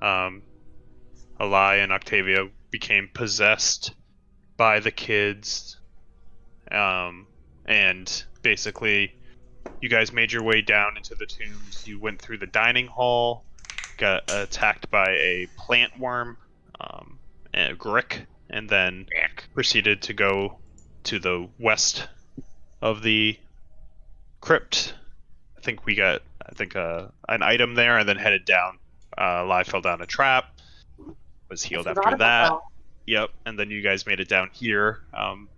Um, Eli and Octavia became possessed by the kids, and basically you guys made your way down into the tombs. You went through the dining hall, got attacked by a plant worm, and a grick, and then proceeded to go to the west of the crypt. I think we got an item there, and then headed down. Eli fell down a trap, was healed after that. Yep, and then you guys made it down here,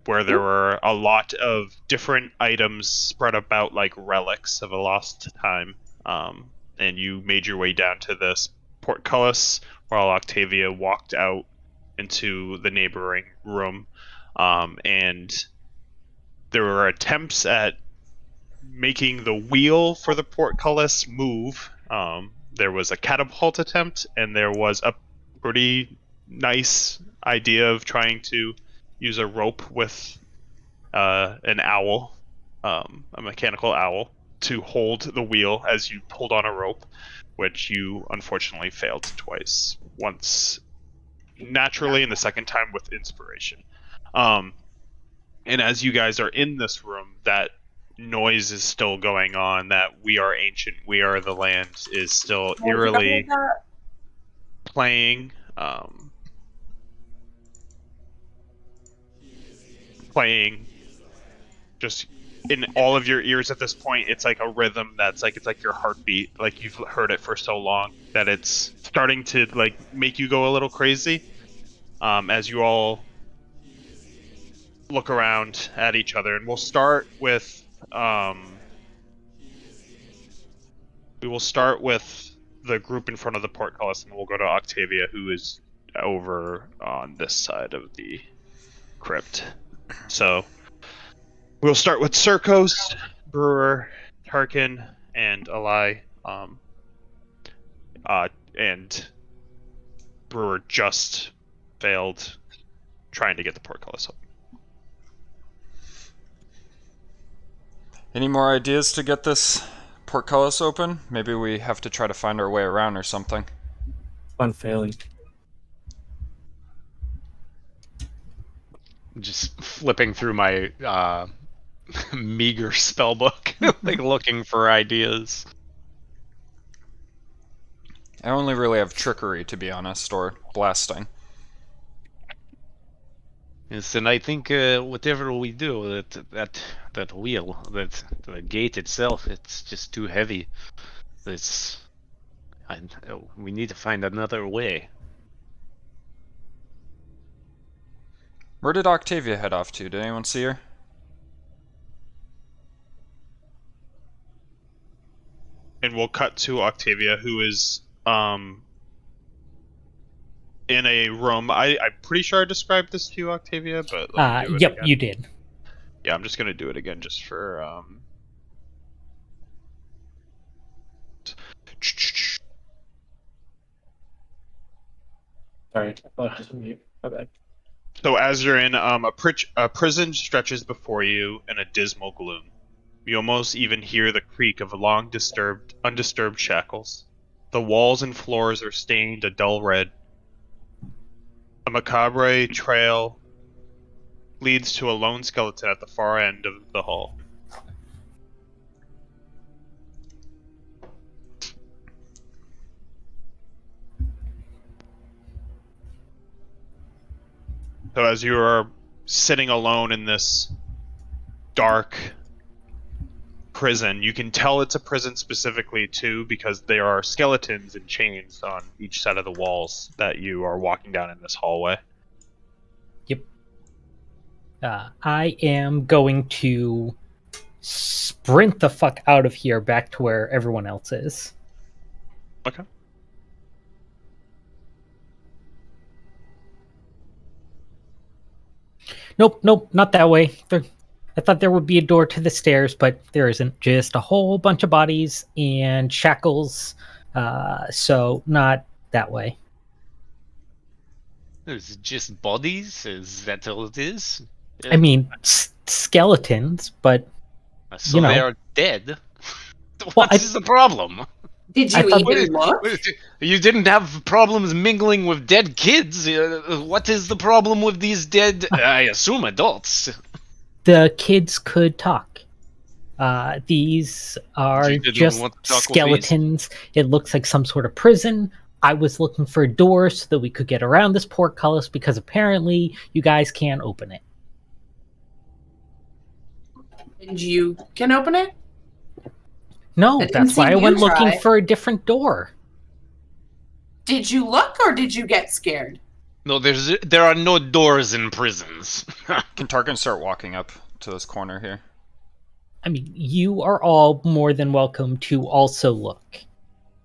where there were a lot of different items spread about like relics of a lost time. And you made your way down to this portcullis, while Octavia walked out into the neighboring room. And there were attempts at making the wheel for the portcullis move. There was a catapult attempt, and there was a pretty nice idea of trying to use a rope with an owl, a mechanical owl, to hold the wheel as you pulled on a rope, which you unfortunately failed twice. Once naturally, and the second time with inspiration. And as you guys are in this room, that noise is still going on. That "We Are Ancient, We Are the Land" is still eerily playing. Playing just in all of your ears at this point. It's like a rhythm that's like, it's like your heartbeat, like you've heard it for so long that it's starting to like make you go a little crazy. As you all look around at each other, and we'll start with the group in front of the portcullis, and we'll go to Octavia, who is over on this side of the crypt. So we'll start with Circos, Brewer, Tarkin, and Eli. And Brewer just failed trying to get the portcullis up. Any more ideas to get this portcullis open? Maybe we have to try to find our way around or something. Fun failing. Just flipping through my meager spellbook, like looking for ideas. I only really have trickery, to be honest, or blasting. Yes, and I think whatever we do, that wheel, that the gate itself, it's just too heavy. We need to find another way. Where did Octavia head off to? Did anyone see her? And we'll cut to Octavia, who is in a room. I'm pretty sure I described this to you, Octavia, but let me do it yep, again. you did. Yeah, I'm just gonna do it again just for Sorry, I thought I was on mute. My bad. So as you're in, a prison stretches before you in a dismal gloom. You almost even hear the creak of long undisturbed shackles. The walls and floors are stained a dull red. A macabre trail leads to a lone skeleton at the far end of the hall. So as you are sitting alone in this dark prison, you can tell it's a prison specifically too, because there are skeletons and chains on each side of the walls that you are walking down in this hallway. Yep. I am going to sprint the fuck out of here back to where everyone else is. Okay. Nope, not that way. I thought there would be a door to the stairs, but there isn't. Just a whole bunch of bodies and shackles, so not that way. Is it just bodies? Is that all it is? I mean, skeletons, but So you know. they are dead. Well, What is the problem? Did I you thought even look? You didn't have problems mingling with dead kids. What is the problem with these dead? I assume adults. the kids could talk. These are You didn't just want to talk with these? skeletons. It looks like some sort of prison. I was looking for a door so that we could get around this portcullis because apparently you guys can't open it. And you can open it? No, I didn't that's why see I you went looking try. for a different door. Did you look or did you get scared? No, there are no doors in prisons. Can Tarkin start walking up to this corner here? I mean, you are all more than welcome to also look.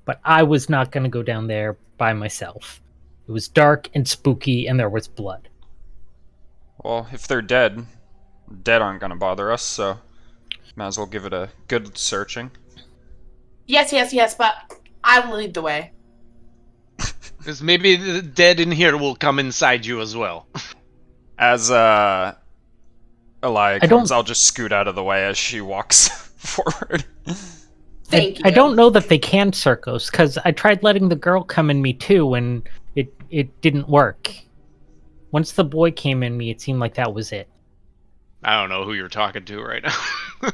But I was not going to go down there by myself. It was dark and spooky and there was blood. Well, if they're dead, dead aren't gonna bother us, so might as well give it a good searching. Yes, but I will lead the way. Because maybe the dead in here will come inside you as well. As Elia I comes, don't- I'll just scoot out of the way as she walks forward. Thank you. I don't know that they can Circos, because I tried letting the girl come in me too, and it didn't work. Once the boy came in me, it seemed like that was it. I don't know who you're talking to right now.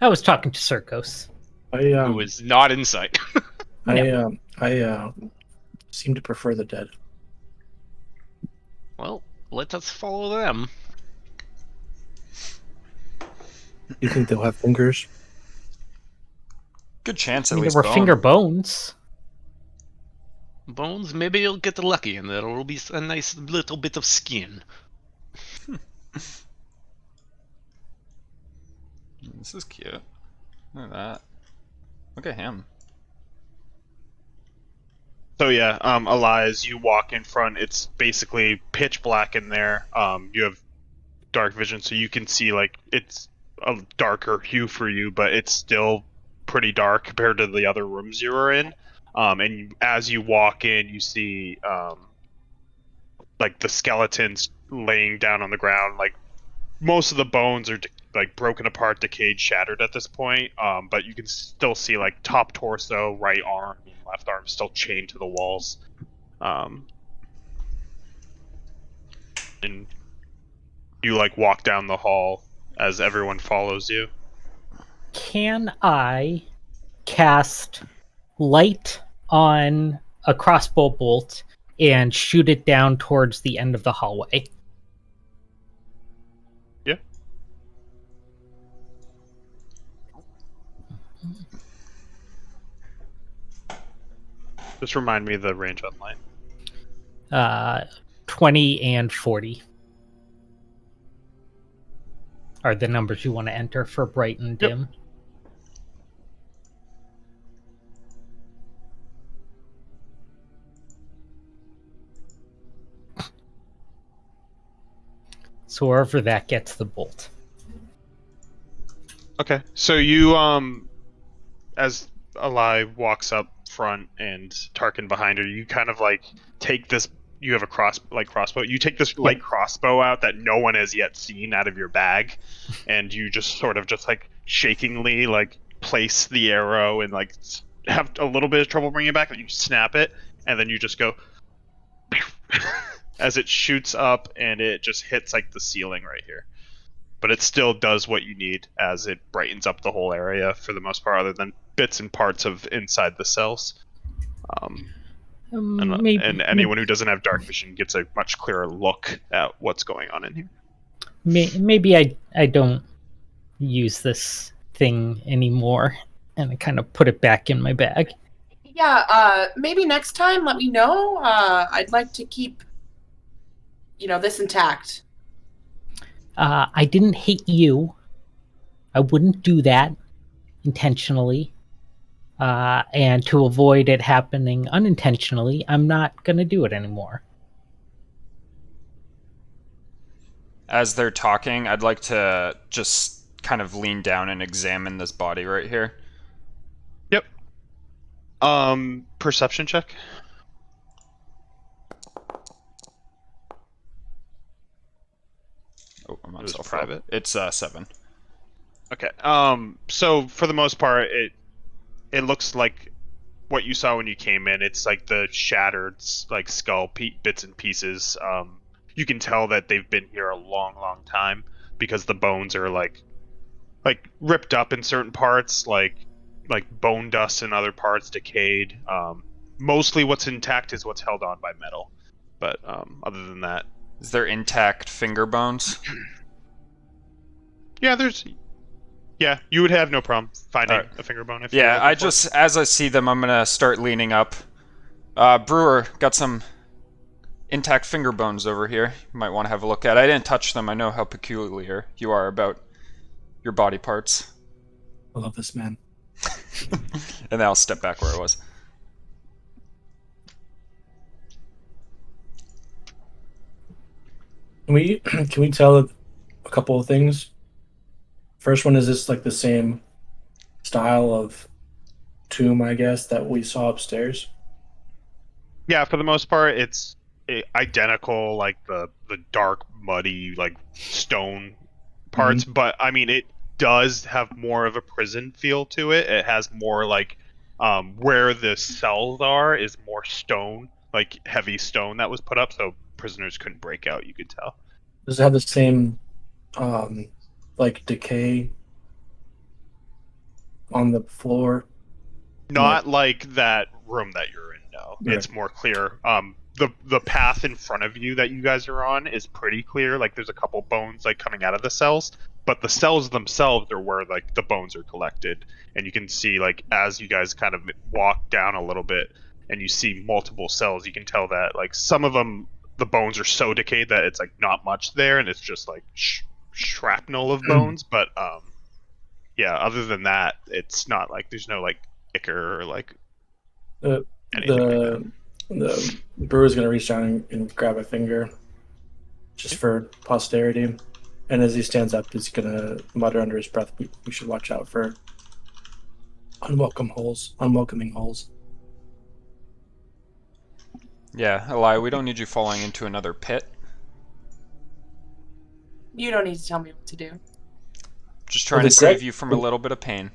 I was talking to Circos. Who is not in sight. I seem to prefer the dead. Well, let us follow them. You think they'll have fingers? Good chance, I at mean, least. there were bone. finger bones. Bones, maybe you'll get lucky and there will be a nice little bit of skin. This is cute. Look at that. Look at him. So yeah, Elias, you walk in front. It's basically pitch black in there. You have dark vision, so you can see like it's a darker hue for you, but it's still pretty dark compared to the other rooms you were in. As you walk in, you see like the skeletons laying down on the ground. Like most of the bones are like broken apart, decayed, shattered at this point. But you can still see like top torso, right arm, and left arm still chained to the walls. And you like walk down the hall as everyone follows you. Can I cast light on a crossbow bolt and shoot it down towards the end of the hallway? Yeah. Just remind me of the range on light. 20 and 40 are the numbers you want to enter for bright and dim. So wherever that gets the bolt. Okay, so you as Eli walks up front and Tarkin behind her, you kind of like take this. You have a crossbow. You take this light crossbow out that no one has yet seen out of your bag, and you just sort of just like shakingly like place the arrow and like have a little bit of trouble bringing it back. But you snap it, and then you just go as it shoots up, and it just hits like the ceiling right here. But it still does what you need as it brightens up the whole area for the most part, other than bits and parts of inside the cells. And anyone who doesn't have dark vision gets a much clearer look at what's going on in here. Maybe I don't use this thing anymore, and I kind of put it back in my bag. Yeah, maybe next time let me know. I'd like to keep, this intact. I didn't hate you. I wouldn't do that intentionally. And to avoid it happening unintentionally, I'm not going to do it anymore. As they're talking, I'd like to just kind of lean down and examine this body right here. Yep. Perception check. Oh, I'm on It was self private? It's 7. Okay. So for the most part, it looks like what you saw when you came in. It's like the shattered like skull bits and pieces. You can tell that they've been here a long, long time because the bones are like ripped up in certain parts, like bone dust in other parts, decayed. Mostly what's intact is what's held on by metal, but other than that, Is there intact finger bones? yeah, you would have no problem finding Alright. a finger bone if Yeah, you're I looking for it. just, as I see them, I'm gonna start leaning up. Brewer, got some intact finger bones over here. You might want to have a look at. I didn't touch them. I know how peculiar you are about your body parts. I love this man. And then I'll step back where I was. Can we tell a couple of things? First one, is this like the same style of tomb, I guess, that we saw upstairs? Yeah, for the most part, it's identical, like the dark, muddy, like stone parts. But I mean, it does have more of a prison feel to it. It has more like where the cells are is more stone, like heavy stone that was put up, so prisoners couldn't break out. You could tell. Does it have the same like decay on the floor? Not like that room that you're in. No, Right. it's more clear. The path in front of you that you guys are on is pretty clear. Like there's a couple bones like coming out of the cells, but the cells themselves are where like the bones are collected, and you can see like as you guys kind of walk down a little bit, and you see multiple cells. You can tell that like some of them the bones are so decayed that it's like not much there, and it's just like shrapnel of bones. But yeah, other than that, it's not like there's no like ichor or like Uh, anything like that. the brewer's gonna reach down and grab a finger, just for posterity. And as he stands up, he's gonna mutter under his breath, "We should watch out for unwelcoming holes." Yeah, Eli, we don't need you falling into another pit. You don't need to tell me what to do. Just trying the to save correct- you from a little bit of pain.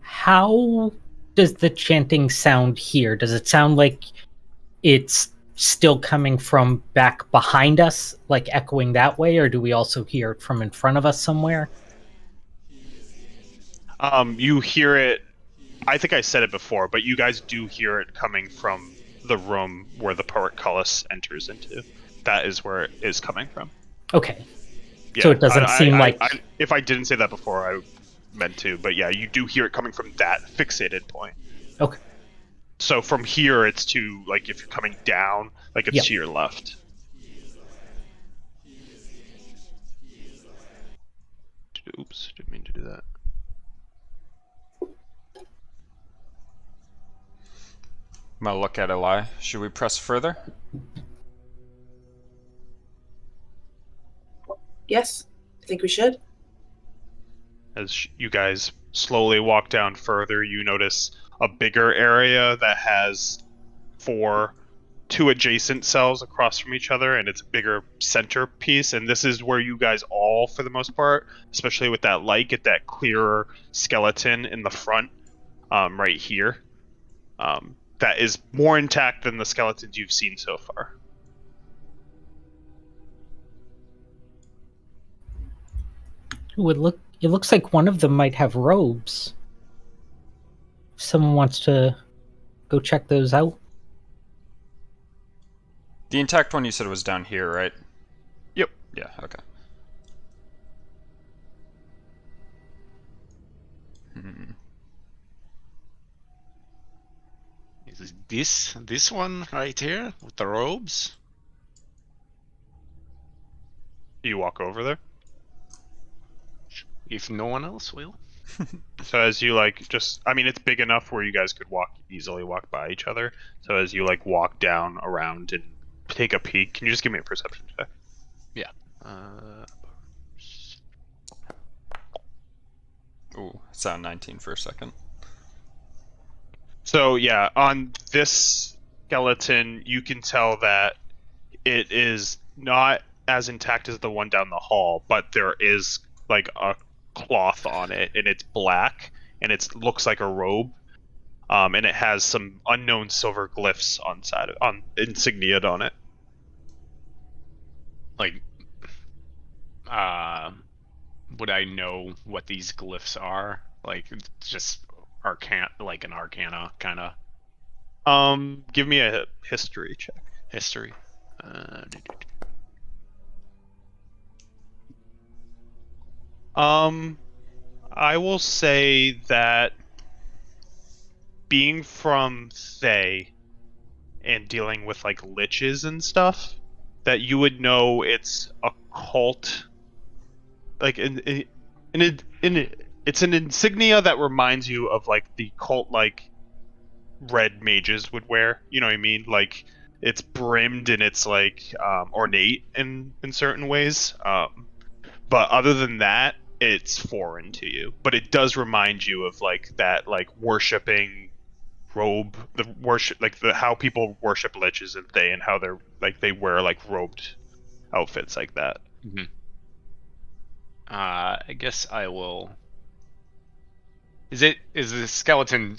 How does the chanting sound here? Does it sound like it's still coming from back behind us, like echoing that way, or do we also hear it from in front of us somewhere? You hear it. I think I said it before, but you guys do hear it coming from the room where the portcullis enters into. That is where it is coming from. Okay. Yeah, So it doesn't seem like... if I didn't say that before, I meant to. But yeah, you do hear it coming from that fixated point. Okay. So from here, it's to, like, if you're coming down, like, it's Yep. to your left. Oops, didn't mean to do that. I'm gonna look at Eli. Should we press further? Yes, I think we should. As you guys slowly walk down further, you notice a bigger area that has two adjacent cells across from each other, and it's a bigger centerpiece. And this is where you guys all, for the most part, especially with that light, get that clearer skeleton in the front, right here. That is more intact than the skeletons you've seen so far. Ooh, it looks like one of them might have robes. If someone wants to go check those out. The intact one you said was down here, right? Yep. Yeah, okay. Is it this one right here with the robes? Do you walk over there? If no one else will. So as you I mean, it's big enough where you guys could easily walk by each other. So as you walk down around and take a peek, can you just give me a perception check? Yeah. Ooh, it's at 19 for a second. So yeah, on this skeleton, you can tell that it is not as intact as the one down the hall, but there is like a cloth on it, and it's black, and it looks like a robe, and it has some unknown silver glyphs on insigniaed on it. Like, would I know what these glyphs are? Like, just like an arcana kind of Give me a history check. history. I will say that being from Thay and dealing with like liches and stuff, that you would know it's a cult. Like it's an insignia that reminds you of like the cult like red mages would wear. You know what I mean? Like it's brimmed and it's like ornate in certain ways. But other than that, it's foreign to you. But it does remind you of like that like worshipping robe, the worship like the how people worship liches and they and how they're like they wear like robed outfits like that. I guess I will. Is the skeleton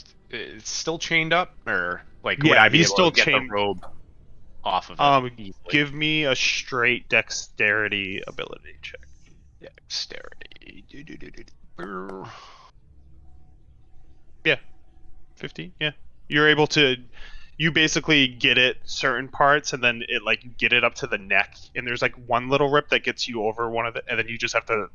still chained up, or like would Yeah, I be he's able still to get chained. the robe off of it easily? Give me a straight dexterity ability check. Dexterity. 50. Yeah, you're able to. You basically get it certain parts, and then it like you get it up to the neck, and there's like one little rip that gets you over one of it, and then you just have to.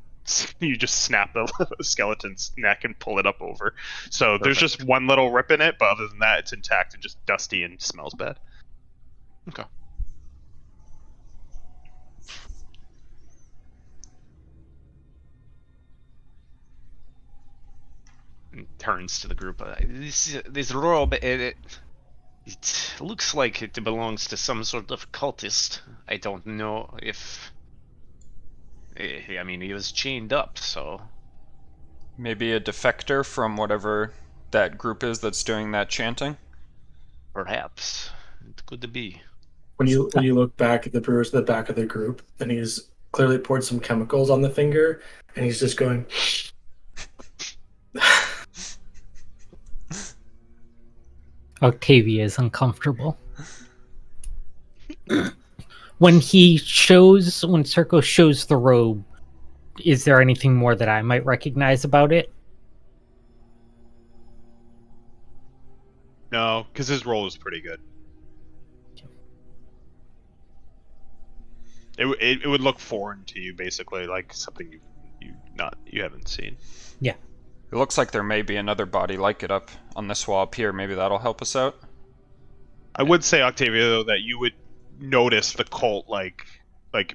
You just snap the skeleton's neck and pull it up over. So there's just one little rip in it, but other than that, it's intact and just dusty and smells bad. Okay. And turns to the group. This robe, it looks like it belongs to some sort of cultist. I don't know if. I mean, he was chained up, so. Maybe a defector from whatever that group is that's doing that chanting. Perhaps it could be. When you look back at the brewers at the back of the group, and he's clearly poured some chemicals on the finger, and he's just going. Octavia is uncomfortable. When Circo shows the robe, is there anything more that I might recognize about it? No, because his role is pretty good. It would look foreign to you, basically, like something you haven't seen. Yeah. It looks like there may be another body like it up on this wall up here. Maybe that'll help us out. I would say, Octavia, though, that you would notice the cult, like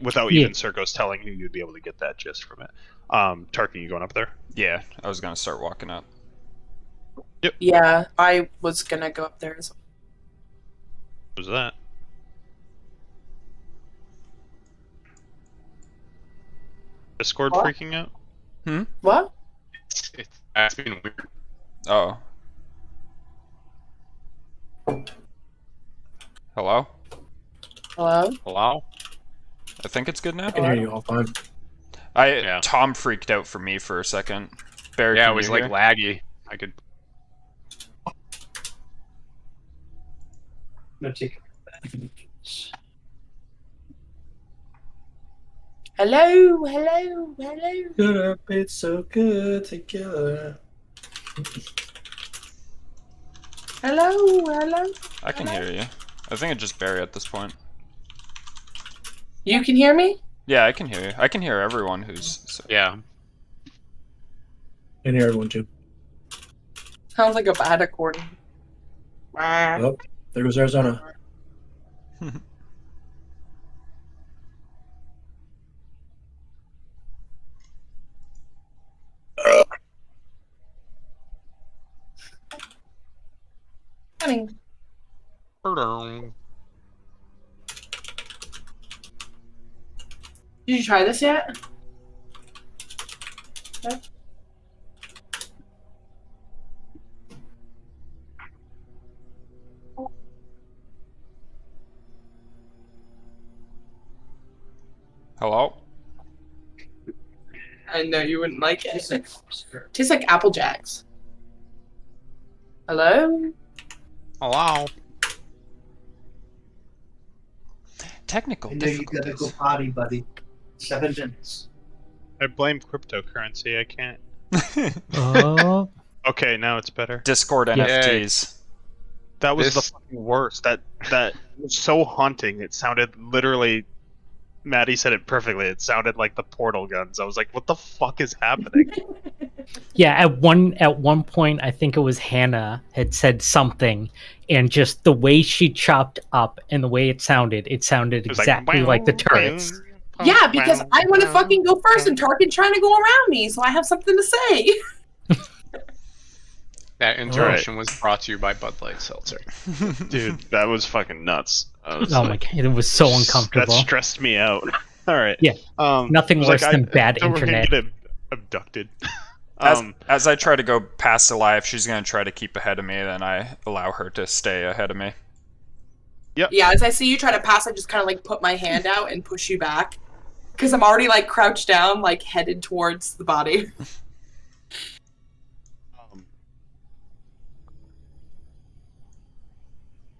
without even Circos telling you, you'd be able to get that gist from it. Tarkin, you going up there? Yeah, I was gonna start walking up. Yep. Yeah, I was gonna go up there as well. What was that? Discord What? freaking out? What? That's been weird. Oh. Hello? Hello? Hello? I think it's good now. I can hear you all fine. Yeah. Tom freaked out for me for a second. Barry, Yeah, can it was you like hear? laggy. I could. Hello? Hello? Hello? Good, it's so good together. Hello? Hello? I can hear you. I think it's just Barry at this point. You can hear me? Yeah, I can hear you. I can hear everyone who's... Yeah. I can hear everyone too. Sounds like a bad accordion. Oh, there goes Arizona. Honey. Did you try this yet? No? Hello? I know you wouldn't like it. Tastes like Apple Jacks. Hello? Hello. Technical I know you gotta go difficulties. potty, buddy. 7 minutes. I blame cryptocurrency. I can't. Oh, Okay, now it's better. Discord Yep. NFTs. That was the This- fucking worst. That was so haunting. It sounded literally. Maddie said it perfectly. It sounded like the portal guns. I was like, "What the fuck is happening?" yeah. At one point, I think it was Hannah had said something, and just the way she chopped up and the way it sounded It was exactly like the turrets. Yeah, because I want to fucking go first and Tarkin's trying to go around me, so I have something to say. That interruption was brought to you by Bud Light Seltzer. Dude, that was fucking nuts. I was Oh my like, god, it was so uncomfortable. That stressed me out. All right. Yeah. Nothing I was worse like, than bad so we're gonna internet. get abducted. As I try to go past Eli, if she's going to try to keep ahead of me, then I allow her to stay ahead of me. Yeah, as I see you try to pass, I just kind of like put my hand out and push you back. Because I'm already like crouched down, like headed towards the body.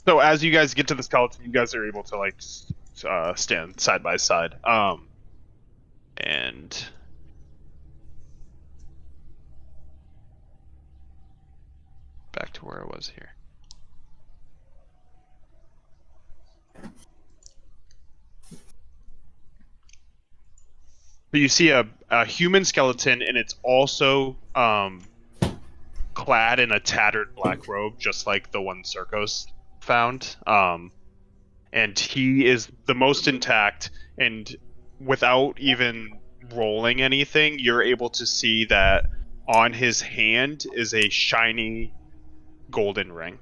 So as you guys get to the skeleton, you guys are able to like stand side by side. And back to where I was here. So you see a human skeleton, and it's also clad in a tattered black robe, just like the one Circos found. And he is the most intact, and without even rolling anything, you're able to see that on his hand is a shiny golden ring.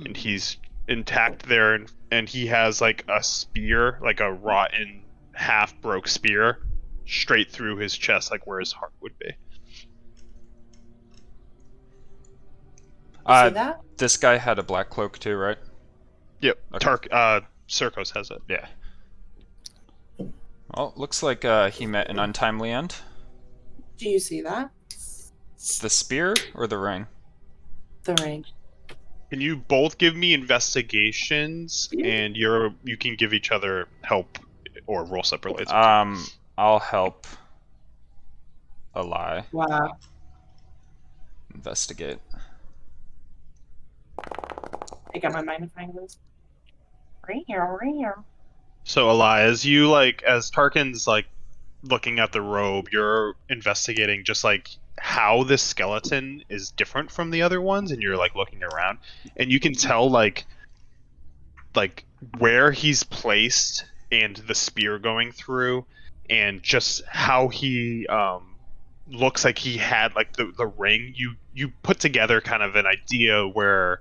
And he's intact there, and he has like a spear, like a rotten, half-broke spear, straight through his chest, like where his heart would be. See that? This guy had a black cloak too, right? Yep. Okay. Circos has it. Yeah. Well, looks like he met an untimely end. Do you see that? The spear or the ring? The ring. Can you both give me investigations, and you can give each other help or roll separately? It's up to you. I'll help Eli Wow. investigate. I got my magnifying glass. Right here. So Elias, as Tarkin's like looking at the robe, you're investigating just like how this skeleton is different from the other ones, and you're like looking around, and you can tell like where he's placed and the spear going through, and just how he looks like he had like the ring. You put together kind of an idea where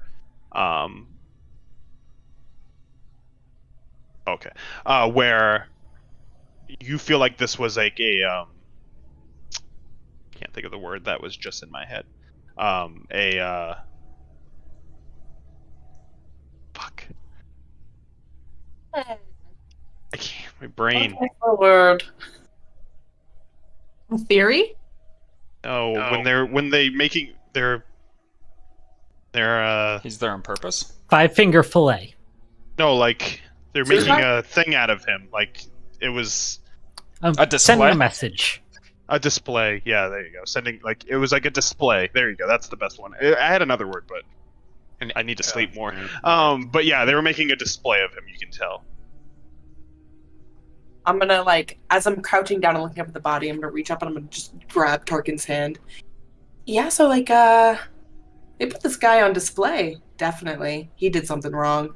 where you feel like this was like a can't think of the word that was just in my head. Fuck. I can't. My brain. What's the word? Theory? Oh, when they making they're He's there on purpose? 5-finger fillet. no, like they're Suicide? making a thing out of him. Like it was A Sending display? a message. a display. Yeah, there you go. Sending like it was like a display. There you go. That's the best one. I had another word, but I need to sleep more. But yeah, they were making a display of him. You can tell. I'm gonna as I'm crouching down and looking up at the body, I'm gonna reach up and I'm gonna just grab Tarkin's hand. Yeah, so they put this guy on display. Definitely. He did something wrong.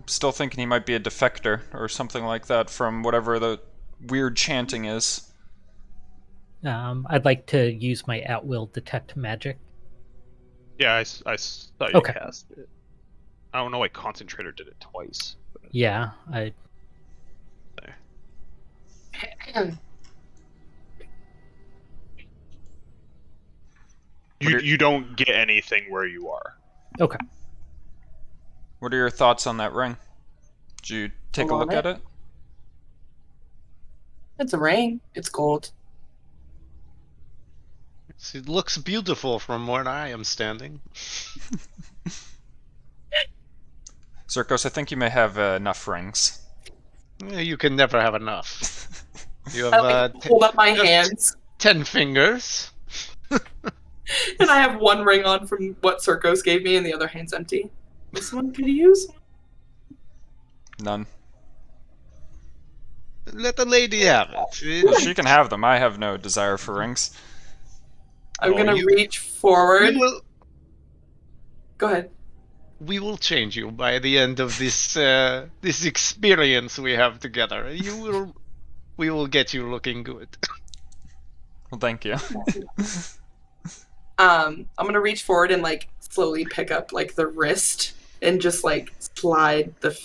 Still thinking he might be a defector or something like that from whatever the weird chanting is. I'd like to use my at-will detect magic. Yeah, I saw you Okay. cast it. I don't know why Concentrator did it twice. Yeah, You don't get anything where you are. okay. What are your thoughts on that ring? Did you take a On look it? at it? It's a ring. It's gold. It looks beautiful from where I am standing. Zirkos, I think you may have enough rings. You can never have enough. You I have hold up my you have hands, 10 fingers. and I have one ring on from what Circos gave me, and the other hand's empty. This one could use. None. Let the lady have it. Well, she can have them. I have no desire for rings. I'm Oh, gonna you- reach forward. Go ahead. We will change you by the end of this this experience we have together. We will get you looking good. Well, thank you. I'm gonna reach forward and like slowly pick up like the wrist and just like slide the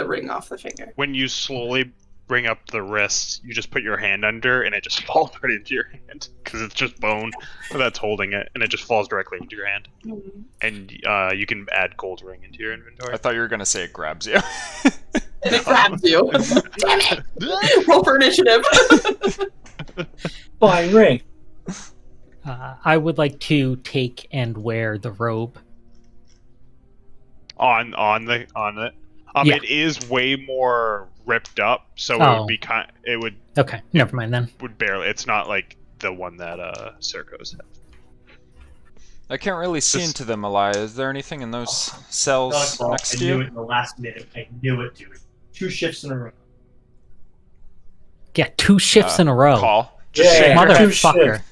ring off the finger. When you slowly bring up the wrist, you just put your hand under, and it just falls right into your hand because it's just bone that's holding it, and it just falls directly into your hand. And you can add gold ring into your inventory. I thought you were gonna say it grabs you. And it grabs you. Damn it! Roll for initiative. Flying ring. I would like to take and wear the robe. on it. Yeah. It is way more ripped up, so it Oh. would be it Okay, never mind then. would barely. It's not like the one that Circos had. I can't really see This- into them, Elia. Is there anything in those cells I next to knew you? it in the last minute. I knew it, dude. 2 shifts in a row. Yeah, 2 shifts in a row. Call. Just Yeah, shake, your head, Motherfucker.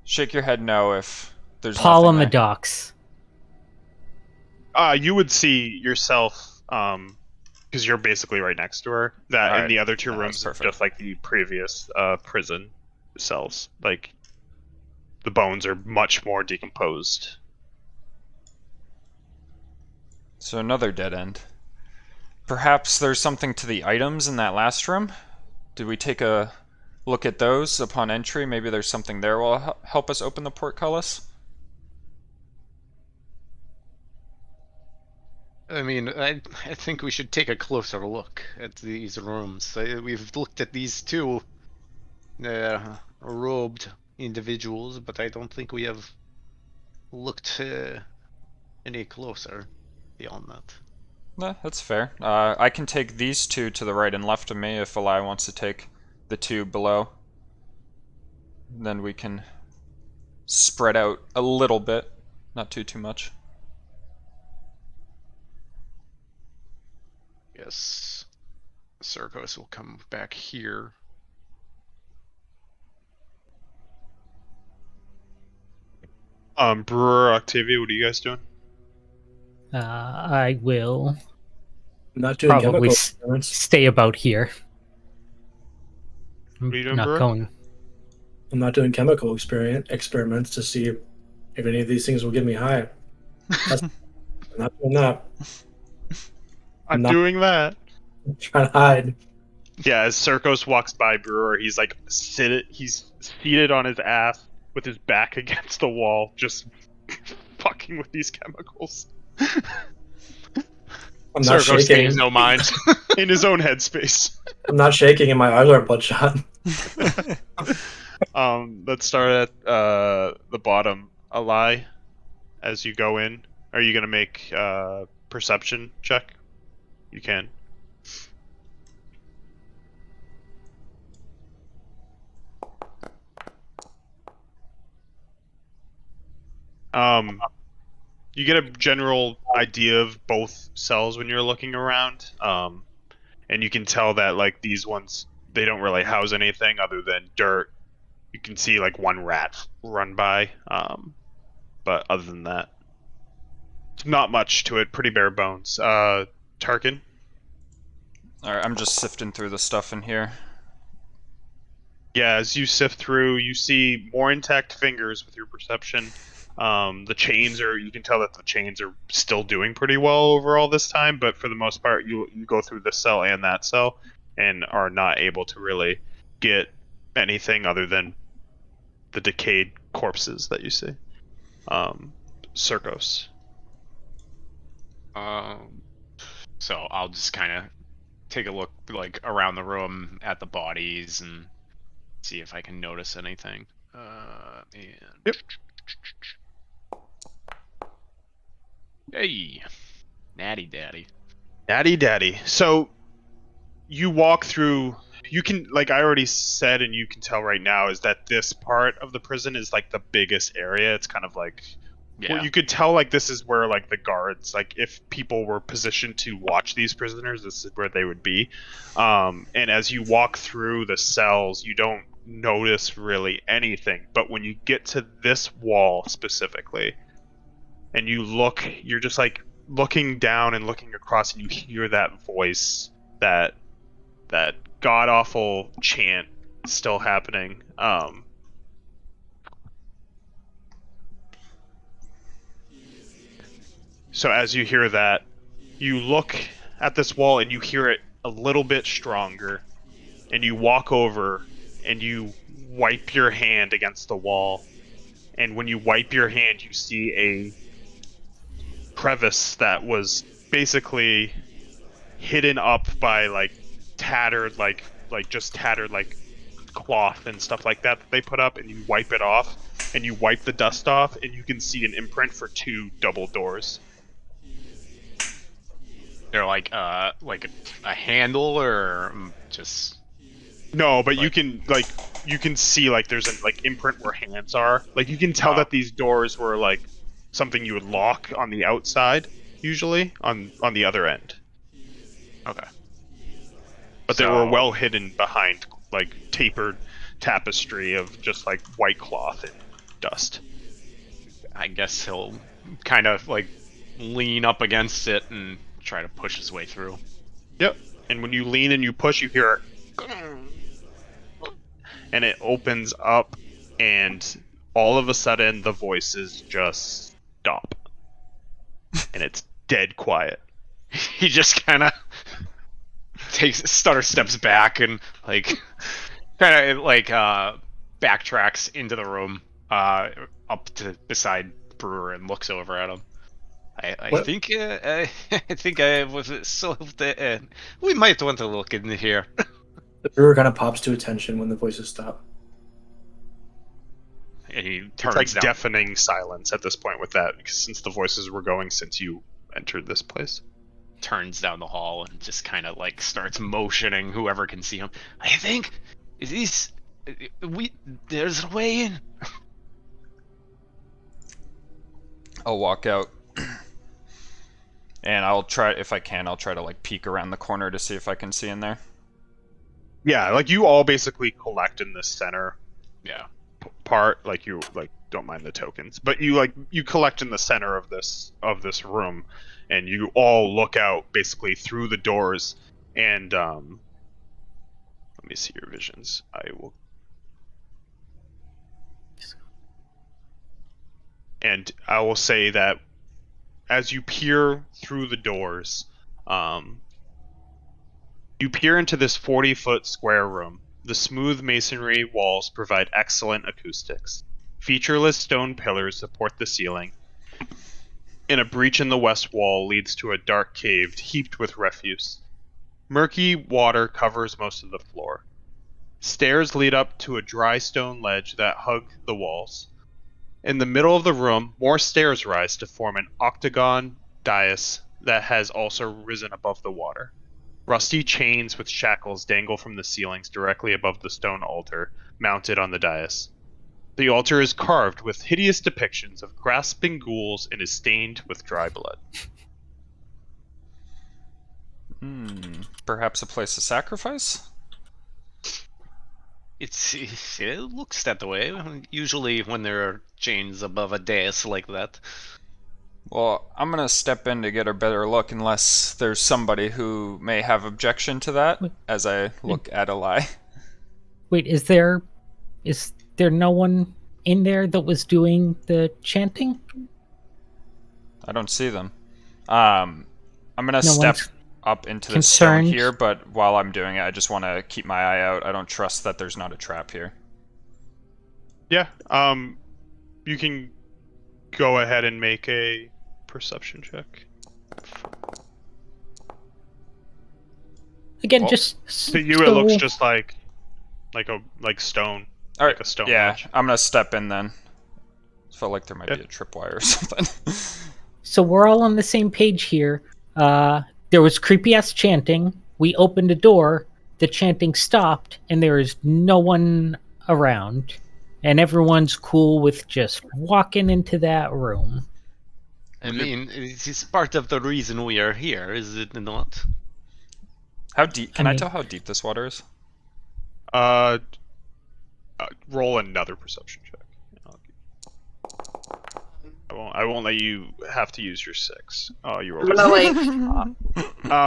shake your head no if there's Paul nothing on the there. docks. You would see yourself, because you're basically right next to her. That in Alright. the other 2 That's rooms, perfect. just like the previous prison cells, like the bones are much more decomposed. So another dead end. Perhaps there's something to the items in that last room? Did we take a look at those upon entry? Maybe there's something there will help us open the portcullis? I mean, I think we should take a closer look at these rooms. We've looked at these 2 robed individuals, but I don't think we have looked any closer beyond that. No, that's fair. I can take these 2 to the right and left of me if Eli wants to take the 2 below. Then we can spread out a little bit, not too much. Yes, Circos will come back here. Brewer, Octavia, what are you guys doing? I will I'm not doing Probably chemical s- experiments. stay about here. I'm What are you doing, not Brewer? going. I'm not doing chemical experiments to see if any of these things will get me high. I'm not doing that. I'm not- doing that. I'm trying to hide. Yeah, as Circos walks by Brewer, he's like he's seated on his ass with his back against the wall, just fucking with these chemicals. I'm not Circos shaking. pays no mind in his own headspace. I'm not shaking, and my eyes aren't bloodshot. Let's start at the bottom. Eli, as you go in, are you gonna make perception check? You can. You get a general idea of both cells when you're looking around, and you can tell that like these ones, they don't really house anything other than dirt. You can see like one rat run by, but other than that, it's not much to it. Pretty bare bones. Tarkin. Alright, I'm just sifting through the stuff in here. Yeah, as you sift through, you see more intact fingers with your perception. The chains you can tell that the chains are still doing pretty well overall this time, but for the most part, you go through this cell and that cell and are not able to really get anything other than the decayed corpses that you see. Circos. So I'll just kind of take a look like around the room at the bodies and see if I can notice anything. And... Yep. Hey, natty daddy. Natty daddy. So you walk through. You can, like I already said, and you can tell right now, is that this part of the prison is like the biggest area. It's kind of like, Yeah. well, you could tell like this is where like the guards, like if people were positioned to watch these prisoners, this is where they would be. And as you walk through the cells, you don't notice really anything. But when you get to this wall specifically, and you look, you're just like looking down and looking across, and you hear that voice, that god awful chant still happening. So as you hear that, you look at this wall and you hear it a little bit stronger, and you walk over and you wipe your hand against the wall, and when you wipe your hand, you see a crevice that was basically hidden up by like tattered like cloth and stuff like that they put up, and you wipe it off and you wipe the dust off, and you can see an imprint for 2 double doors. They're like a handle or just... No, but Like- you can see like there's an like imprint where hands are. Like you can tell that these doors were like something you would lock on the outside, usually on the other end. Okay. But they were So- well hidden behind like tapered tapestry of just like white cloth and dust. I guess he'll kind of like lean up against it and try to push his way through. Yep. And when you lean and you push, you hear it, and it opens up, and all of a sudden the voices just stop, and it's dead quiet. He just kind of stutter steps back and like kind of like backtracks into the room up to beside Brewer and looks over at him. I What? think I think I was so we might want to look in here. The brewer kind of pops to attention when the voices stop. And he It's turns like down. deafening silence at this point with that, because since the voices were going since you entered this place. Turns down the hall and just kind of like starts motioning whoever can see him. I think there's a way in. I'll walk out. And I'll try, if I can, I'll try to like peek around the corner to see if I can see in there. Yeah, like you all basically collect in this center Yeah. part. Like you like don't mind the tokens, but you collect in the center of this room, and you all look out basically through the doors. And let me see your visions. I will. And I will say that as you peer through the doors, you peer into this 40-foot square room. The smooth masonry walls provide excellent acoustics. Featureless stone pillars support the ceiling, and a breach in the west wall leads to a dark cave heaped with refuse. Murky water covers most of the floor. Stairs lead up to a dry stone ledge that hug the walls. In the middle of the room, more stairs rise to form an octagon dais that has also risen above the water. Rusty chains with shackles dangle from the ceilings directly above the stone altar mounted on the dais. The altar is carved with hideous depictions of grasping ghouls and is stained with dry blood. Perhaps a place of sacrifice? It looks that way. Usually when there are chains above a dais like that. Well, I'm gonna step in to get a better look unless there's somebody who may have objection to that as I look at Eli. Wait, is there no one in there that was doing the chanting? I don't see them. I'm gonna No step one's up into the stone concerned? here, but while I'm doing it, I just want to keep my eye out. I don't trust that there's not a trap here. Yeah, you can go ahead and make a perception check. Again, Well, just To you, it looks just like stone. All like right, a stone yeah, ledge. I'm gonna step in then. Felt like there might Yeah. be a tripwire or something. So we're all on the same page here. There was creepy ass chanting. We opened a door. The chanting stopped, and there is no one around. And everyone's cool with just walking into that room. I mean, it is part of the reason we are here, is it not? How deep? Can I I mean- tell how deep this water is? Uh, roll another perception check. I won't let you have to use your 6. Oh, you I'm rolled. gonna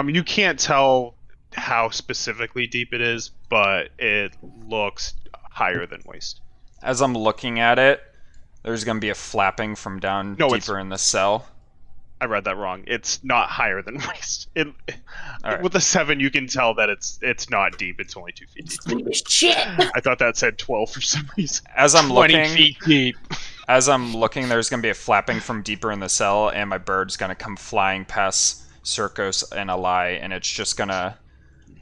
like. You can't tell how specifically deep it is, but it looks higher than waist. As I'm looking at it, there's gonna be a flapping from down No, it's- deeper in the cell. I read that wrong. It's not higher than waist. Alright. With a 7, you can tell that it's not deep. It's only 2 feet deep. Deep as shit. I thought that said 12 for some reason. As I'm 20 looking, feet deep. as I'm looking, there's gonna be a flapping from deeper in the cell, and my bird's gonna come flying past Circos and Alai, and it's just gonna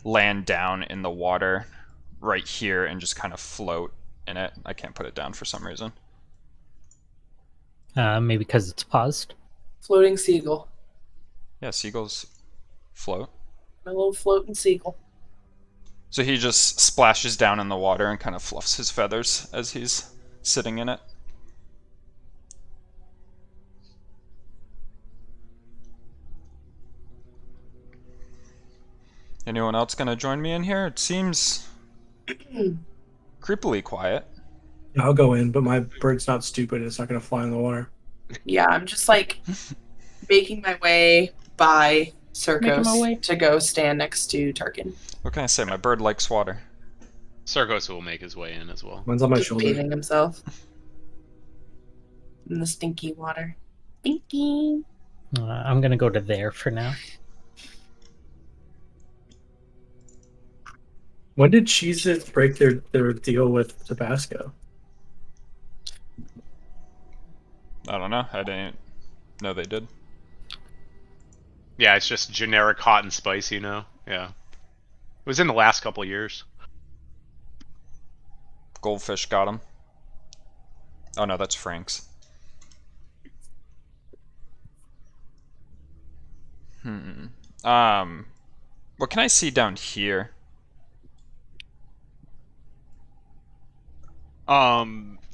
land down in the water right here and just kind of float in it. I can't put it down for some reason. Maybe because it's paused. Floating seagull. Yeah, seagulls float. My little floating seagull. So he just splashes down in the water and kind of fluffs his feathers as he's sitting in it. Anyone else gonna join me in here? It seems creepily quiet. I'll go in, but my bird's not stupid. It's not going to fly in the water. Yeah, I'm just like making my way by Making my way. Circos to go stand next to Tarkin. What can I say? My bird likes water. Circos will make his way in as well. Mine's on my Just shoulder. bathing himself in the stinky water. Stinky. I'm gonna go to there for now. When did Cheez-It break their deal with Tabasco? I don't know. I didn't know they did. Yeah, it's just generic hot and spicy, you know? Yeah. It was in the last couple of years. Goldfish got him. Oh no, that's Frank's. What can I see down here?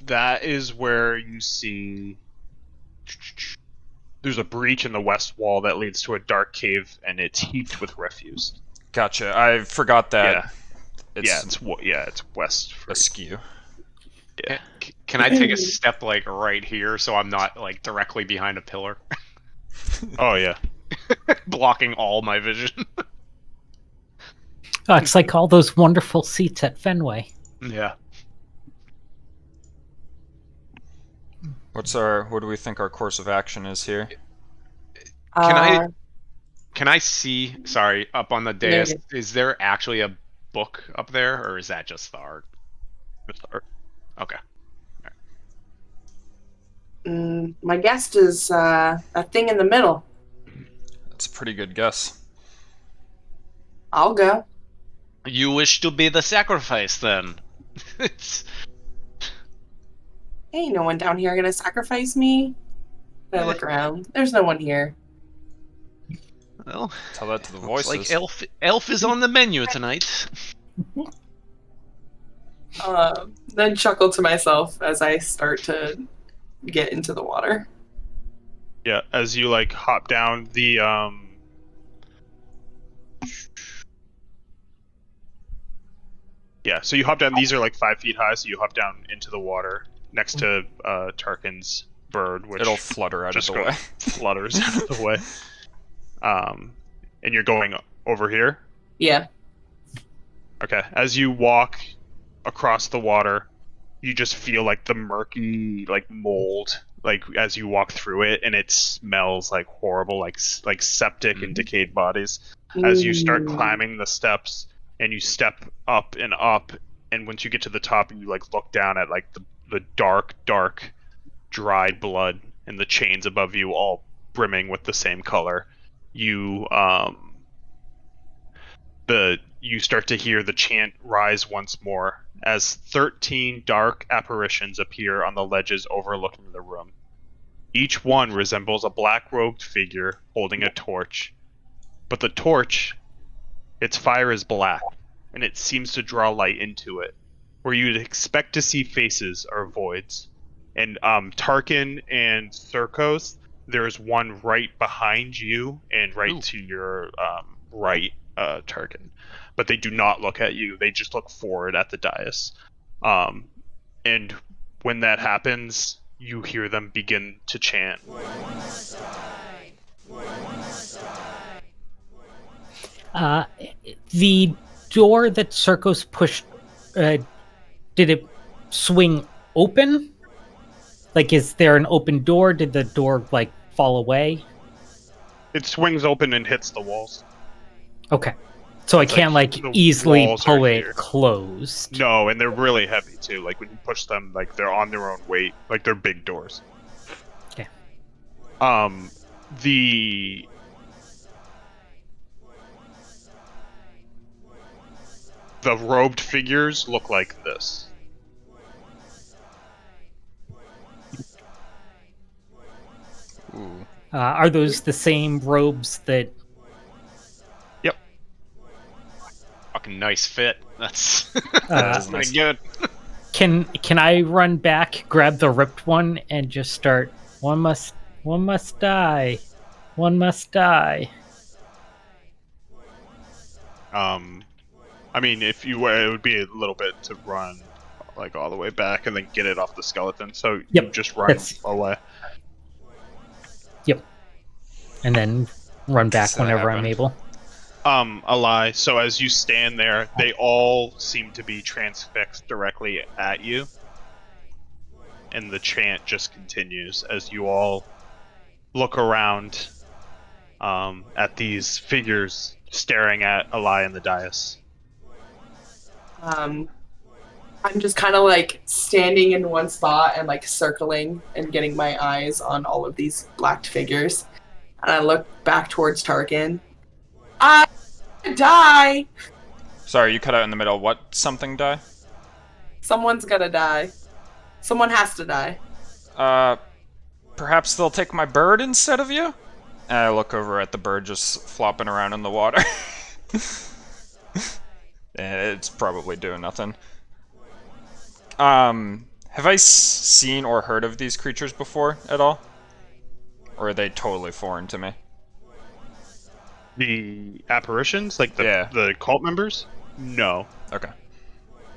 That is where you see there's a breach in the west wall that leads to a dark cave, and it's heaped with refuse. Gotcha. I forgot that. Yeah. It's It's west. askew. Yeah. Can I take a step like right here so I'm not like directly behind a pillar, Oh yeah. blocking all my vision? Oh, it's like all those wonderful seats at Fenway. Yeah. What do we think our course of action is here? Can I see? Sorry, up on the dais. Noted. Is there actually a book up there, or is that just the art? Okay. My guess is that thing in the middle. That's a pretty good guess. I'll go. You wish to be the sacrifice, then? It's Ain't no one down here gonna sacrifice me. I look around. There's no one here. well. Tell that to the Looks voices. like elf is on the menu tonight. Then chuckle to myself as I start to get into the water. Yeah, as you like hop down the Yeah, so you hop down, these are like 5 feet high, so you hop down into the water next to Tarkin's bird, which It'll flutter out of just the goes- way. flutters out of the way. And you're going over here? Yeah. Okay. As you walk across the water, you just feel like the murky like mold like as you walk through it, and it smells like horrible, like septic and decayed bodies. As you start climbing the steps, and you step up, and once you get to the top, and you like look down at like the dark dried blood and the chains above you all brimming with the same color, you you start to hear the chant rise once more as 13 dark apparitions appear on the ledges overlooking the room. Each one resembles a black-robed figure holding a torch, but the torch, its fire is black, and it seems to draw light into it. Where you'd expect to see faces are voids. And Tarkin and Circos, there's one right behind you and right to your right, Tarkin. But they do not look at you. They just look forward at the dais. And when that happens, you hear them begin to chant. The door that Circos pushed, did it swing open? Like, is there an open door? Did the door, like, fall away? It swings open and hits the walls. Okay. So I can't, like, the easily walls pull are it here. closed. No, and they're really heavy too. Like when you push them, like they're on their own weight. Like they're big doors. Okay. The robed figures look like this. Ooh. Are those the same robes that... Yep. Fucking nice fit. That's That's pretty nice. good. Can I run back, grab the ripped one, and just start... One must die. One must die. I mean, if you were, it would be a little bit to run, like all the way back and then get it off the skeleton. So you Yep, just run that's- away. Yep. And then run back Does that whenever I'm happen? able. A lie. So as you stand there, they all seem to be transfixed directly at you. And the chant just continues as you all look around at these figures staring at Alai and the dais. I'm just kind of like standing in one spot and like circling and getting my eyes on all of these blacked figures. And I look back towards Tarkin. I die! Sorry, you cut out in the middle. What? Something die? Someone's gonna die. Someone has to die. Perhaps they'll take my bird instead of you? And I look over at the bird just flopping around in the water. It's probably doing nothing. Have I seen or heard of these creatures before at all? Or are they totally foreign to me? The apparitions, like the cult members? No. Okay.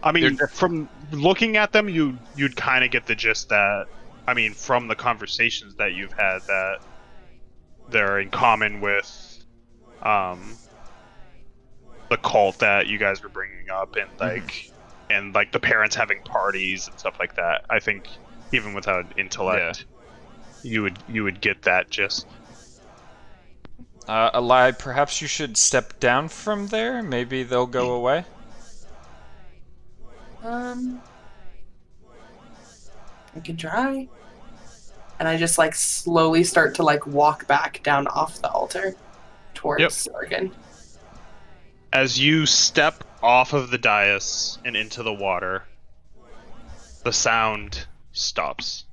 I mean, from looking at them, you'd kind of get the gist that, I mean, from the conversations that you've had, that they're in common with the cult that you guys were bringing up, and like the parents having parties and stuff like that. I think even without intellect, you would get that gist. Alai, perhaps you should step down from there? Maybe they'll go away? I can try. And I just like slowly start to like walk back down off the altar towards Tarkin. As you step off of the dais and into the water, the sound stops.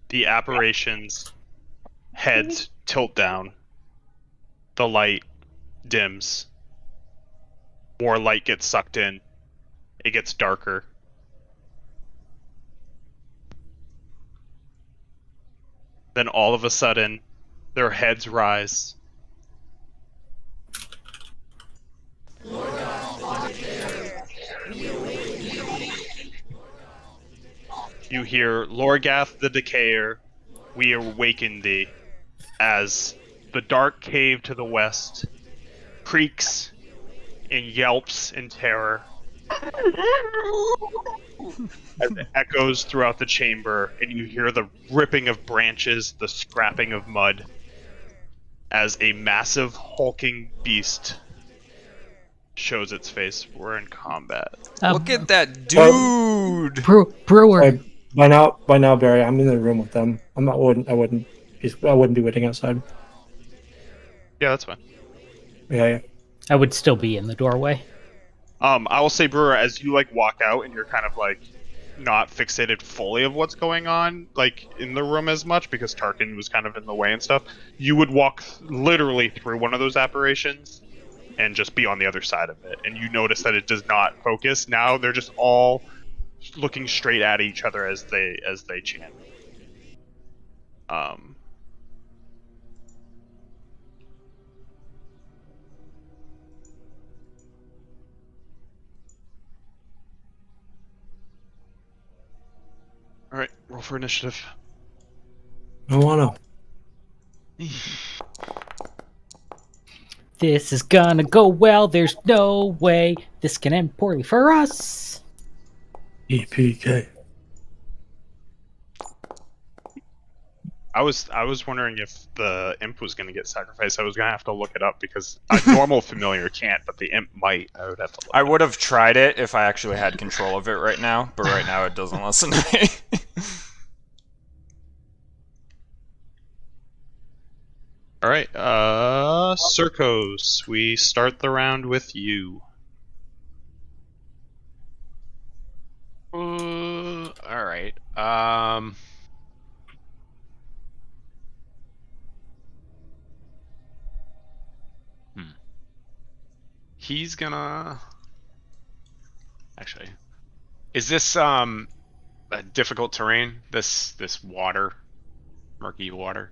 The apparitions' heads tilt down. The light dims. More light gets sucked in. It gets darker. Then all of a sudden, their heads rise. You hear, Lorgath the Decayer, we awaken thee, as the dark cave to the west creaks and yelps in terror as it echoes throughout the chamber, and you hear the ripping of branches, the scrapping of mud, as a massive hulking beast shows its face. We're in combat. Look at that dude! Brewer. By now, Barry, I'm in the room with them. I wouldn't be waiting outside. Yeah, that's fine. Yeah. I would still be in the doorway. I will say, Brewer, as you like walk out and you're kind of like not fixated fully of what's going on like in the room as much because Tarkin was kind of in the way and stuff, you would walk literally through one of those apparitions and just be on the other side of it, and you notice that it does not focus. Now they're just all looking straight at each other as they chant. All right, roll for initiative. I wanna. This is gonna go well. There's no way this can end poorly for us. EPK. I was wondering if the imp was going to get sacrificed. I was going to have to look it up because a normal familiar can't, but the imp might. I would have to look I it would have tried it if I actually had control of it right now, but right now it doesn't listen to me. All right, Circos, we start the round with you. All right. He's gonna. Actually, is this a difficult terrain? This water, murky water.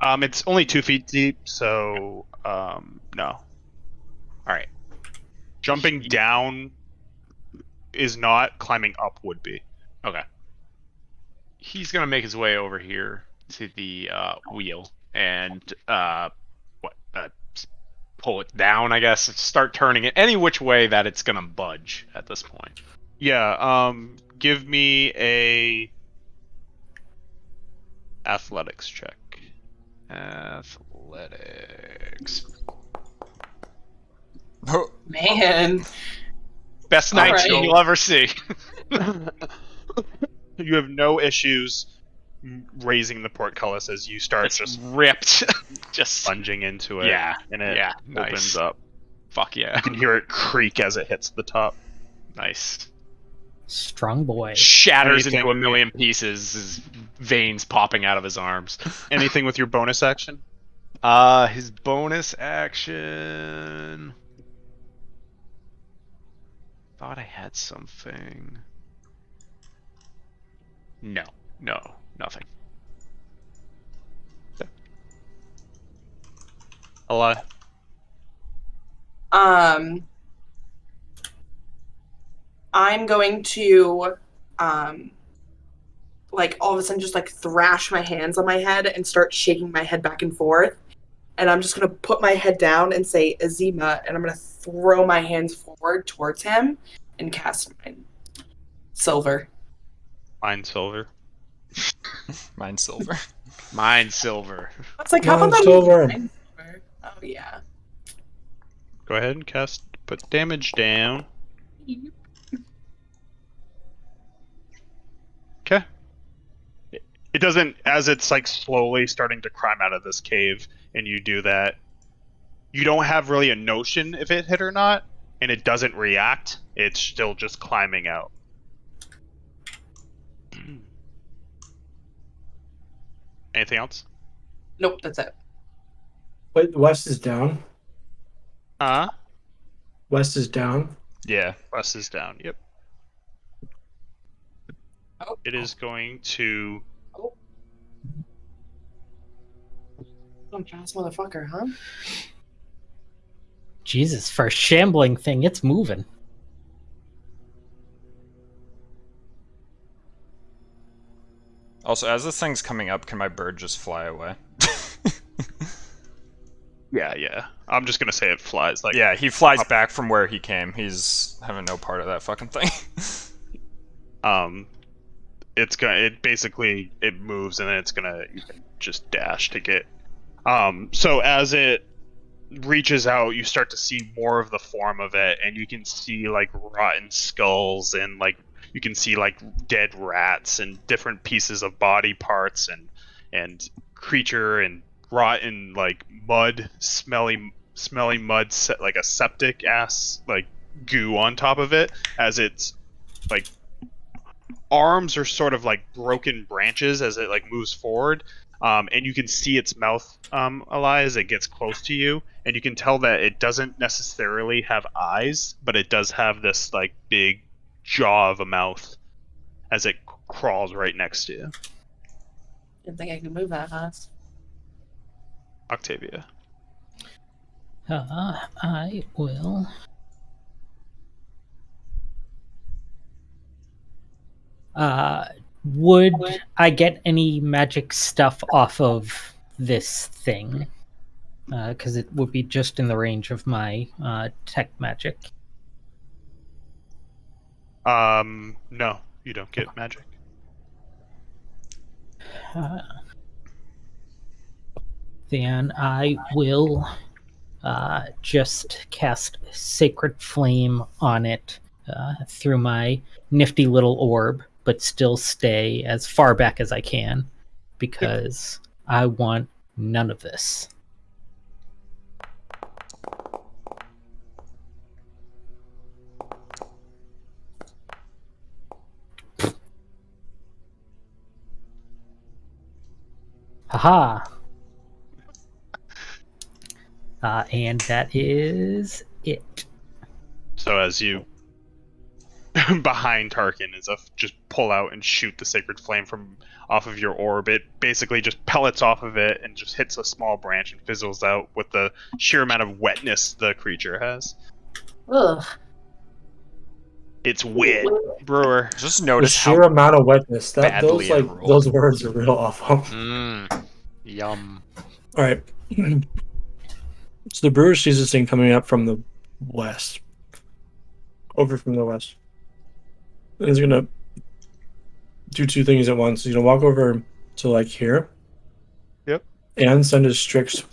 It's only 2 feet deep, so no. All right. Jumping down is not. Climbing up would be. Okay. He's gonna make his way over here to the wheel and pull it down, I guess. Start turning it any which way that it's gonna budge at this point. Yeah. Give me a athletics check. Athletics. Man. Best All 19 right. you'll ever see. You have no issues raising the portcullis as you start It's just ripped. Just plunging into it. Yeah, and it yeah, opens nice. up. Fuck yeah. You can hear it creak as it hits the top. Nice. Strong boy. Shatters Anything into a with million pieces, his veins popping out of his arms. Anything with your bonus action? His bonus action. Thought I had something. No, nothing. Ally. I'm going to like all of a sudden just like thrash my hands on my head and start shaking my head back and forth. And I'm just gonna put my head down and say Azima, and I'm gonna throw my hands forward towards him and cast mine. Silver. Mine silver. Mine silver. Mine silver. I was like, how about that? Silver. Mine silver. Oh yeah. Go ahead and cast. Put damage down. Okay. It doesn't, as it's like slowly starting to climb out of this cave, and you do that, you don't have really a notion if it hit or not, and it doesn't react. It's still just climbing out. Anything else? Nope, that's it. Wait, West is down. West is down. Yeah. West is down. Yep. Oh. It is going to. I'm fast motherfucker, huh? Jesus, for a shambling thing, it's moving. Also, as this thing's coming up, can my bird just fly away? Yeah. I'm just gonna say it flies. Like, Yeah, he flies back from where he came. He's having no part of that fucking thing. It's gonna. It basically it moves, and then it's gonna. You can just dash to get. So as it reaches out, you start to see more of the form of it, and you can see like rotten skulls, and like you can see like dead rats and different pieces of body parts, and creature and rotten like mud, smelly smelly mud, like a septic ass like goo on top of it, as its like arms are sort of like broken branches as it like moves forward. And you can see its mouth, Eli, as it gets close to you, and you can tell that it doesn't necessarily have eyes, but it does have this like big jaw of a mouth as it crawls right next to you. Didn't think I could move that fast. Octavia. I will. Would I get any magic stuff off of this thing? Because it would be just in the range of my tech magic. No, you don't get magic. Then I will just cast Sacred Flame on it through my nifty little orb, but still stay as far back as I can, because I want none of this. Haha! And that is it. So as you behind Tarkin is just pull out and shoot the sacred flame from off of your orb. It basically just pellets off of it and just hits a small branch and fizzles out with the sheer amount of wetness the creature has. Ugh. It's wet, Brewer. Just The notice sheer how amount of wetness. badly it rolled. Those words are real awful. Yum. All right. So the brewer sees this thing coming up from the west, over from the west. And he's gonna do two things at once. He's gonna walk over to like here. Yep. And send his Strix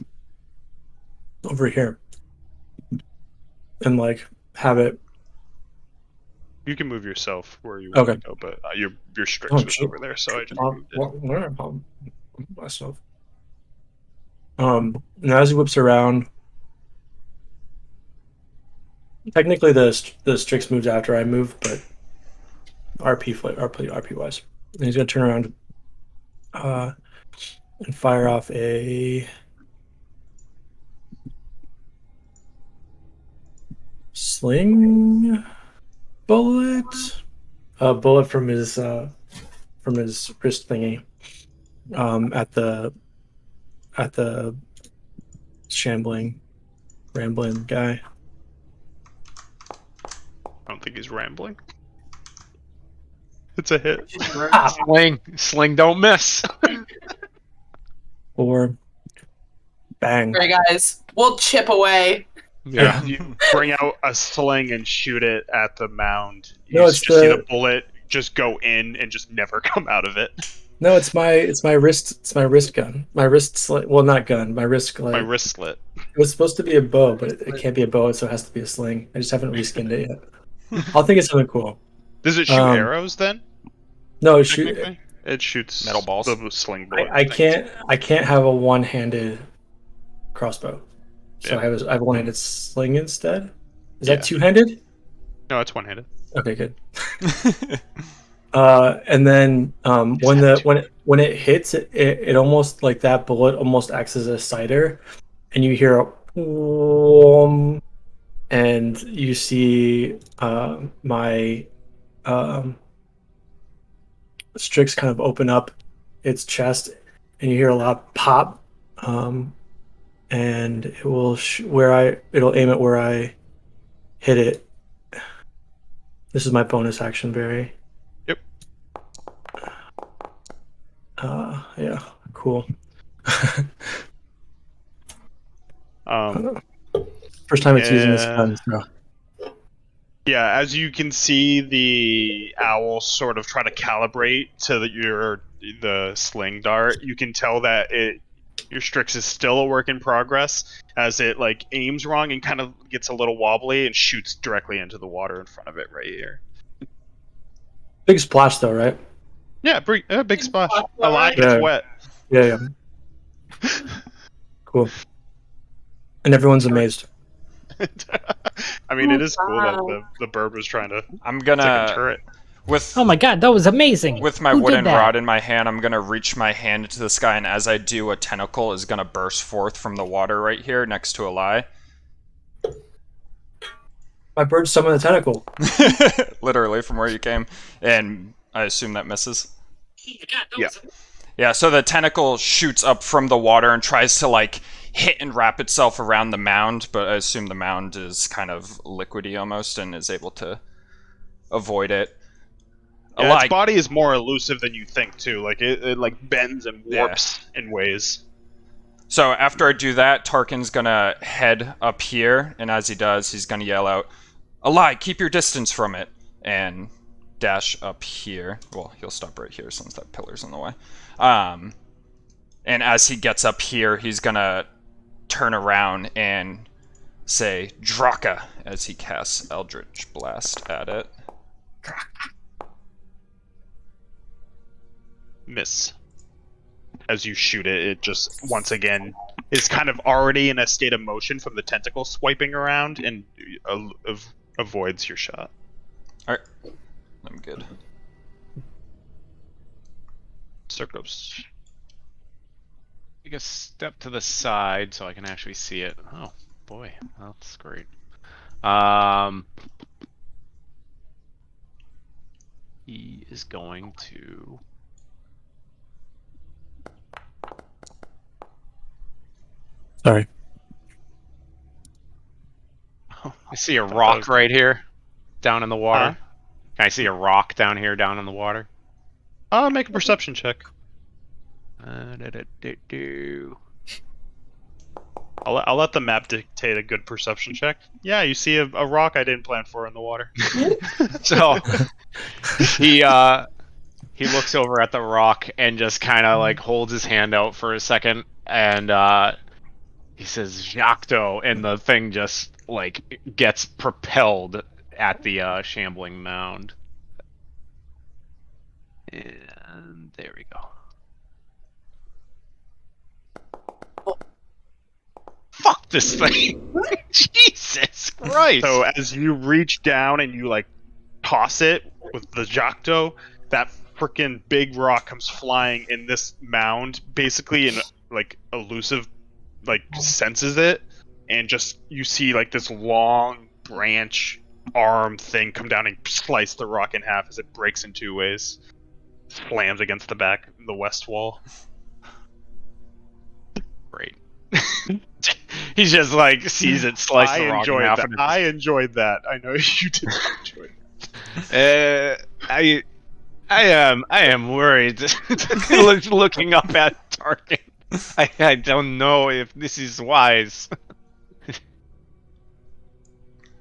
over here, and like have it. You can move yourself where you Okay. want to go, but your Strix Oh, was shit. over there, so I just I'll moved it. myself. And as he whips around, technically the Strix moves after I move, but RP wise, and he's gonna turn around, and fire off a sling bullet, a bullet from his wrist thingy, at the rambling guy. I don't think he's rambling. It's a hit. Sling don't miss. Or bang. All right, guys, we'll chip away. Yeah, you bring out a sling and shoot it at the mound. You No, it's just see the- the bullet just go in and just never come out of it. No, it's my wrist gun. My wrist sling. Well, not gun. My wrist like. My wrist slit. It was supposed to be a bow, but it can't be a bow, so it has to be a sling. I just haven't reskinned it yet. I'll think it's something cool. Does it shoot arrows then? No, shoot. Technically? It shoots Metal balls? The sling bullet. I can't have a one-handed crossbow, so Yeah. I have a one-handed sling instead. Is Yeah. that two-handed? No, it's one-handed. Okay, good. And then when it hits, it almost like that bullet almost acts as a cider, and you hear a boom, and you see my Strix kind of open up its chest, and you hear a loud pop, and it will it'll aim it where I hit it. This is my bonus action, Barry. Yep. Yeah, cool. First time it's using this Yeah. gun, so. Yeah, as you can see, the owl sort of try to calibrate to the sling dart. You can tell that your Strix is still a work in progress, as it like aims wrong and kind of gets a little wobbly and shoots directly into the water in front of it right here. Big splash, though, right? Yeah, big splash. splash, A lot yeah. gets wet. Yeah. Cool. And everyone's amazed. I mean, it is cool that Wow. the burb was trying to. I'm It's like a gonna turret. with Oh my god, that was amazing. with my Who wooden did that? rod in my hand. I'm gonna reach my hand into the sky, and as I do, a tentacle is gonna burst forth from the water right here next to Eli. My bird summoned a tentacle. Literally from where you came, and I assume that misses. Yeah. Yeah, so the tentacle shoots up from the water and tries to like hit and wrap itself around the mound, but I assume the mound is kind of liquidy almost and is able to avoid it. Yeah, its Eli, body is more elusive than you think too. Like it like bends and warps in ways. so after I do that, Tarkin's gonna head up here, and as he does, he's gonna yell out, "Eli, keep your distance from it," and dash up here. Well, he'll stop right here since that pillar's in the way. And as he gets up here, he's gonna turn around and say Draka as he casts Eldritch Blast at it. Miss. As you shoot it, it just once again is kind of already in a state of motion from the tentacle swiping around and avoids your shot. Alright, I'm good. Circos. Take a step to the side so I can actually see it. Oh boy, that's great. He is going to. Sorry. I see a rock right here, down in the water. Huh? Can I see a rock down here, down in the water? Make a perception check. I'll let the map dictate a good perception check. Yeah, you see a rock I didn't plan for in the water. So he looks over at the rock and just kind of like holds his hand out for a second, and he says "Jacto," and the thing just like gets propelled at the shambling mound. And there we go. Fuck this thing! Jesus Christ! So as you reach down and you like toss it with the Jacto, that freaking big rock comes flying in this mound, basically in like elusive, like senses it, and just you see like this long branch arm thing come down and slice the rock in half as it breaks in two ways, slams against the west wall. Great. He just like sees it slice the rock in half. I enjoyed that. I know you did enjoy it. I am worried. Looking up at Tarkin, I don't know if this is wise.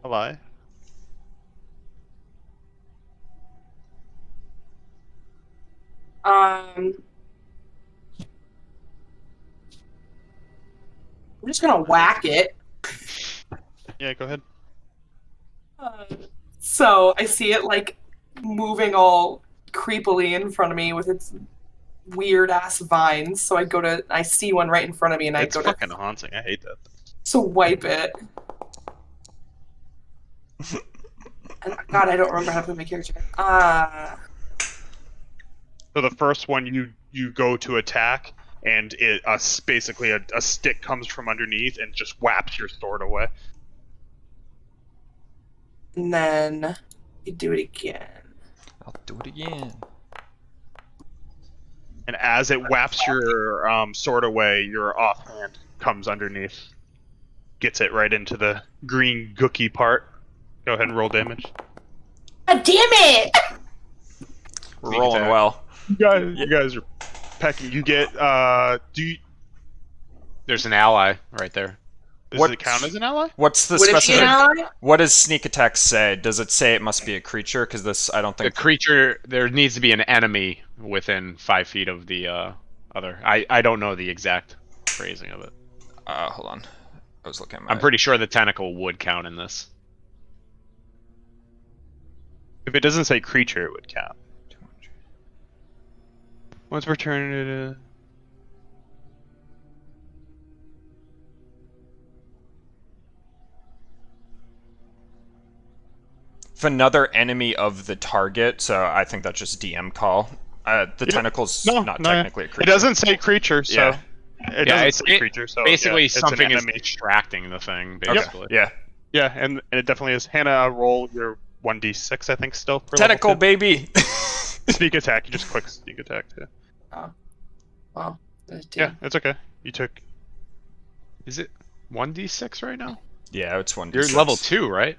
A lie. I'm just gonna whack it. Yeah, go ahead. So I see it like moving all creepily in front of me with its weird ass vines. So I see one right in front of me, and It's I go fucking to haunting. I hate that. swipe it. And God, I don't remember how to play my character. So the first one you go to attack, and basically a stick comes from underneath and just whaps your sword away. And then you do it again. I'll do it again. And as it whaps your sword away, your offhand comes underneath, gets it right into the green gooky part. Go ahead and roll damage. God damn it! We're Sneak rolling attack. well. You guys are pecking. You get There's an ally right there. does What- it count as an ally? What's the Would it be an specific? ally? What does sneak attack say? Does it say it must be a creature? Because this, I don't The think. creature. There needs to be an enemy within 5 feet of the other. I don't know the exact phrasing of it. Hold on. I was looking at my. I'm pretty sure the tentacle would count in this. If it doesn't say creature, it would count. Once per turn, If another enemy of the target, so I think that's just DM call. The tentacle's not technically a creature. It doesn't say creature, so Yeah. it doesn't say creature. So basically it's an something is enemy. distracting the thing. Okay. Basically, Yeah. Yeah, and it definitely is. Hannah, roll your 1d6, I think, still. For Tentacle, level 2. baby! Sneak attack. You just click sneak attack. Yeah. Well, Yeah, it's okay. You took. is it 1d6 right now? Yeah, it's 1d6. You're level 2, right?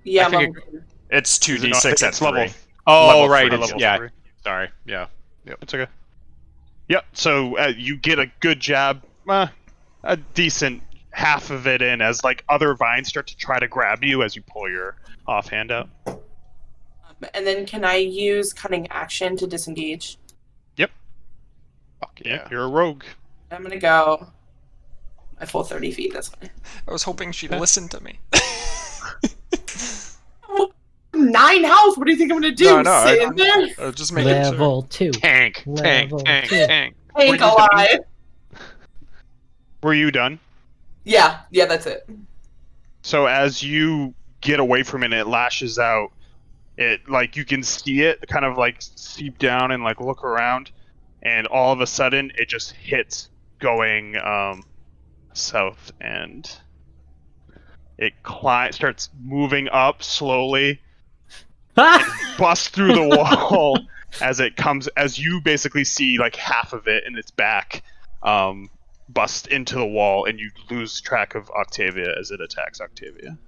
Yeah, I think level It's No, I 2d6 think at it's 3. level. Oh, Level right. 3, It's, level yeah. 3. Sorry. Yeah. It's okay. Yep. So you get a good jab, a decent half of it in, as like other vines start to try to grab you as you pull your offhand out. and then can I use cunning action to disengage? Yep. Fuck Yeah. yeah. You're a rogue. I'm gonna go my full 30 feet. That's fine. I was hoping she'd listen to me. 9 health. What do you think I'm gonna do? No, no, Sit in there? Just making sure. Level 2. Tank. Level 2. Tank Were you done? alive. Were you done? Yeah, that's it. So as you get away from it, it lashes out. It like you can see it kind of like seep down and like look around, and all of a sudden it just hits going south, and it starts moving up slowly, busts through the wall as you basically see like half of it in its back bust into the wall, and you lose track of Octavia as it attacks Octavia.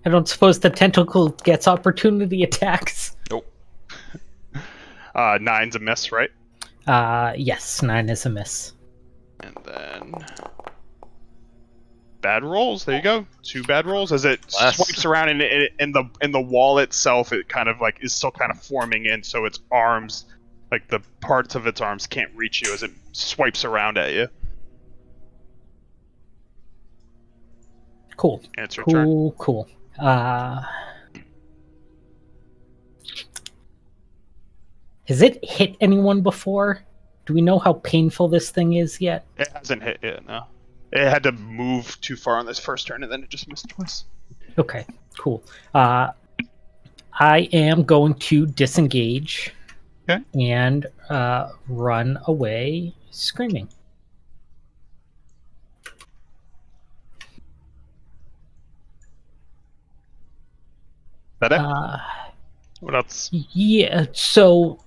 I don't suppose the tentacle gets opportunity attacks. Nope. 9's a miss, right? Yes, 9 is a miss. And then bad rolls. There you go. 2 bad rolls as it swipes around, and in the wall itself, it kind of like is still kind of forming in, so its arms, like the parts of its arms, can't reach you as it swipes around at you. Cool. And it's your turn. Cool. Has it hit anyone before? Do we know how painful this thing is yet? It hasn't hit yet, no. It had to move too far on this first turn, and then it just missed twice. Okay, cool. I am going to disengage and run away screaming. That it? What else? Yeah, so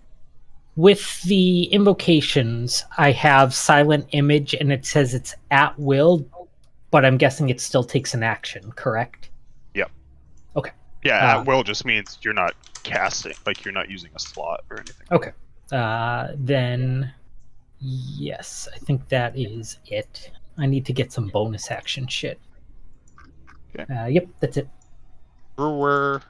with the invocations, I have Silent Image, and it says it's at will, but I'm guessing it still takes an action, correct? Yep. Okay. Yeah, at will just means you're not casting, like you're not using a slot or anything. Okay. Then, yes, I think that is it. I need to get some bonus action shit. Okay. Yep, that's it. Brewer.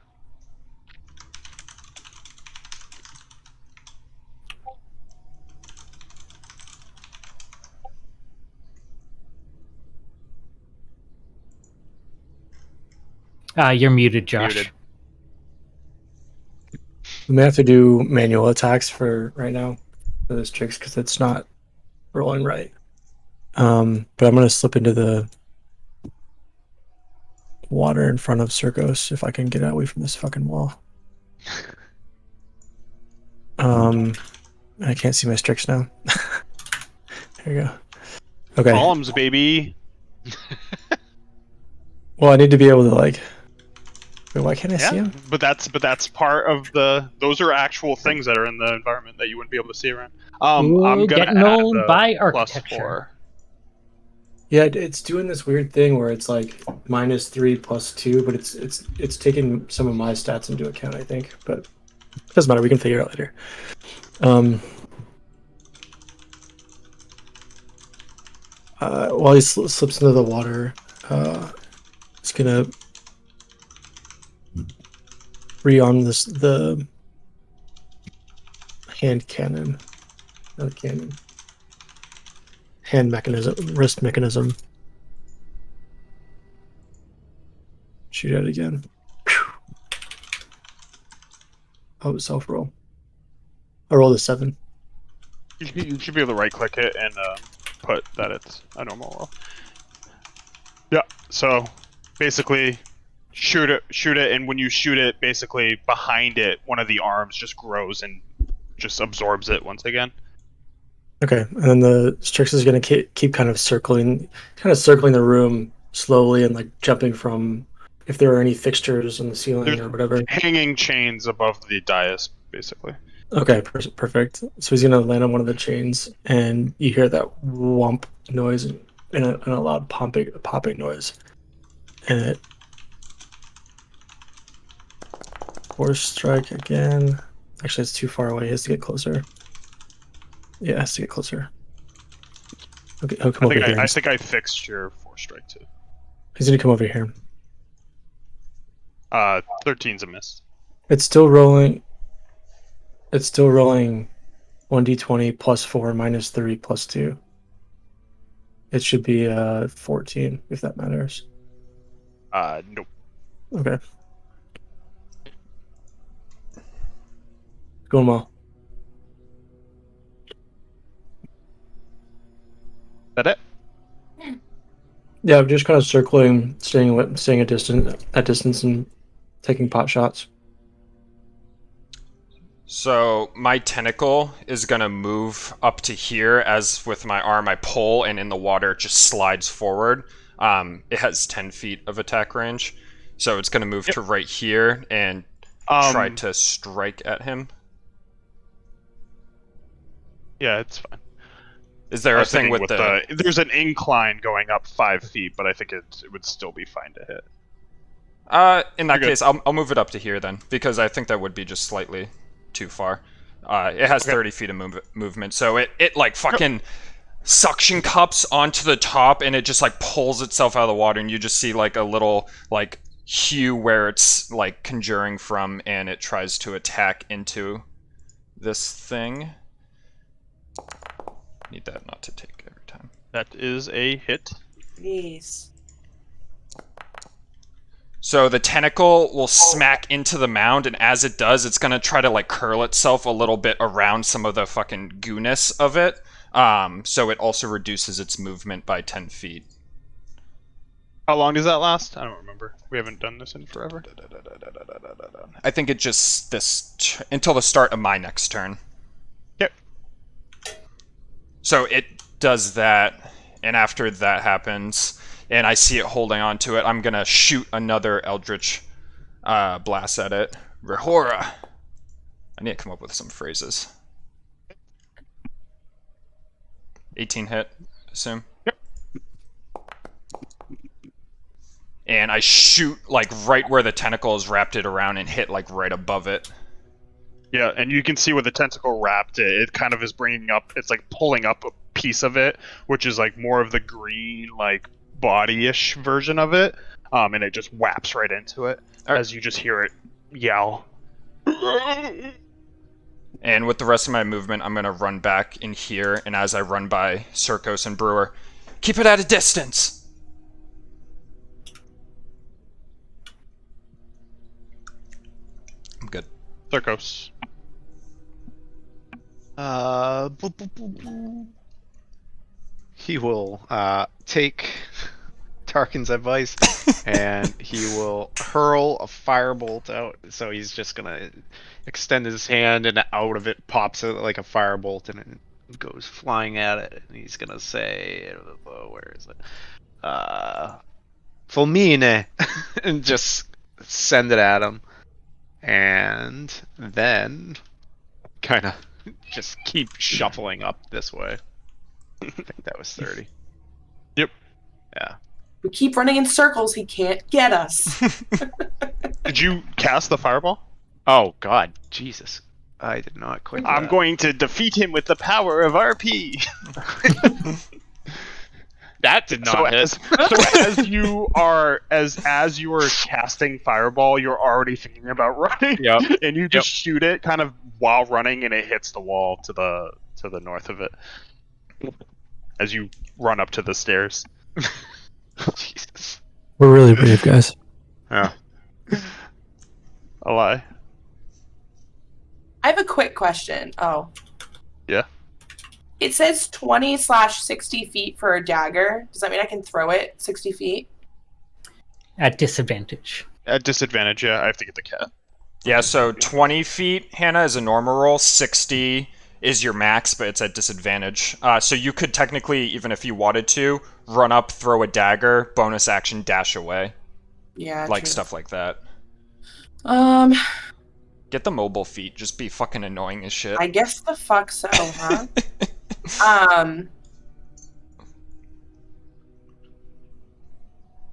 You're muted, Josh. Muted. We may have to do manual attacks for right now for this tricks because it's not rolling right. But I'm gonna slip into the water in front of Circos if I can get away from this fucking wall. I can't see my Strix now. There you go. Okay. Columns, baby. Well, I need to be able to like. Wait, why can't I see him? But that's part of those are actual things that are in the environment that you wouldn't be able to see around. I'm gonna getting add known the by +4. architecture. Yeah, it's doing this weird thing where it's like -3 +2, but it's taking some of my stats into account, I think. But it doesn't matter. We can figure it out later. While he slips into the water, he's gonna rearm the hand cannon, not cannon, hand mechanism, wrist mechanism. Shoot at it again. Oh, self roll. I rolled a 7. You should be able to right click it and put that it's a normal roll. Yeah, so basically shoot it, and when you shoot it, basically behind it, one of the arms just grows and just absorbs it once again. Okay, and then the Strix is going to keep kind of circling the room slowly and like jumping from if there are any fixtures on the ceiling There's or whatever. hanging chains above the dais, basically. Okay, perfect. So he's going to land on one of the chains, and you hear that whomp noise and a loud popping noise, and it force strike again. Actually, it's too far away. He has to get closer. Yeah, it has to get closer. Okay, he'll come over here. I think I fixed your force strike too. He's gonna come over here. 13's a miss. It's still rolling. 1d20 plus 4 minus 3 plus 2. It should be 14 if that matters. Nope. Okay. Going well. That it? Yeah, I'm just kind of circling, staying at distance, and taking pot shots. So my tentacle is gonna move up to here, as with my arm I pull, and in the water it just slides forward. It has 10 feet of attack range, so it's gonna move to right here and try to strike at him. Yeah, it's fine. Is there a thing with the... There's an incline going up 5 feet, but I think it would still be fine to hit. In that case, I'll move it up to here then, because I think that would be just slightly too far. It has 30 feet of movement, so it like fucking suction cups onto the top, and it just like pulls itself out of the water, and you just see like a little like hue where it's like conjuring from, and it tries to attack into this thing. Need that not to take every time. That is a hit. Please. So the tentacle will smack into the mound, and as it does, it's gonna try to like curl itself a little bit around some of the fucking gooness of it. So it also reduces its movement by 10 feet. How long does that last? I don't remember. We haven't done this in forever. I think it just until the start of my next turn. Yep. So it does that, and after that happens, and I see it holding on to it, I'm gonna shoot another Eldritch blast at it. Rehora. I need to come up with some phrases. 18 hit, assume. Yep. And I shoot like right where the tentacle is wrapped it around and hit like right above it. Yeah, and you can see where the tentacle wrapped it. It kind of is bringing up, it's like pulling up a piece of it, which is like more of the green, like body-ish version of it. And it just whaps right into it as you just hear it yell. And with the rest of my movement, I'm going to run back in here, and as I run by Circos and Brewer, keep it at a distance! I'm good. Circos. He will take Tarkin's advice and he will hurl a firebolt out. So he's just gonna extend his hand, and out of it pops like a firebolt, and it goes flying at it. And he's gonna say, "Where is it? Fulmine," and just send it at him, and then kind of just keep shuffling up this way. I think that was 30. Yep. Yeah. We keep running in circles. He can't get us. Did you cast the fireball? Oh God, Jesus! I did not quit. I'm going to defeat him with the power of RP. That did not hit. As you are casting fireball, you're already thinking about running. Yep. And you just shoot it kind of while running, and it hits the wall to the north of it. As you run up to the stairs. Jesus. We're really brave, guys. Yeah. A lie. I have a quick question. Oh. Yeah. It says 20/60 feet for a dagger. Does that mean I can throw it 60 feet? At disadvantage. At disadvantage, yeah. I have to get the cat. Yeah, so 20 feet, Hannah, is a normal roll. 60 is your max, but it's at disadvantage. So you could technically, even if you wanted to, run up, throw a dagger, bonus action, dash away. Yeah, Like true. stuff like that. Um, Get the mobile feat, just be fucking annoying as shit. I guess the fuck so, huh?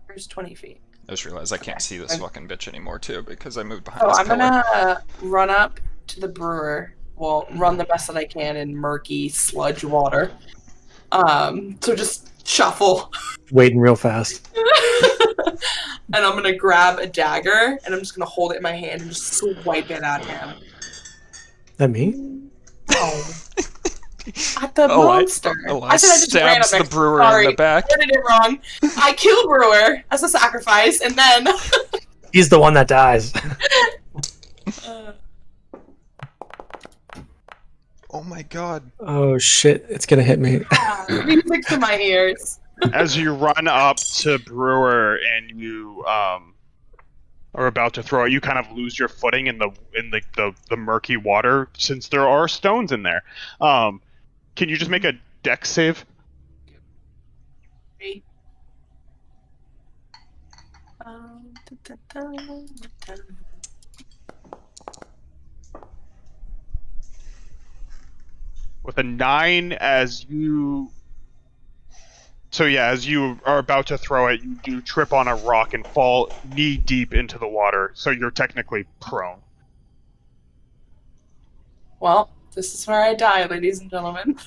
Here's 20 feet. I just realized I can't Okay. see this fucking bitch anymore, too, because I moved behind So this I'm pillar. gonna run up to the brewer. Well, run the best that I can in murky sludge water. So just shuffle. Waiting real fast. And I'm gonna grab a dagger and I'm just gonna hold it in my hand and just swipe it at him. That me? No. At the Eli monster. I said I just ran up stabs the next. brewer Sorry, in the back. I did it wrong. I kill Brewer as a sacrifice, and then. He's the one that dies. Oh my god. Oh shit! It's gonna hit me. Music to my ears. As you run up to Brewer and you are about to throw it, you kind of lose your footing in the murky water since there are stones in there. Can you just make a dex save? With a 9, as you are about to throw it, you do trip on a rock and fall knee deep into the water, so you're technically prone. Well, this is where I die, ladies and gentlemen.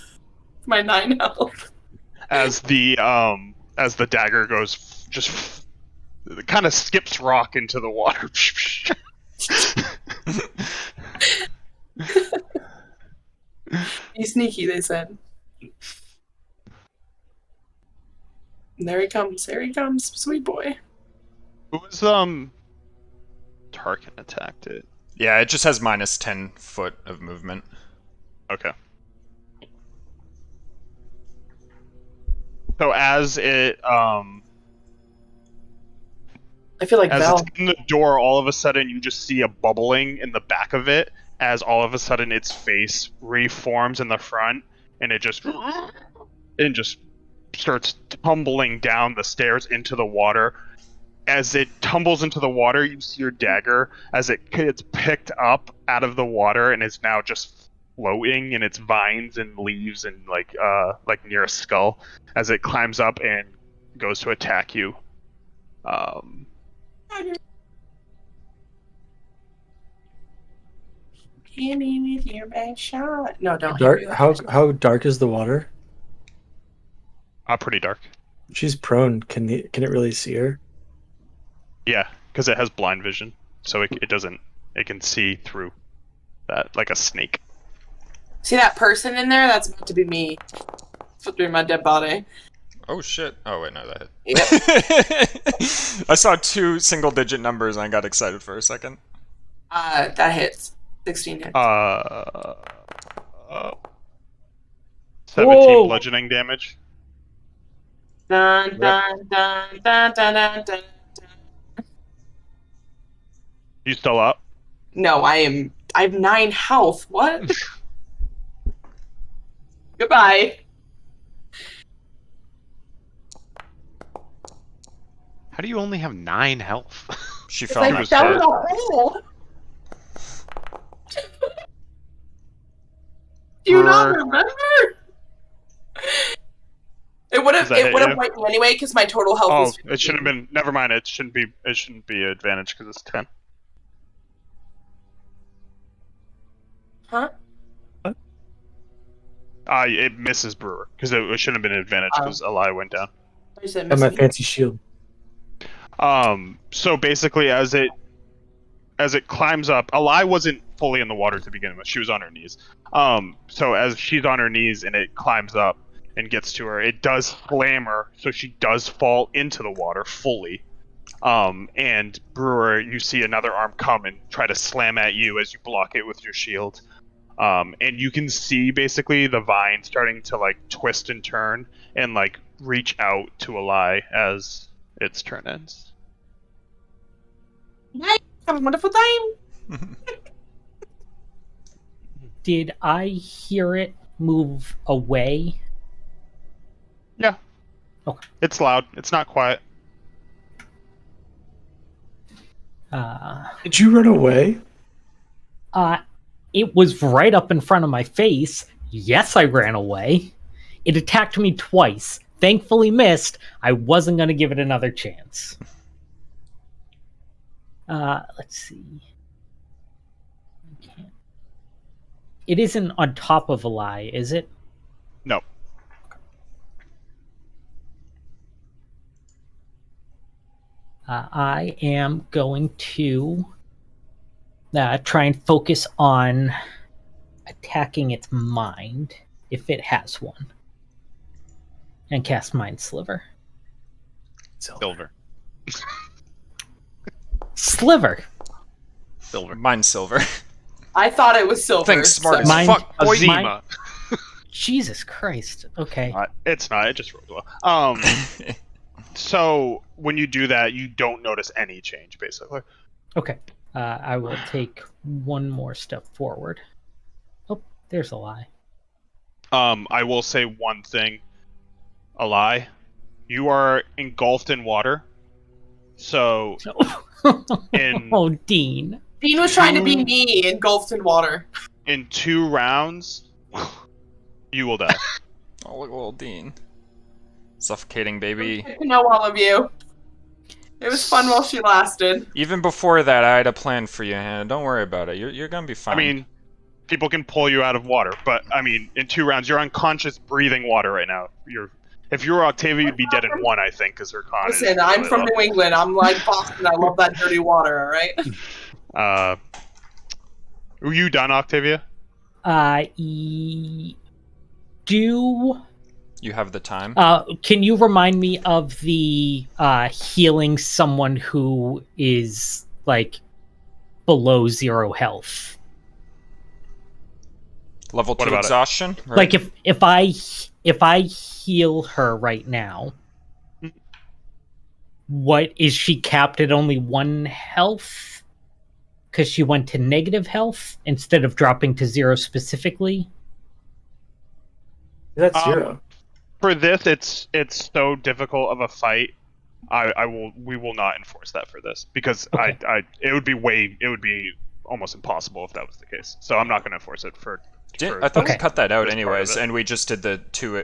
My 9 health. As the dagger goes, just it kind of skips rock into the water. Be sneaky, they said. And there he comes. There he comes, sweet boy. Who was Tarkin attacked it? Yeah, it just has minus 10 foot of movement. Okay. So as it I feel like as Val. it's in the door, all of a sudden you just see a bubbling in the back of it. As all of a sudden its face reforms in the front, and it just starts tumbling down the stairs into the water. As it tumbles into the water, you see your dagger as it gets picked up out of the water and is now just floating in its vines and leaves and like near a skull as it climbs up and goes to attack you. Hit me with your best shot. No, don't. Dark. hit me with How dark is the water? Pretty dark. She's prone. Can it really see her? Yeah, because it has blind vision, so it doesn't. It can see through that like a snake. See that person in there? That's about to be me. Flipping my dead body. Oh shit. Oh wait, no, that Yep. hit. I saw 2 single-digit numbers and I got excited for a second. That hits. 16 hits. 17 Whoa. bludgeoning damage. Dun, dun, dun, dun, dun, dun, dun. You still up? No, I have 9 health. What? Goodbye. How do you only have 9 health? She It's fell like in was that was dead. a hole. Do you not Brr. remember? It would have Does that hit you? wiped me anyway because my total health Oh, was 15. it shouldn't have been. Never mind. It shouldn't be advantage because it's 10. Huh? It misses Brewer because it shouldn't have been an advantage because Eli went down. You said And my missing. fancy shield. So basically, as it climbs up, Eli wasn't fully in the water to begin with. She was on her knees. So as she's on her knees and it climbs up and gets to her, it does slam her, so she does fall into the water fully. And Brewer, you see another arm come and try to slam at you as you block it with your shield. And you can see basically the vine starting to like twist and turn and like reach out to Eli as its turn ends. Bye. Have a wonderful time. Did I hear it move away? Yeah. Okay. It's loud. It's not quiet. Did you run away? It was right up in front of my face. Yes, I ran away. It attacked me twice. Thankfully missed. I wasn't going to give it another chance. Let's see. It isn't on top of a lie, is it? No. I am going to try and focus on attacking its mind, if it has one, and cast Mind Sliver. Silver. Sliver! Silver. Mine's silver. I thought it was silver. Thanks, smart as Mine- fuck, boy. Azima. Jesus Christ. Okay. It's not. It just rolled well. So when you do that, you don't notice any change, basically. Okay. I will take one more step forward. Oh, there's a lie. I will say one thing. A lie. You are engulfed in water. So in Oh, Dean. Dean was trying to be me, engulfed in water. in 2 rounds, you will die. Oh, look at little Dean. Suffocating, baby. Good to know all of you. It was fun while she lasted. Even before that, I had a plan for you, Hannah. Don't worry about it. You're gonna be fine. I mean, people can pull you out of water, but I mean, in 2 rounds, you're unconscious, breathing water right now. If you were Octavia, you'd be dead in 1, I think, because her con is Listen, I'm really from low. New England. I'm like Boston. I love that dirty water, alright? Were you done, Octavia? Do you have the time. can you remind me of the healing someone who is like below 0 health? Level What 2 about it? exhaustion. Right? Like if I heal her right now, what is she capped at only 1 health? Because she went to negative health instead of dropping to 0 specifically. That's 0. For this, it's so difficult of a fight. We will not enforce that for this because Okay. it would be almost impossible if that was the case. So I'm not going to enforce it for. I thought Okay. we cut that out This part of anyways, it. and we just did the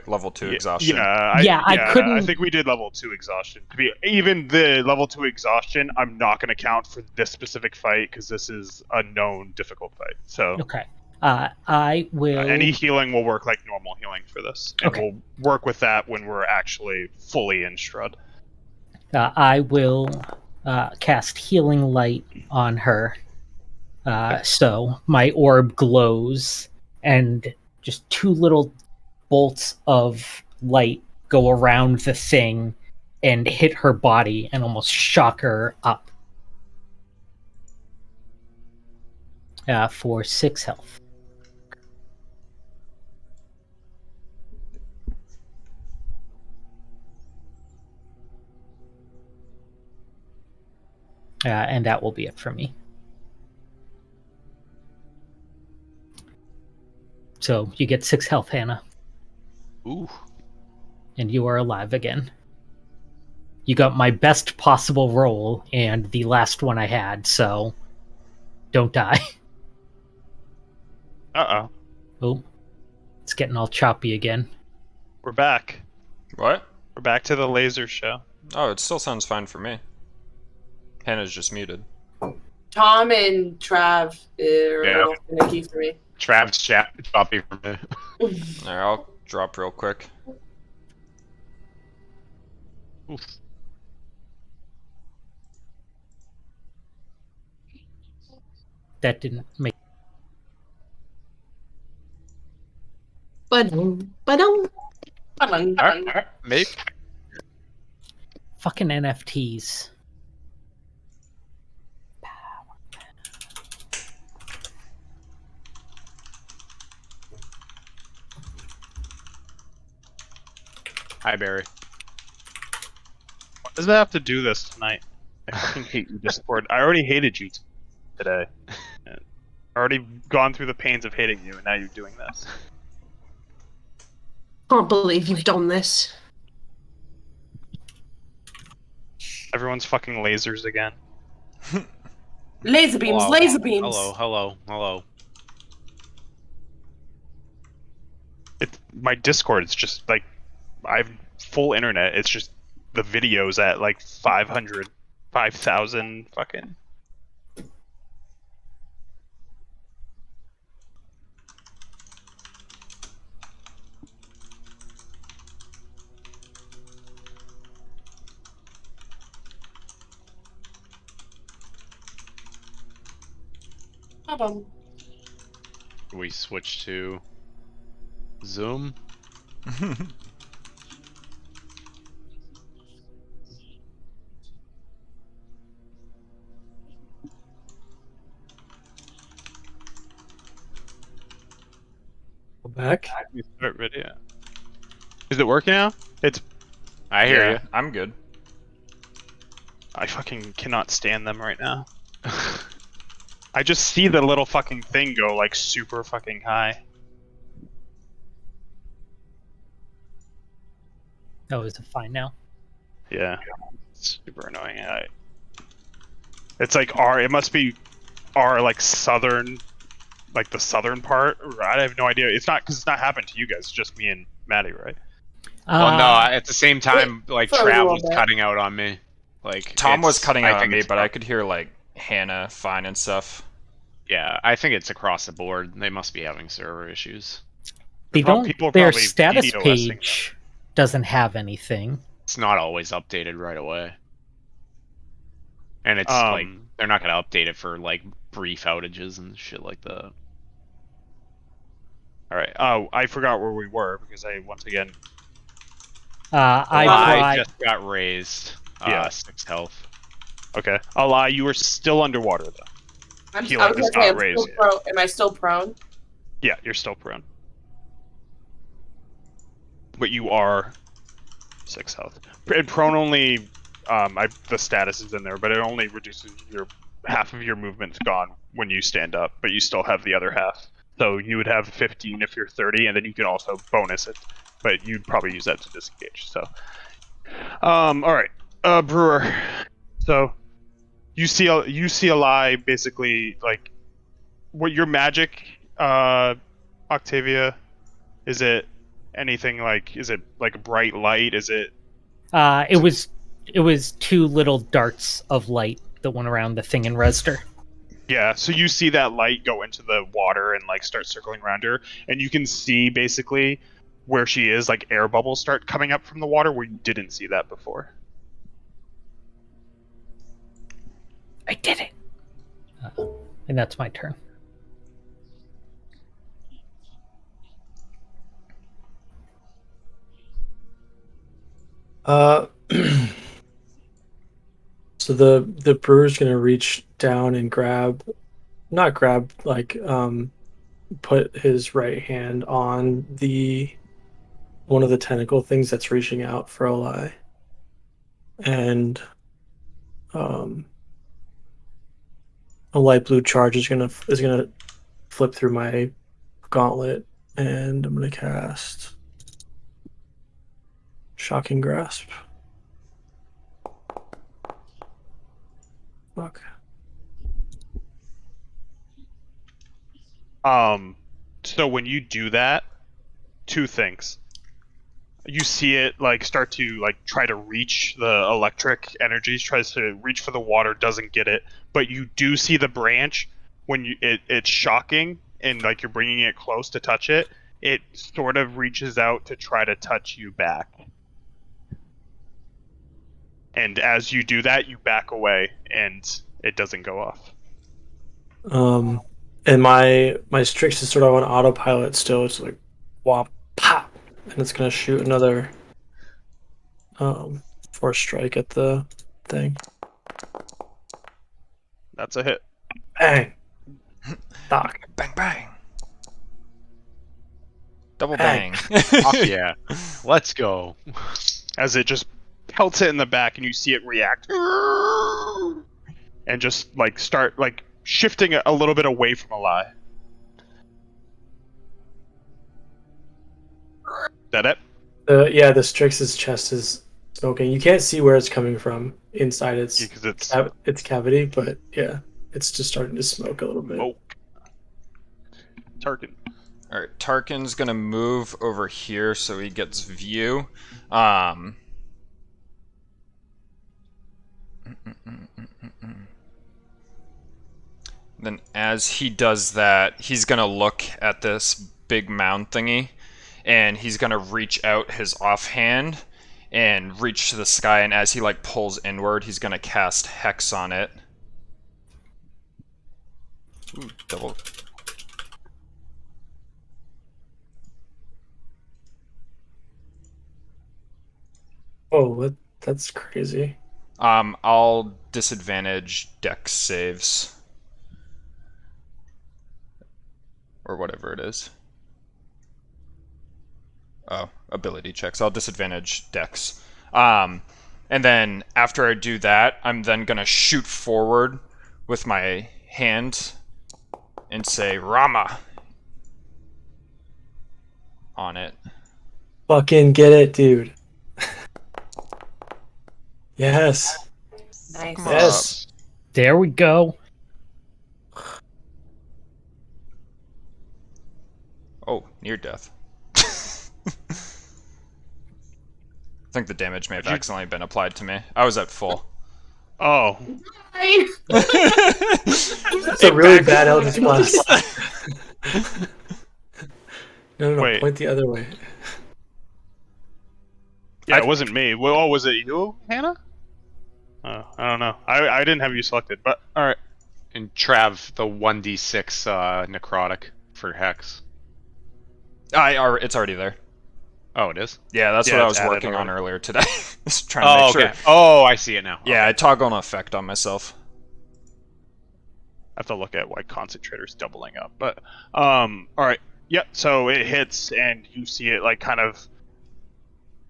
level 2 exhaustion. Yeah, I couldn't- I think we did level 2 exhaustion. Even the level 2 exhaustion, I'm not going to count for this specific fight because this is a known difficult fight. So Okay. I will. any healing will work like normal healing for this, and Okay. we'll work with that when we're actually fully in Strahd. I will cast Healing Light on her. So my orb glows, and just 2 little bolts of light go around the thing and hit her body and almost shock her up. For 6 health. And that will be it for me. So you get 6 health, Hannah, Ooh. and you are alive again. You got my best possible roll and the last one I had, so don't die. Uh-oh. Oh, it's getting all choppy again. We're back. What? We're back to the laser show. Oh, it still sounds fine for me. Hannah's just muted. Tom and Trav are a little finicky for me. Trav's choppy for me. There, I'll drop real quick. Oof. That didn't make. Alright, maybe. Fucking NFTs. Hi, Barry. Why does it have to do this tonight? I fucking hate you, Discord. I already hated you today. I already gone through the pains of hating you, and now you're doing this. Can't believe you've done this. Everyone's fucking lasers again. Laser beams, Hello. laser beams. Hello. My Discord is just like, I have full internet. It's just the videos at like 5,000 fucking. We switch to Zoom. Go back. Start video. Is it working now? I hear Yeah, you. I'm good. I fucking cannot stand them right now. I just see the little fucking thing go like super fucking high. Oh, is it fine now? Yeah, it's super annoying. It's like it must be like southern, like the southern part. I have no idea. It's not because it's not happened to you guys. It's just me and Maddie, right? Well, no. At the same time, like for a Trav little was bit. cutting out on me. Like Tom was it's- cutting I out on think me, it's but I across- could hear like Hannah fine and stuff. Yeah, I think it's across the board. They must be having server issues. They Prob- don't. people are Their probably status DDoSing page doesn't have anything. It's not always updated right away. And it's like they're not gonna update it for like brief outages and shit like that. All right. Oh, I forgot where we were because I once again. I I brought. just got raised. Yeah. 6 health. Okay, I'll lie. You were still underwater though. I Healing was does gonna say, not raise you. am I still prone? Yeah, you're still prone. But you are 6 health. And prone only, the status is in there, but it only reduces half of your movement's gone when you stand up, but you still have the other half. So you would have 15 if you're 30, and then you can also bonus it, but you'd probably use that to disengage. So, all right, Brewer. So you see a lie basically like what your magic, Octavia. Is it anything like? Is it like a bright light? Is it? It was two little darts of light that went around the thing in Restor. Yeah, so you see that light go into the water and like start circling around her, and you can see basically where she is, like air bubbles start coming up from the water where you didn't see that before. I did it. And that's my turn. So the brewer's gonna reach down and not grab, like put his right hand on one of the tentacle things that's reaching out for a lie, and a light blue charge is gonna flip through my gauntlet, and I'm gonna cast Shocking Grasp. Fuck. So when you do that, two things. You see it like start to like try to reach the electric energies, tries to reach for the water, doesn't get it, but you do see the branch when it's shocking and like you're bringing it close to touch it, it sort of reaches out to try to touch you back. And as you do that, you back away and it doesn't go off. And my Strix is sort of on autopilot still. It's like whop pop, and it's gonna shoot another force strike at the thing. That's a hit. Bang. Doc. Bang bang. Double Bang. bang. Fuck yeah. Let's go. As it just pelts it in the back, and you see it react, and just like start like shifting a little bit away from Eli. That it? Yeah, the Strix's chest is smoking. You can't see where it's coming from inside its Because it's its cavity, but yeah, it's just starting to smoke a little bit. smoke. Tarkin. Alright, Tarkin's gonna move over here so he gets view. Then as he does that, he's gonna look at this big mound thingy, and he's gonna reach out his offhand and reach to the sky, and as he like pulls inward, he's gonna cast Hex on it. Ooh, double. Oh, what? That's crazy. I'll disadvantage Dex saves. Or whatever it is. Oh, ability checks. I'll disadvantage Dex. And then after I do that, I'm then gonna shoot forward with my hand and say Rama on it. Fucking get it, dude. Yes. Nice. Yes. There we go. Oh, near death. I think the damage may have accidentally been applied to me. I was at full. Oh. It's a really bad Eldritch Blast. No, Wait. point the other way. Yeah, it wasn't me. Well, oh, was it you, Hannah? I don't know. I didn't have you selected, but all right. And Trav, the 1d6 necrotic for Hex. It's already there. Oh, it is? Yeah, that's Yeah, what I it's was added working on already. earlier today. Just trying to make sure. Okay. Oh, I see it now. Yeah, I toggle an effect on myself. I have to look at why Concentrator's doubling up, but all right. Yep. So it hits, and you see it like kind of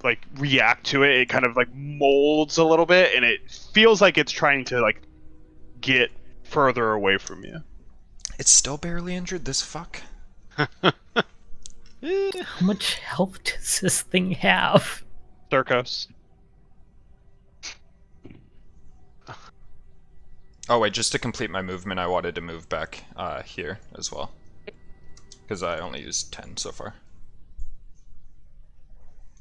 like react to it. It kind of like molds a little bit, and it feels like it's trying to like get further away from you. It's still barely injured, this fuck? How much health does this thing have? Thurkos. Oh wait, just to complete my movement, I wanted to move back here as well. Because I only used 10 so far.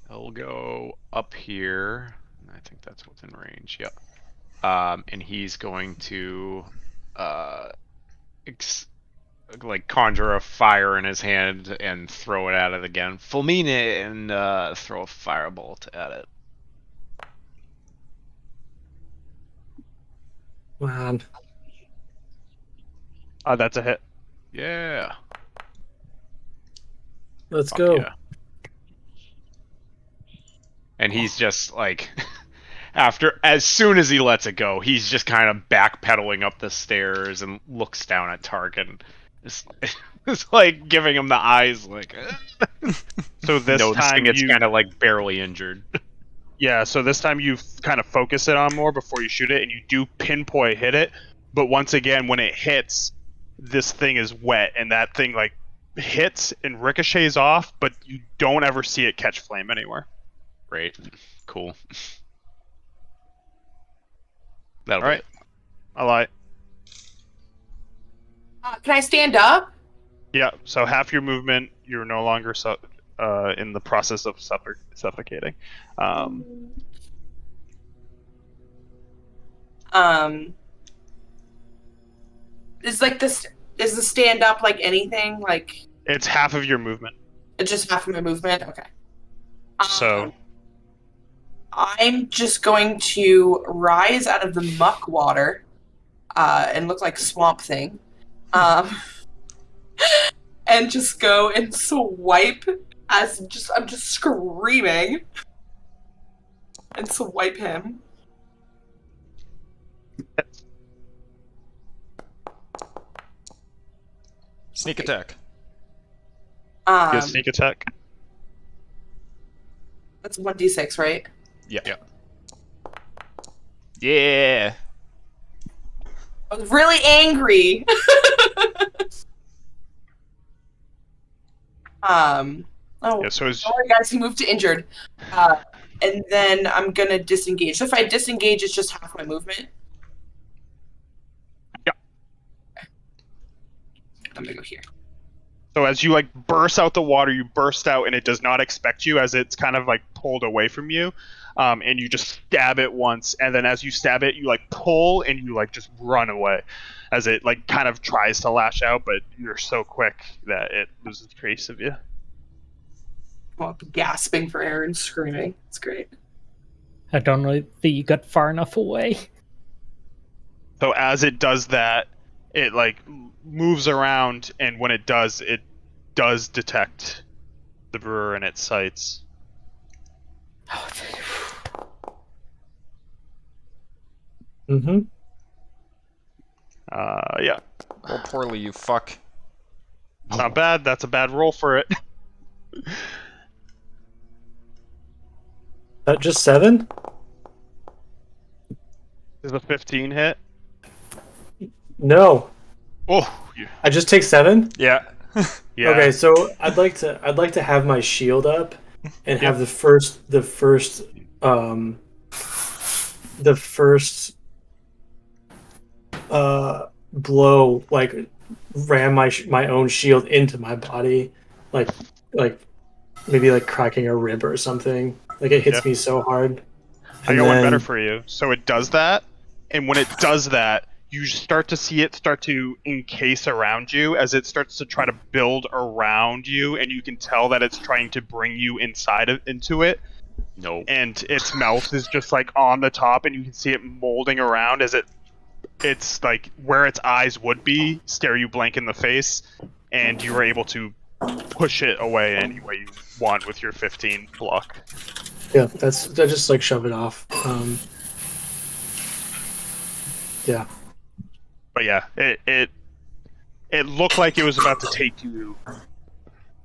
He'll go up here. I think that's within range. Yep. And he's going to like conjure a fire in his hand and throw it at it again. Fulmine it and throw a firebolt at it. Man. That's a hit. Yeah. Let's Fuck go. yeah. And he's just like, as soon as he lets it go, he's just kind of backpedaling up the stairs and looks down at Tarkin. It's like giving him the eyes, like. So this noticing time it's you kind of like barely injured. Yeah, so this time you kind of focus it on more before you shoot it, and you do pinpoint hit it. But once again, when it hits, this thing is wet, and that thing like hits and ricochets off, but you don't ever see it catch flame anywhere. Great. Cool. That'll All right. I lie. Can I stand up? Yeah, so half your movement, you're no longer in the process of suffocating. Is like this? Is the stand up like anything? Like It's half of your movement. it's just half of my movement? Okay. So I'm just going to rise out of the muck water and look like Swamp Thing. And just go and swipe I'm just screaming and swipe him. Sneak attack. get a sneak attack. That's 1d6, right? Yeah. Yeah. I was really angry. Oh, Yeah, so as sorry guys, he moved to injured. And then I'm gonna disengage. So if I disengage, it's just half my movement. Yeah. I'm gonna go here. So as you like burst out the water, you burst out, and it does not expect you as it's kind of like pulled away from you, and you just stab it once, and then as you stab it, you like pull and you like just run away, as it like kind of tries to lash out, but you're so quick that it loses trace of you. I'm up gasping for air and screaming. It's great. I don't know that you got far enough away. So as it does that, it like moves around, and when it does detect the brewer in its sights. Mm-hmm. Yeah, Roll poorly, you fuck. not bad. That's a bad roll for it. That just 7? Is a 15 hit? No. Oh, I just take 7? Yeah. yeah. Okay, so I'd like to have my shield up and have the first blow like ram my own shield into my body, like maybe like cracking a rib or something. Like it hits Yeah. me so hard. I got one better for you. So it does that, and when it does that, you start to see it start to encase around you as it starts to try to build around you, and you can tell that it's trying to bring you into it. No. And its mouth is just like on the top, and you can see it molding around as it's like where its eyes would be, stare you blank in the face, and you were able to push it away any way you want with your 15 block. Yeah, I just like shove it off. Yeah. But yeah, it looked like it was about to take you.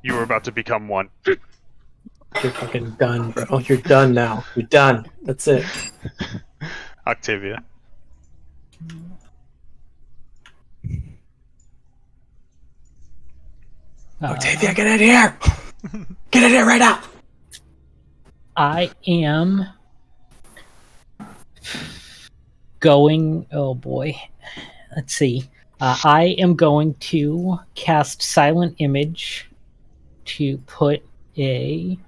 You were about to become one. You're fucking done, bro. You're done now. You're done. That's it. Octavia. Octavia, get in here! Get in here right now! I am going. Oh boy. Let's see. I am going to cast Silent Image to put a.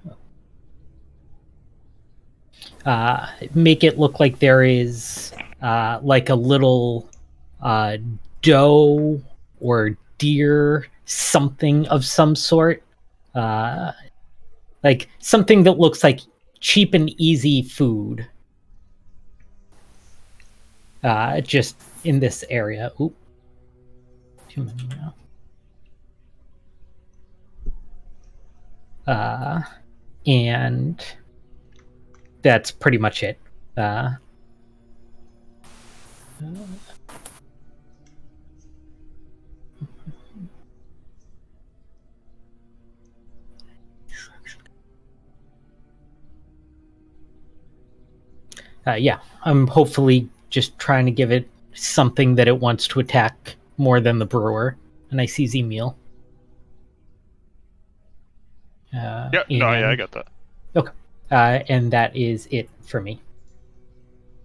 Make it look like there is like a little doe or deer, something of some sort. Like something that looks like cheap and easy food. Just in this area. Oop. Too many now. And that's pretty much it. Yeah, I'm hopefully just trying to give it something that it wants to attack more than the brewer. And I see Zemil. Yeah, no, yeah, I got that. Okay. And that is it for me.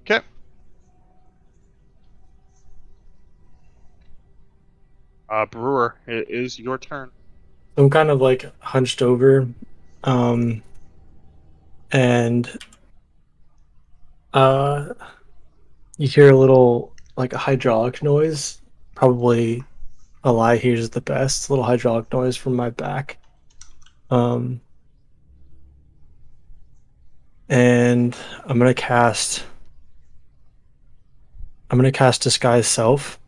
Okay. Brewer, it is your turn. I'm kind of like hunched over, and you hear a little like a hydraulic noise. Probably Eli hears the best. A little hydraulic noise from my back. And I'm gonna cast Disguise Self.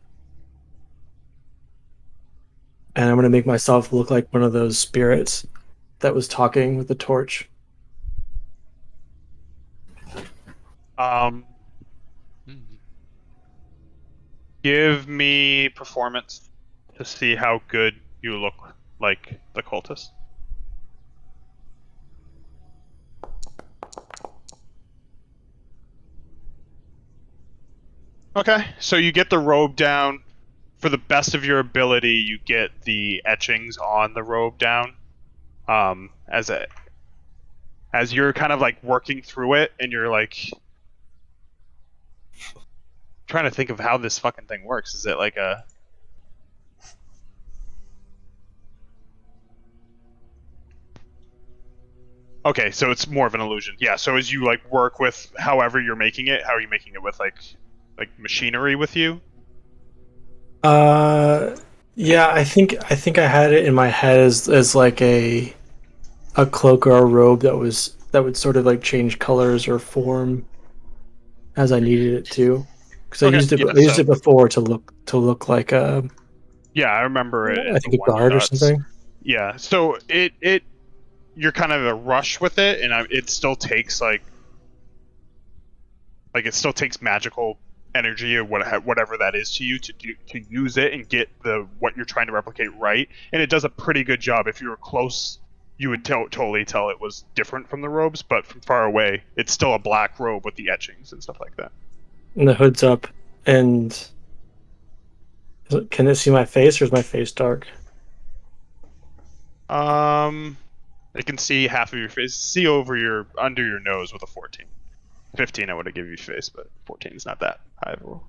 And I'm gonna make myself look like one of those spirits that was talking with the torch. Give me performance to see how good you look like the cultist. Okay, so you get the robe down. For the best of your ability, you get the etchings on the robe down. As you're kind of like working through it, and you're like trying to think of how this fucking thing works. Is it like a Okay, so it's more of an illusion. Yeah, so as you like work with however you're making it, how are you making it with like machinery with you? Yeah, I think I had it in my head as like a cloak or a robe that would sort of like change colors or form as I needed it to. Because Okay, yeah, I used so it before to look like yeah, I remember it I in the think a one guard or shots. something. Yeah, so it you're kind of a rush with it, and it still takes like it still takes magical energy or whatever that is to you to use it and get the what you're trying to replicate right, and it does a pretty good job. If you were close, you would totally tell it was different from the robes, but from far away, it's still a black robe with the etchings and stuff like that. And the hood's up, and can it see my face or is my face dark? It can see half of your face, see over your under your nose with a 14. 15, I would have given you face, but 14 is not that high of a roll.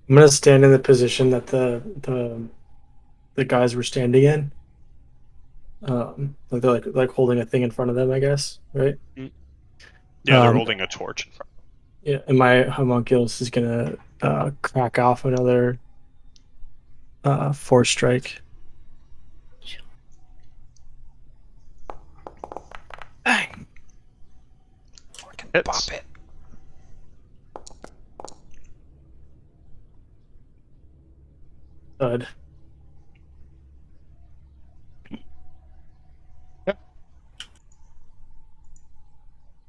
I'm gonna stand in the position that the guys were standing in. Like they're like holding a thing in front of them, I guess, right? Yeah, they're holding a torch in front. Yeah, and my homunculus is gonna crack off another force strike. Bang! Hits. Pop it. Thud. Yep.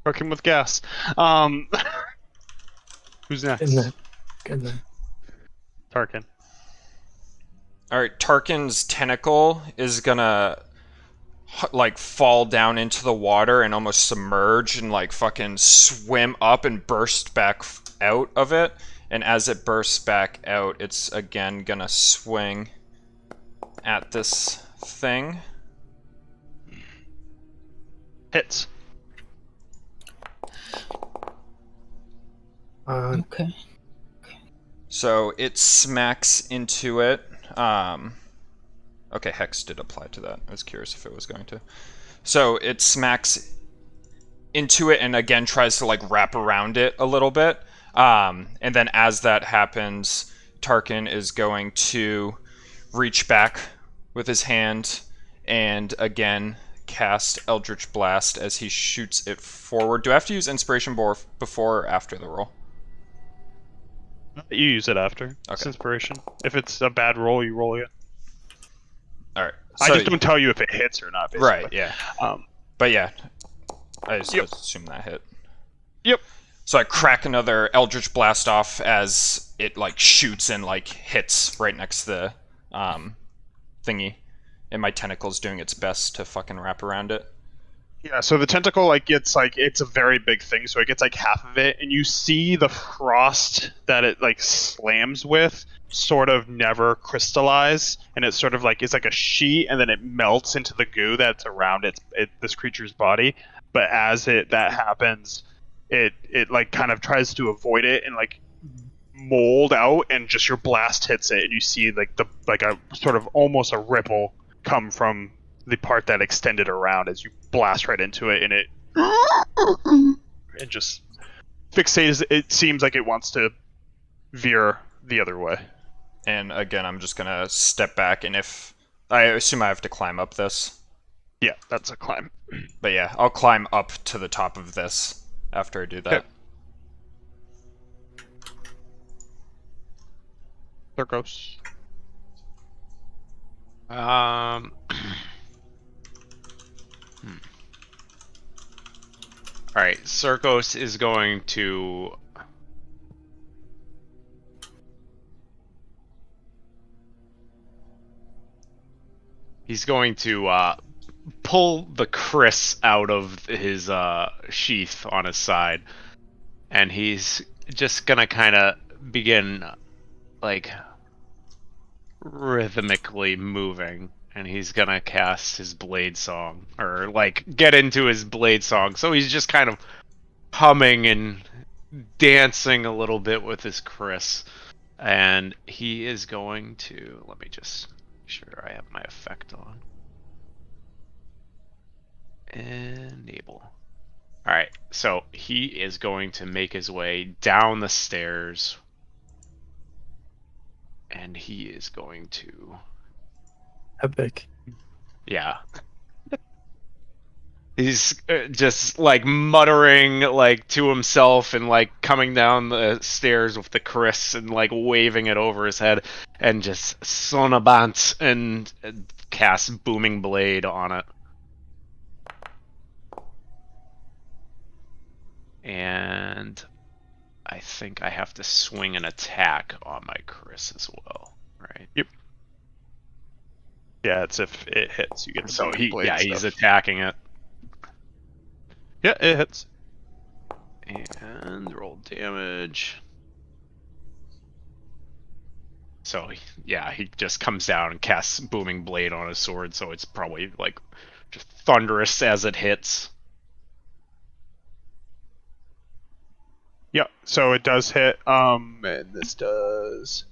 Working with gas. Who's next? Good then. Tarkin. All right, Tarkin's tentacle is gonna like fall down into the water and almost submerge and like fucking swim up and burst back out of it. And as it bursts back out, it's again gonna swing at this thing. Hits. Okay. So it smacks into it. Okay, Hex did apply to that. I was curious if it was going to. So it smacks into it and again tries to like wrap around it a little bit. And then as that happens, Tarkin is going to reach back with his hand and again cast Eldritch Blast as he shoots it forward. Do I have to use Inspiration before or after the roll? You use it after. It's Okay. inspiration. If it's a bad roll, you roll again. All right. I So- just don't tell you if it hits or not. Basically. Right. Yeah. But yeah, I just Yep. assume that hit. Yep. So I crack another Eldritch Blast off as it like shoots and like hits right next to the thingy, and my tentacle's doing its best to fucking wrap around it. Yeah, so the tentacle like gets like it's a very big thing, so it gets like half of it, and you see the frost that it like slams with sort of never crystallize, and it's sort of like it's like a sheet, and then it melts into the goo that's around this creature's body. But as that happens, it like kind of tries to avoid it and like mold out, and just your blast hits it, and you see like a sort of almost a ripple come from the part that extended around as you blast right into it, and it just fixates. It seems like it wants to veer the other way. And again, I'm just gonna step back, and if I assume I have to climb up this, Yeah, that's a climb. but yeah, I'll climb up to the top of this after I do that. Okay. There goes. Alright, Circos is going to... He's going to pull the Chris out of his sheath on his side, and he's just gonna kind of begin like rhythmically moving, and he's gonna cast his blade song, or like get into his blade song. So he's just kind of humming and dancing a little bit with his Chris, and he is going to, let me just make sure I have my effect on. Enable. Alright, so he is going to make his way down the stairs, and he is going to, Epic. yeah. He's just like muttering like to himself and like coming down the stairs with the Chris and like waving it over his head, and just sonabant and cast Booming Blade on it. And I think I have to swing an attack on my Chris as well, right? Yep. Yeah, it's if it hits, you get the So booming blade he's stuff. attacking it. Yeah, it hits. And roll damage. So yeah, he just comes down and casts Booming Blade on his sword, so it's probably like just thunderous as it hits. Yeah, so it does hit. And this does.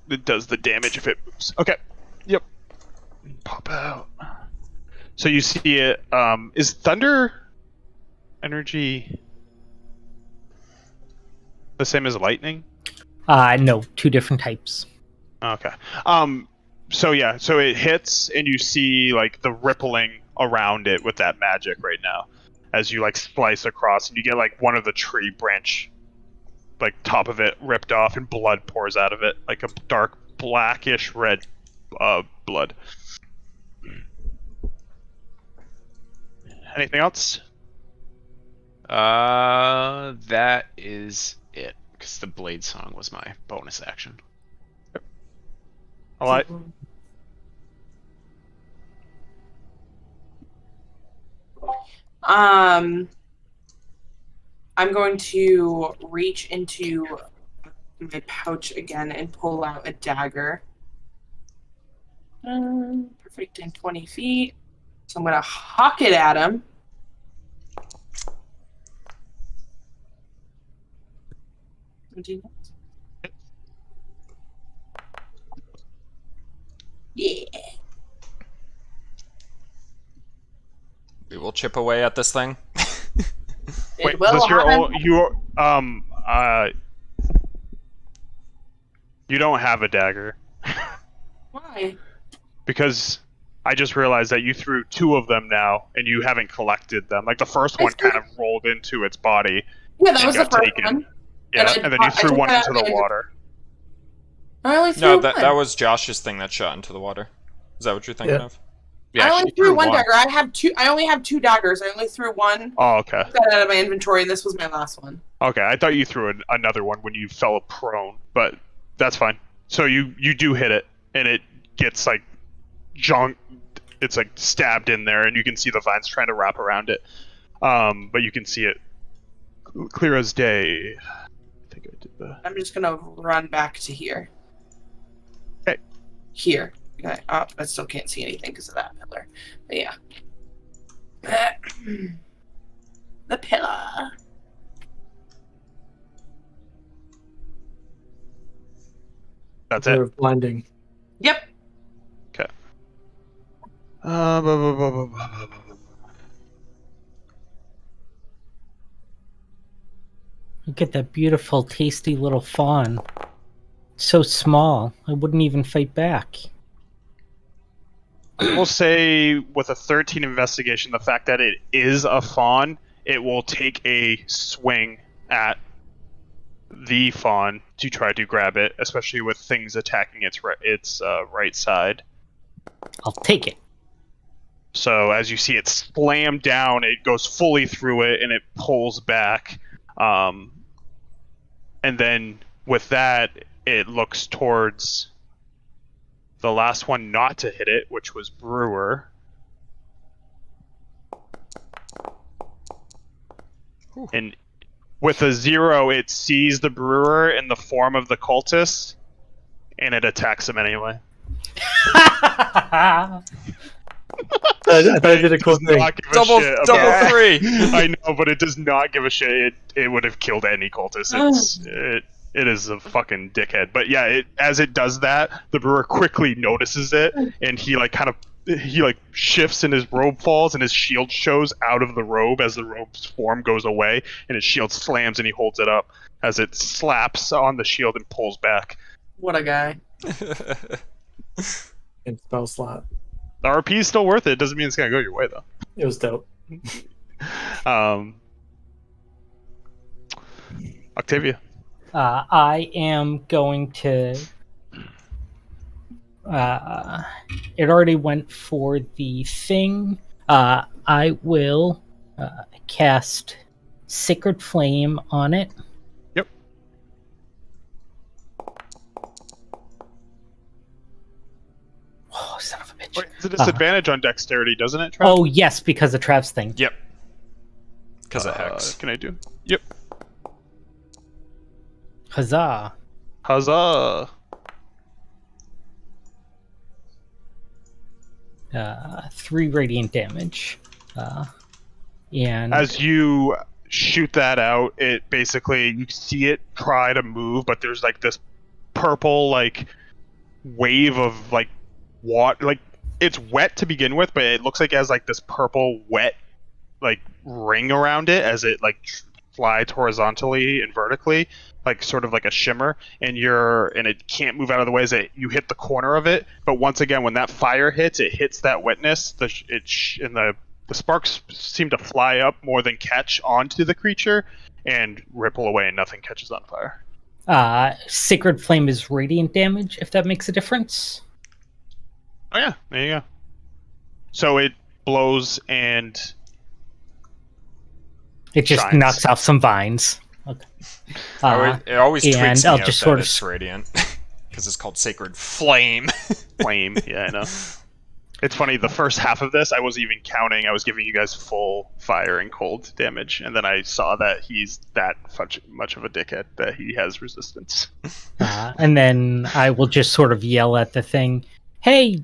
It does the damage if it moves. Okay. Yep. Pop out. So you see it. Is thunder energy the same as lightning? No, two different types. Okay. So yeah, so it hits and you see like the rippling around it with that magic right now, as you like slice across, and you get like one of the tree branch, like top of it ripped off, and blood pours out of it, like a dark blackish red blood. Anything else? That is it, because the blade song was my bonus action. All right. I'm going to reach into my pouch again and pull out a dagger. Perfect in 20 feet. So I'm going to huck it at him. Yeah. We will chip away at this thing. Wait, will is this your happen. you don't have a dagger. Why? Because I just realized that you threw two of them now, and you haven't collected them. Like the first one kind of rolled into its body. Yeah, that and was the got first taken. one. Yeah, And and then you I threw took one that into the and- water. I only threw No, one. that was Josh's thing that shot into the water. Is that what you're thinking Yeah. of? Yeah, I only she threw one one. dagger. I only have two daggers. I only threw one. Oh, okay. Took that out of my inventory, and this was my last one. Okay, I thought you threw another one when you fell prone, but that's fine. So you do hit it, and it gets like junk. It's like stabbed in there, and you can see the vines trying to wrap around it. But you can see it clear as day. I think I did the. I'm just gonna run back to here. Okay. Here. Okay. Oh, I still can't see anything because of that pillar. But yeah. The pillar. That's They're it. blinding. Yep. Okay. Look at that beautiful, tasty little fawn. So small, I wouldn't even fight back. We'll say with a 13 investigation, the fact that it is a fawn, it will take a swing at the fawn to try to grab it, especially with things attacking its right side. I'll take it. So as you see it slam down, it goes fully through it and it pulls back. And then with that, it looks towards the last one not to hit it, which was Brewer. Ooh. And with a 0, it sees the Brewer in the form of the cultist, and it attacks him anyway. I thought I did a cool Does thing. not give a Double shit about- double 3. I know, but it does not give a shit. It would have killed any cultist. It is a fucking dickhead. But yeah, as it does that, the Brewer quickly notices it, and he shifts and his robe falls, and his shield shows out of the robe as the robe's form goes away, and his shield slams, and he holds it up as it slaps on the shield and pulls back. What a guy. And spell slot. The RP is still worth it. It doesn't mean it's gonna go your way though. It was dope. Octavia. I am going to. It already went for the thing. I will cast Sacred Flame on it. Yep. Oh, son of a bitch. Wait, it's a disadvantage on dexterity, doesn't it, Trav? Oh, yes, because of Trav's thing. Yep. Because of Hex. Can I do? Yep. Huzzah. Huzzah! 3 radiant damage. And As you shoot that out, it basically, you see it try to move, but there's like this purple like wave of like water. Like it's wet to begin with, but it looks like it has like this purple wet like ring around it as it like flies horizontally and vertically, like sort of like a shimmer, and it can't move out of the way as you hit the corner of it. But once again, when that fire hits, it hits that wetness. The sparks seem to fly up more than catch onto the creature and ripple away, and nothing catches on fire. Sacred Flame is radiant damage, if that makes a difference. Oh yeah, there you go. So it blows and It just shines. knocks off some vines. Okay. It always and tweaks me I'll out just that sort of it's radiant. Because it's called Sacred Flame. flame. Yeah, I know. It's funny, the first half of this, I wasn't even counting. I was giving you guys full fire and cold damage, and then I saw that he's that much of a dickhead that he has resistance. And then I will just sort of yell at the thing, "Hey,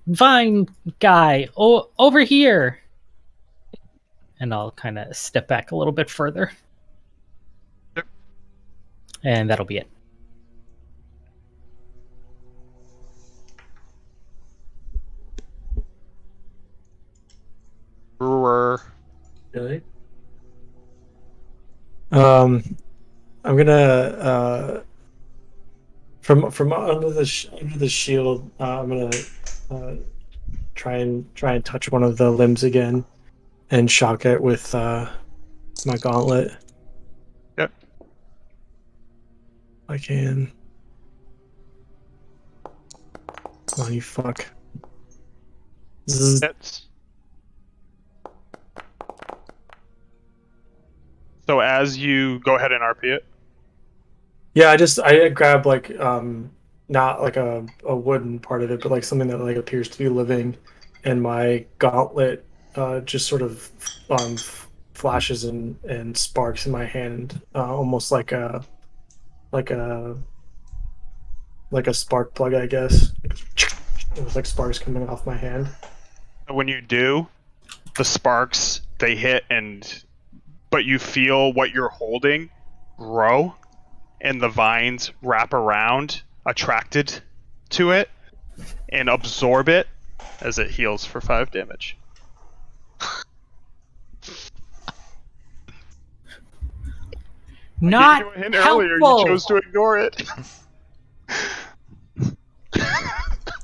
vine guy, over here!" And I'll kind of step back a little bit further. Yep. And that'll be it. Brewer. Really? I'm gonna from under the shield. I'm gonna try and touch one of the limbs again, and shock it with my gauntlet. Yep. I can. Oh, you fuck. Zzz. Hits. So as you go ahead and RP it. Yeah, I grab like not like a wooden part of it, but like something that like appears to be living, and my gauntlet just sort of flashes and sparks in my hand, almost like a spark plug, I guess. It was like sparks coming off my hand. When you do, the sparks they hit but you feel what you're holding grow, and the vines wrap around, attracted to it, and absorb it as it heals for 5 damage. Not I gave you a hint earlier, helpful. you chose to ignore it.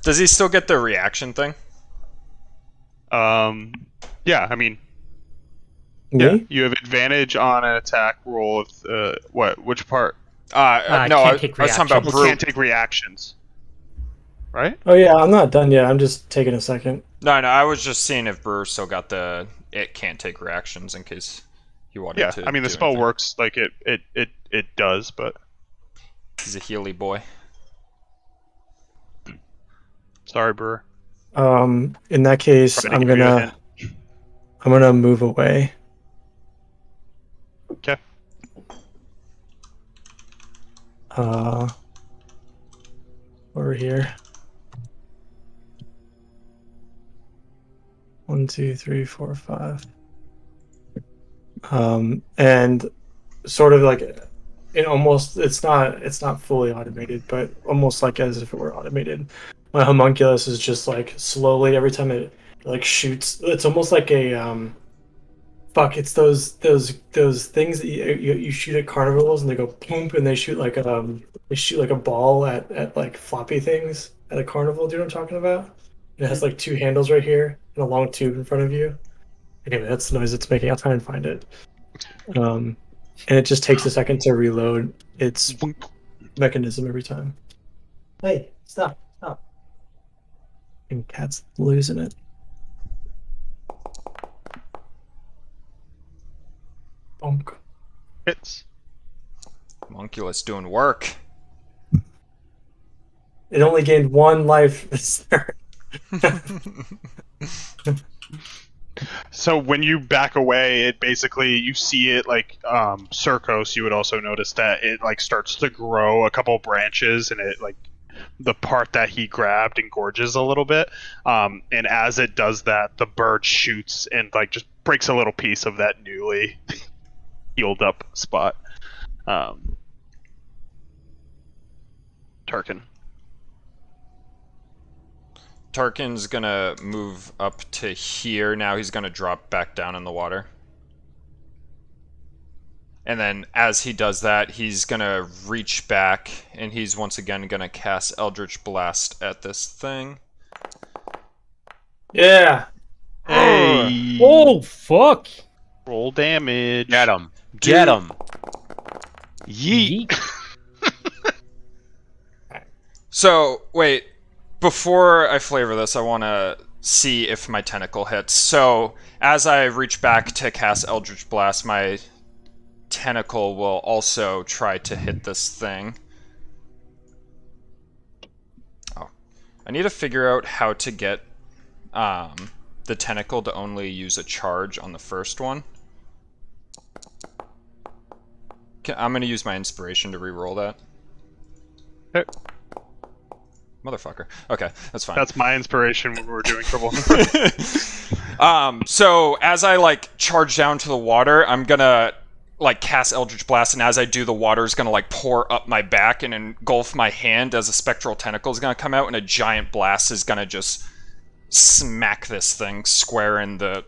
Does he still get the reaction thing? Yeah, I mean, Me? yeah, you have advantage on an attack roll of which part? No, I can't take was talking about You Brew. can't take reactions, right? Oh yeah, I'm not done yet. I'm just taking a second. No, I was just seeing if Brewer still got the it can't take reactions in case he wanted Yeah, to. I mean the do spell anything. works like it does, but He's a Healy boy. Sorry, Brewer. In that case, Trying to give you a hint. I'm gonna move away. Okay. Over here. 1, 2, 3, 4, 5. And sort of like it's not fully automated, but almost like as if it were automated. My homunculus is just like slowly every time it like shoots. It's almost like a it's those things that you shoot at carnivals and they go boom and they shoot like a ball at like floppy things at a carnival. Do you know what I'm talking about? It has like two handles right here and a long tube in front of you. Anyway, that's the noise it's making. I'll try and find it. And it just takes a second to reload its mechanism every time. Hey, stop. And cat's losing it. Bonk. Hits. Homunculus doing work. It only gained 1 life this turn. So when you back away, it basically you see it like Circos. You would also notice that it like starts to grow a couple branches, and it like the part that he grabbed engorges a little bit. And as it does that, the bird shoots and like just breaks a little piece of that newly healed up spot. Tarkin. Tarkin's gonna move up to here. Now he's gonna drop back down in the water. And then as he does that, he's gonna reach back and he's once again gonna cast Eldritch Blast at this thing. Yeah. Hey. Oh, fuck! Roll damage. Get him. Get him. Yeet. So, wait. Before I flavor this, I want to see if my tentacle hits. So, as I reach back to cast Eldritch Blast, my tentacle will also try to hit this thing. Oh. I need to figure out how to get the tentacle to only use a charge on the first one. I'm going to use my inspiration to re-roll that. Okay. Motherfucker. Okay, that's fine. That's my inspiration when we were doing trouble. So as I like charge down to the water, I'm gonna like cast Eldritch Blast, and as I do, the water is gonna like pour up my back and engulf my hand as a spectral tentacle is gonna come out, and a giant blast is gonna just smack this thing square in the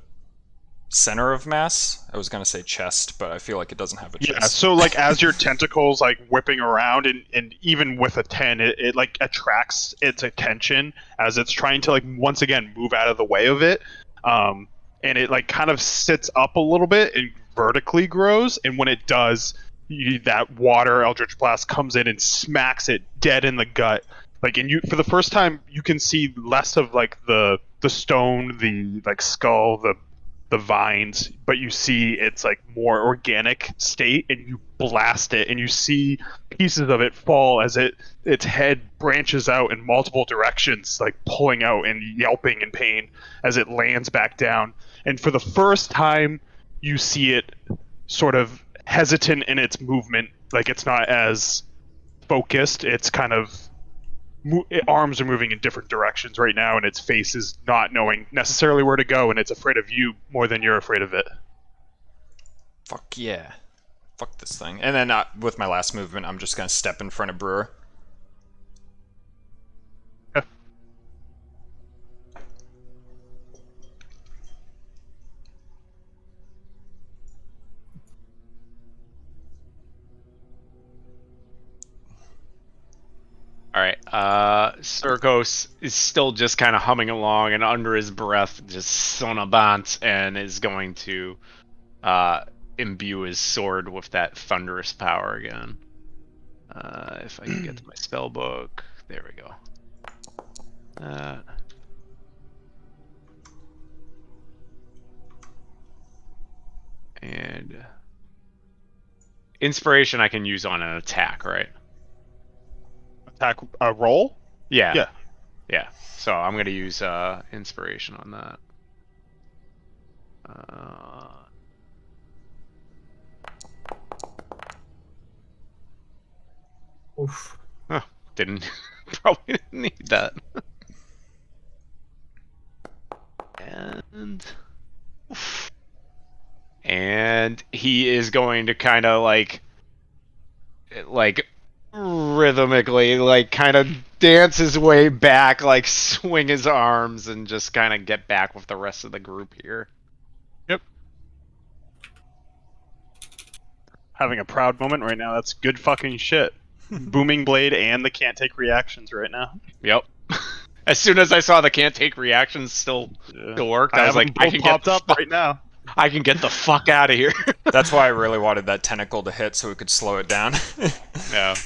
center of mass. I was gonna say chest, but I feel like it doesn't have a chest. Yeah, so like as your tentacles like whipping around and even with a 10, it like attracts its attention as it's trying to like once again move out of the way of it. And it like kind of sits up a little bit and vertically grows, and when it does, that water Eldritch Blast comes in and smacks it dead in the gut. Like, and you for the first time you can see less of like the stone, the like skull, the vines, but you see its like more organic state, and you blast it and you see pieces of it fall as its head branches out in multiple directions, like pulling out and yelping in pain as it lands back down. And for the first time you see it sort of hesitant in its movement, like it's not as focused, it's kind of arms are moving in different directions right now, and its face is not knowing necessarily where to go, and it's afraid of you more than you're afraid of it. Fuck yeah. Fuck this thing. And then with my last movement, I'm just gonna step in front of Brewer. Alright, Circos is still just kind of humming along, and under his breath, just son of bant, and is going to imbue his sword with that thunderous power again. If I can get to my spell book, there we go. And inspiration I can use on an attack, right? Attack roll? Yeah. Yeah. Yeah. So I'm gonna use inspiration on that. Oof. Didn't probably didn't need that. And he is going to kind of like rhythmically like kind of dance his way back, like swing his arms and just kind of get back with the rest of the group here. Yep. Having a proud moment right now. That's good fucking shit. Booming Blade and the can't take reactions right now. Yep. As soon as I saw the can't take reactions still worked, I was like, I can popped up right now. I can get the fuck out of here. That's why I really wanted that tentacle to hit so we could slow it down. Yeah.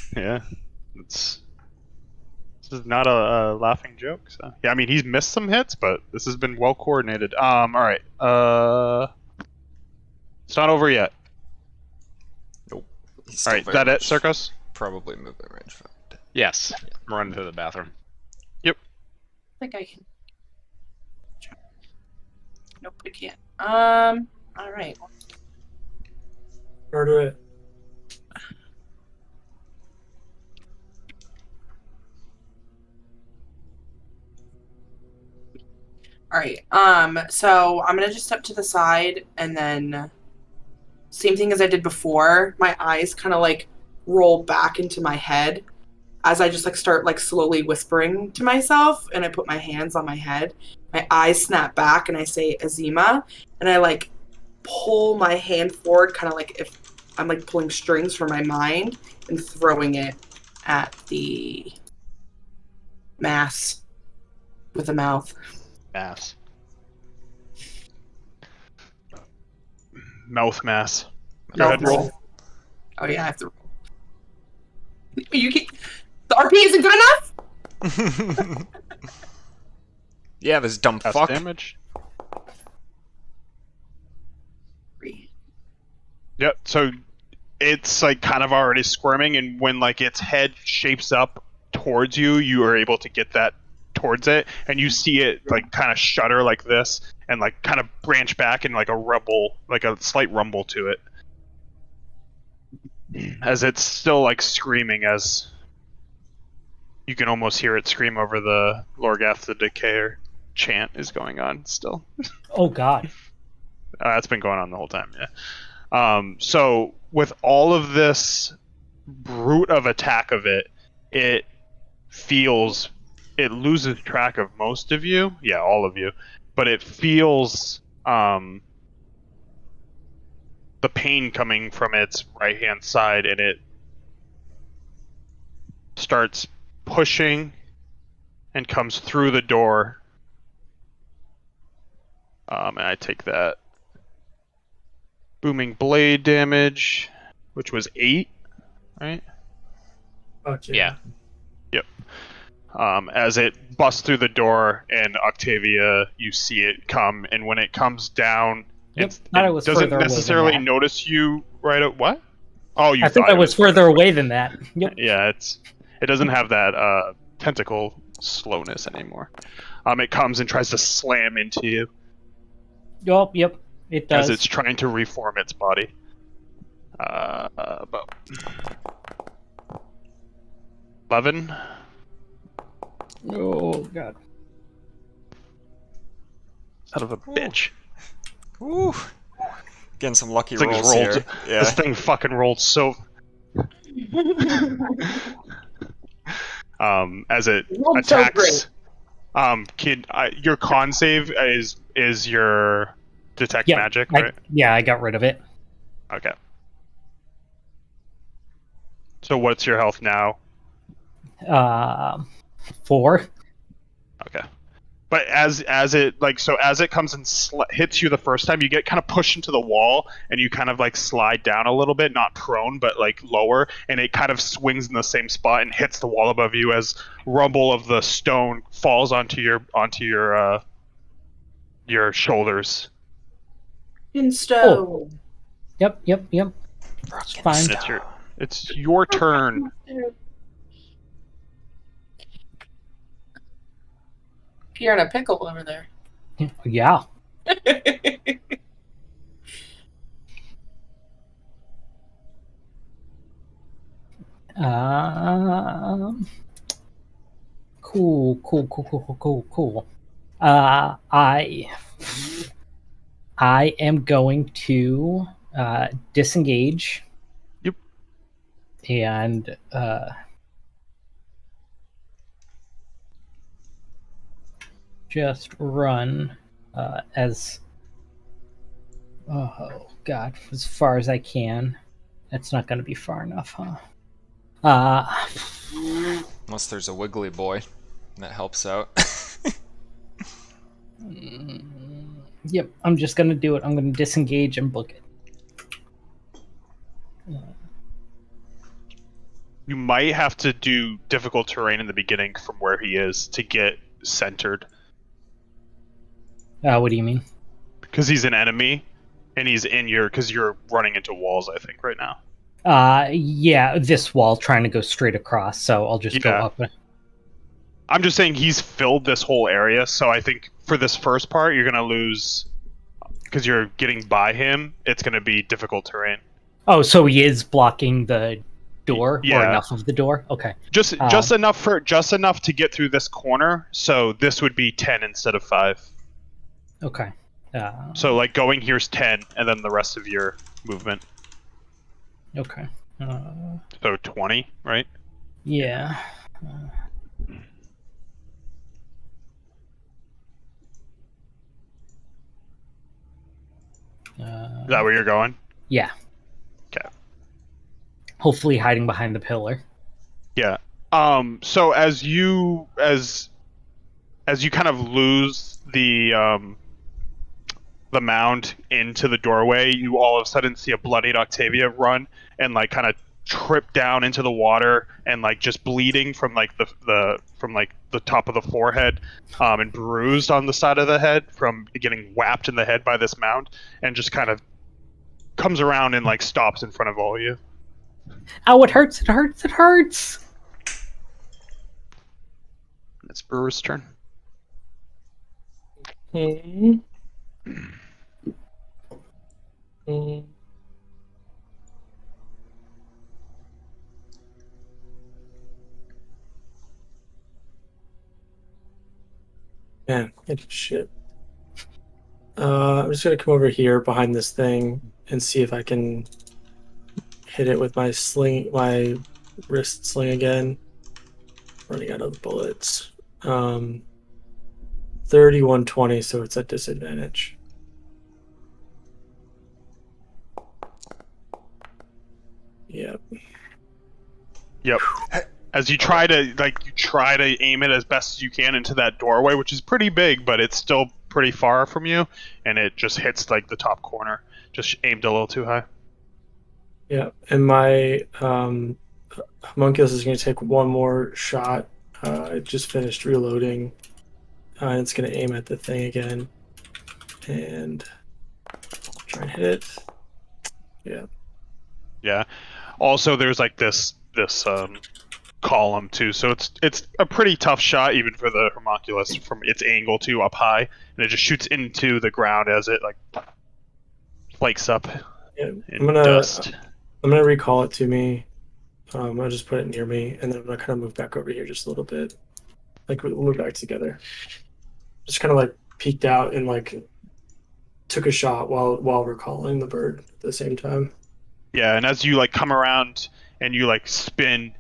This is not a laughing joke. So yeah, I mean he's missed some hits, but this has been well coordinated. All right. It's not over yet. Nope. He's All still right, very that it, much Circus? Probably movement range. Yes. I'm running to the bathroom. I think I can. Nope, I can't. All right. Murder it. All right. So I'm gonna just step to the side and then same thing as I did before. My eyes kind of like roll back into my head as I just like start like slowly whispering to myself, and I put my hands on my head. My eyes snap back and I say Azima, and I like pull my hand forward, kind of like if I'm like pulling strings from my mind and throwing it at the mass with a mouth. Mass. Mouth mass. Go ahead, roll. Oh yeah, I have to roll. You can. The RP isn't good enough. Yeah, this dumb That's fuck. damage. 3. Yep. So it's like kind of already squirming, and when like its head shapes up towards you, you are able to get that towards it, and you see it like kind of shudder like this, and like kind of branch back in like a rumble, like a slight rumble to it, as it's still like screaming. As you can almost hear it scream over the Lorgath the Decayer chant is going on still. Oh God. That's been going on the whole time, yeah. So with all of this brute of attack of it, it loses track of most of you. Yeah, all of you. But it feels the pain coming from its right-hand side, and it starts pushing and comes through the door. And I take that booming blade damage, which was 8, right? Okay. Yeah. Yep. As it busts through the door, and Octavia, you see it come, and when it comes down, Yep, it thought I was doesn't further away than necessarily that. notice you right at what? Oh, you I think thought I it was further away than that. Yep. Yeah, it doesn't have that tentacle slowness anymore. It comes and tries to slam into you Yep. It does. as it's trying to reform its body. About 11. Oh God. Son of a bitch. Woo. Getting some lucky This thing's rolls rolled. here. Yeah. This thing fucking rolled so. As it Rolled so attacks. Kid, your con save is your detect Yeah, magic, right? I got rid of it. Okay. So what's your health now? 4. Okay. But as it as it comes and hits you the first time, you get kind of pushed into the wall, and you kind of like slide down a little bit, not prone, but like lower, and it kind of swings in the same spot and hits the wall above you as rumble of the stone falls onto your shoulders. Insto. Yep. It's fine. And it's your turn. You're in a pickle over there. Yeah. Um. Cool. I am going to disengage. Yep. And just run as as far as I can. That's not going to be far enough, huh? Unless there's a wiggly boy. That helps out. Yep, I'm just going to do it. I'm going to disengage and book it. You might have to do difficult terrain in the beginning from where he is to get centered. What do you mean? Because he's an enemy, and he's in because you're running into walls, I think, right now. Yeah, this wall trying to go straight across, so I'll just go up. I'm just saying he's filled this whole area, so I think for this first part, you're going to lose, because you're getting by him, it's going to be difficult terrain. Oh, so he is blocking the door, Yeah. or enough of the door? Okay. Just enough to get through this corner, so this would be 10 instead of 5. Okay. So, like, going here's 10, and then the rest of your movement. Okay. So 20, right? Yeah. Is that where you're going? Yeah. Okay. Hopefully hiding behind the pillar. Yeah. So as you kind of lose the mound into the doorway, you all of a sudden see a bloodied Octavia run and like kind of trip down into the water and like just bleeding from like the top of the forehead, and bruised on the side of the head from getting whapped in the head by this mound, and just kind of comes around and like stops in front of all of you. Ow, it hurts, it hurts, it hurts! It's Brewer's turn. Man, shit. I'm just gonna come over here behind this thing and see if I can hit it with my sling, my wrist sling again. Running out of bullets. 3120, so it's at disadvantage. Yep. As you try to aim it as best as you can into that doorway, which is pretty big, but it's still pretty far from you, and it just hits like the top corner. Just aimed a little too high. Yeah, and my homunculus is going to take one more shot. It just finished reloading. It's going to aim at the thing again, and try and hit it. Yeah. Yeah. Also, there's like this column too, so it's a pretty tough shot even for the homunculus from its angle too up high, and it just shoots into the ground as it like flakes up in dust. I'm gonna recall it to me. I'll just put it near me, and then I'm gonna kind of move back over here just a little bit. Like we'll move back together. Just kind of like peeked out and like took a shot while recalling the bird at the same time. Yeah, and as you like come around and you like spin,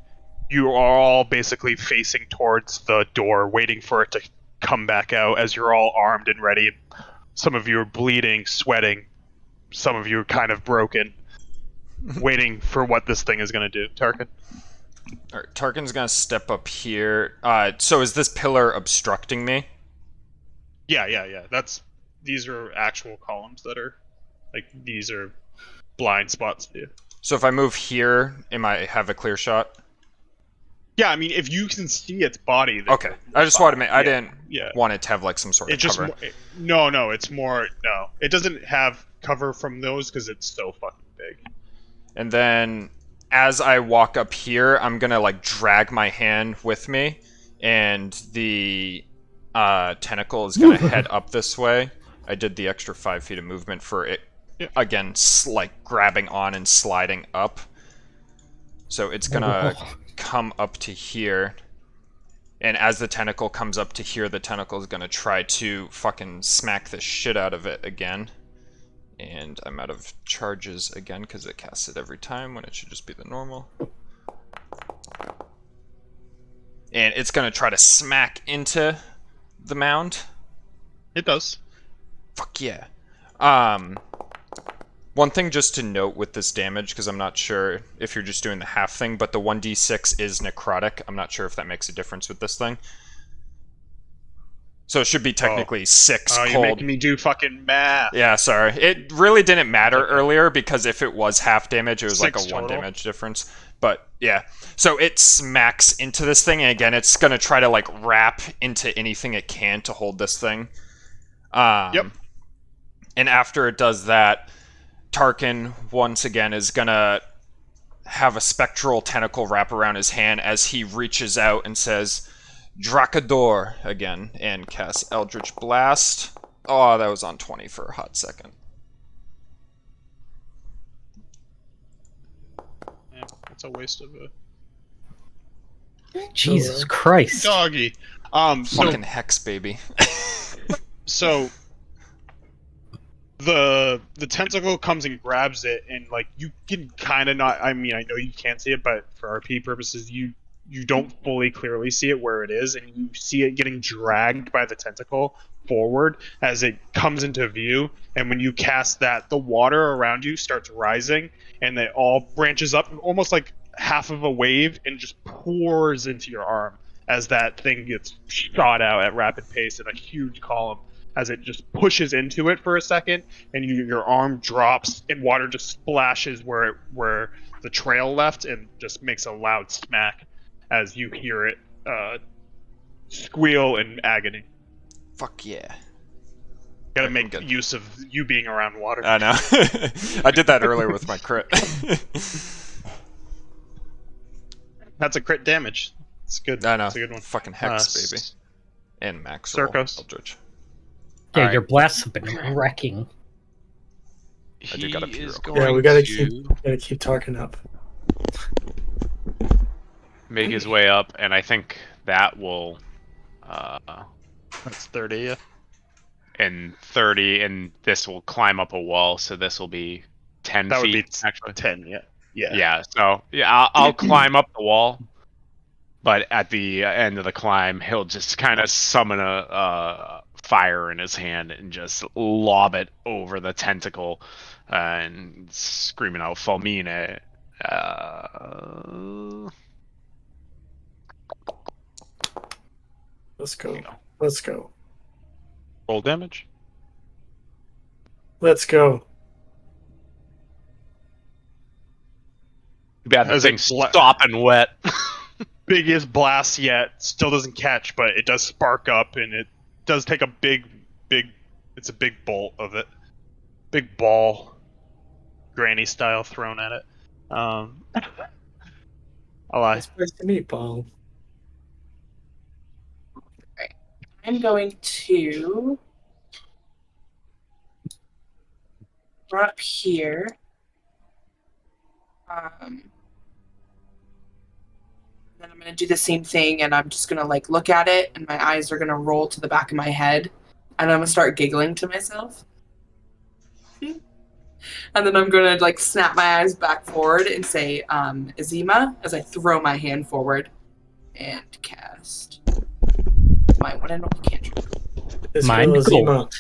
you are all basically facing towards the door, waiting for it to come back out as you're all armed and ready. Some of you are bleeding, sweating. Some of you are kind of broken, waiting for what this thing is going to do. Tarkin? All right, Tarkin's going to step up here. So is this pillar obstructing me? Yeah. These are actual columns that are, like, these are blind spots to you. So if I move here, am I have a clear shot? Yeah, I mean, if you can see its body... Okay, I just wanted to make... I didn't Yeah. want it to have, like, some sort of cover. No, it's more... No. It doesn't have cover from those because it's so fucking big. And then, as I walk up here, I'm gonna, like, drag my hand with me, and the tentacle is gonna head up this way. I did the extra 5 feet of movement for it. Again, like grabbing on and sliding up. So it's gonna come up to here. And as the tentacle comes up to here, the tentacle is gonna try to fucking smack the shit out of it again. And I'm out of charges again because it casts it every time when it should just be the normal. And it's gonna try to smack into the mound. It does. Fuck yeah. One thing just to note with this damage, because I'm not sure if you're just doing the half thing, but the 1d6 is necrotic. I'm not sure if that makes a difference with this thing. So it should be technically 6 cold. You're making me do fucking math. Yeah, sorry. It really didn't matter earlier, because if it was half damage, it was like a 1 total. damage difference. But yeah, so it smacks into this thing, and again, it's going to try to like wrap into anything it can to hold this thing. Yep. And after it does that, Tarkin, once again, is gonna have a spectral tentacle wrap around his hand as he reaches out and says, Dracador, again, and casts Eldritch Blast. Oh, that was on 20 for a hot second. Yeah, it's a waste of a Jesus Christ. doggy. Fucking hex, baby. So the tentacle comes and grabs it, and like you can kind of not. I mean, I know you can't see it, but for RP purposes, you don't fully clearly see it where it is, and you see it getting dragged by the tentacle forward as it comes into view. And when you cast that, the water around you starts rising, and it all branches up almost like half of a wave and just pours into your arm as that thing gets shot out at rapid pace in a huge column. As it just pushes into it for a second, and your arm drops, and water just splashes where the trail left, and just makes a loud smack as you hear it squeal in agony. Fuck yeah. Gotta make use of you being around water. I know. I did that earlier with my crit. That's a crit damage. It's good. I know. It's a good one. Fucking hex, baby. And max roll. Circos. Eldritch. Yeah, Alright. your blasts have been wrecking. I do gotta pee He is real Yeah, going we gotta to keep talking up. make his way up, and I think that will That's 30. Yeah. and 30, and this will climb up a wall, so this will be 10 That would feet. be actually 10. Yeah. Yeah. Yeah, so yeah, I'll climb up the wall, but at the end of the climb, he'll just kind of summon a fire in his hand and just lob it over the tentacle, and screaming out "Fulmine!" Let's go. Let's go. Roll damage. Let's go. Too bad the As it thing's sopping wet. Biggest blast yet. Still doesn't catch, but it does spark up, and it does take a big. It's a big bolt of it. Big ball, granny style, thrown at it. I'll lie. It's supposed to meatball. I'm going to run up here. Then I'm going to do the same thing, and I'm just going to like look at it, and my eyes are going to roll to the back of my head, and I'm going to start giggling to myself. And then I'm going to like snap my eyes back forward and say Azima as I throw my hand forward and cast my one and only cantrip. Let's Mind go, Azima. gold.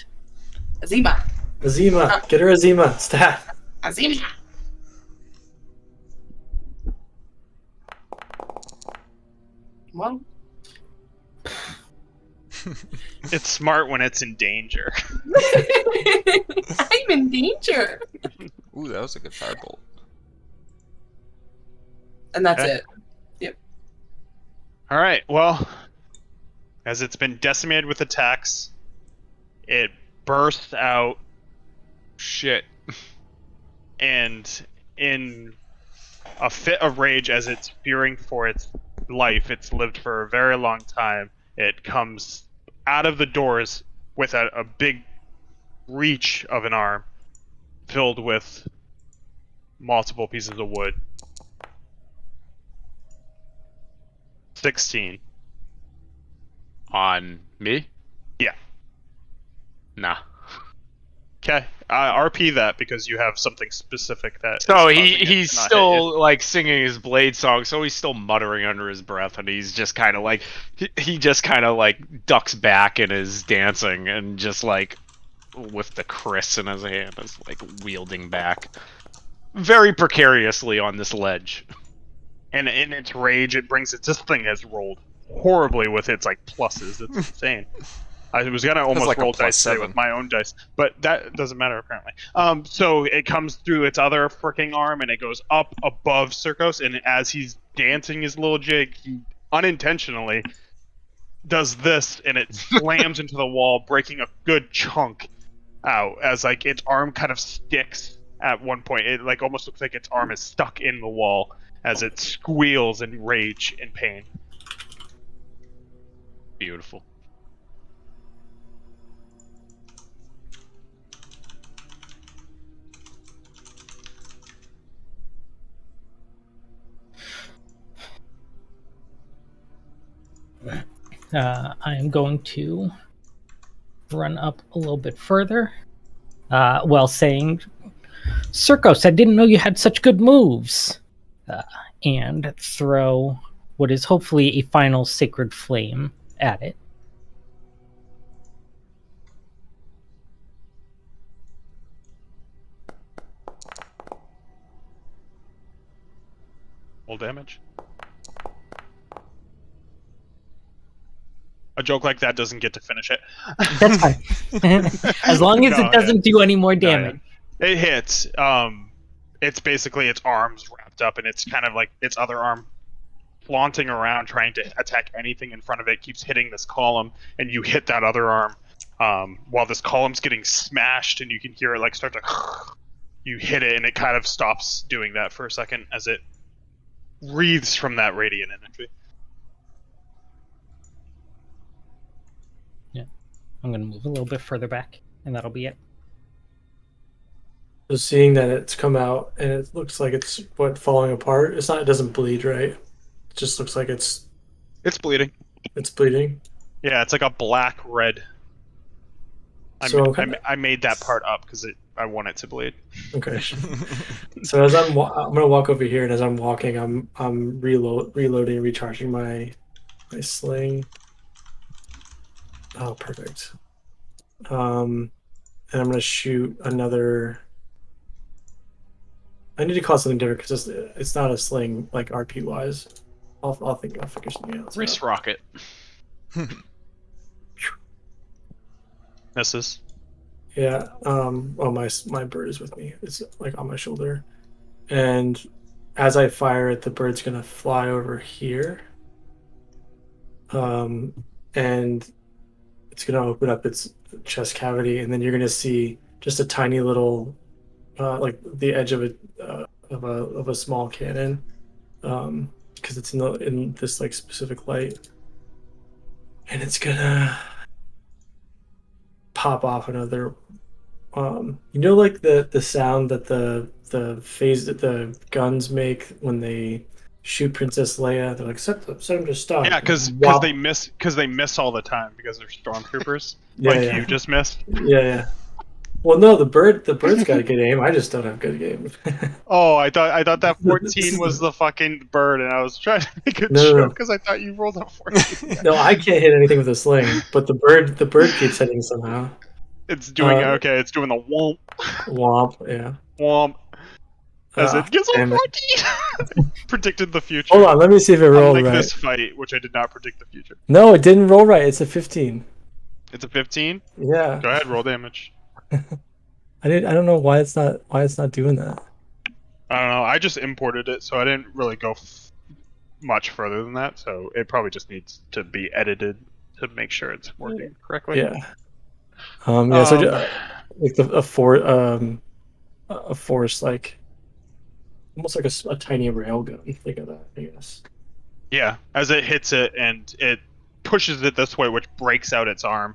Azima. Azima. Get her Azima. Stat. Azima. Well, It's smart when it's in danger. I'm in danger. Ooh, that was a good firebolt. And that's Okay. it. All right. Well, as it's been decimated with attacks, it bursts out. Shit. And in a fit of rage, as it's fearing for its life, it's lived for a very long time, it comes out of the doors with a big reach of an arm filled with multiple pieces of wood. 16. On me? Yeah. Nah. Okay. RP that because you have something specific that. So is causing it he's to not hit you. still like singing his blade song, so he's still muttering under his breath, and he's just kind of like he just kind of like ducks back and is dancing, and just like with the kris in his hand is like wielding back very precariously on this ledge. And in its rage, it brings it. This thing has rolled horribly with its like pluses. It's insane. I was gonna almost like a roll plus dice today 7. with my own dice, but that doesn't matter apparently. So it comes through its other freaking arm and it goes up above Circos, and as he's dancing his little jig, he unintentionally does this, and it slams into the wall, breaking a good chunk out as like its arm kind of sticks at one point. It like almost looks like its arm is stuck in the wall as it squeals in rage and pain. Beautiful. I am going to run up a little bit further, while saying, "Circos, I didn't know you had such good moves," and throw what is hopefully a final sacred flame at it. Full damage. A joke like that doesn't get to finish it. That's fine. As long as it doesn't do any more damage. It hits. It's basically its arms wrapped up, and it's kind of like its other arm flaunting around, trying to attack anything in front of it. Keeps hitting this column, and you hit that other arm while this column's getting smashed, and you can hear it like start to. You hit it, and it kind of stops doing that for a second as it wreathes from that radiant energy. I'm going to move a little bit further back, and that'll be it. So seeing that it's come out and it looks like it's falling apart. It's not. It doesn't bleed, right? It just looks like it's bleeding. It's bleeding. Yeah, it's like a black red. I made that part up because I want it to bleed. Okay. So as I'm gonna walk over here, and as I'm walking, I'm reloading, recharging my sling. Oh, perfect. And I'm gonna shoot another. I need to call it something different because it's not a sling like RP wise. I'll figure something else. Wrist rocket. Misses. Yeah. Oh, my bird is with me. It's like on my shoulder, and as I fire it, the bird's gonna fly over here. And it's gonna open up its chest cavity, and then you're gonna see just a tiny little, like the edge of a small cannon, because it's in this like specific light, and it's gonna pop off another. Like the sound that the guns make when they shoot Princess Leia. They're like, set them to stop. Yeah, because they miss all the time because they're stormtroopers. Yeah. You just missed. Yeah. Well, no, the bird's got a good aim. I just don't have good aim. Oh, I thought that 14 was the fucking bird, and I was trying to make a No. joke because I thought you rolled a 14. No, I can't hit anything with a sling, but the bird keeps hitting somehow. It's doing okay. It's doing the womp Womp, yeah. womp as it gets a damn it. 14. Predicted the future. Hold on, let me see if it rolled Unlike right. this fight, which I did not predict the future. No, it didn't roll right. It's a 15. It's a 15. Yeah. Go ahead, roll damage. I don't know why it's not doing that. I don't know. I just imported it, so I didn't really go much further than that. So it probably just needs to be edited to make sure it's working correctly. Yeah. So like a force like almost like a tiny railgun. Think of that, I guess. Yeah, as it hits it and it pushes it this way, which breaks out its arm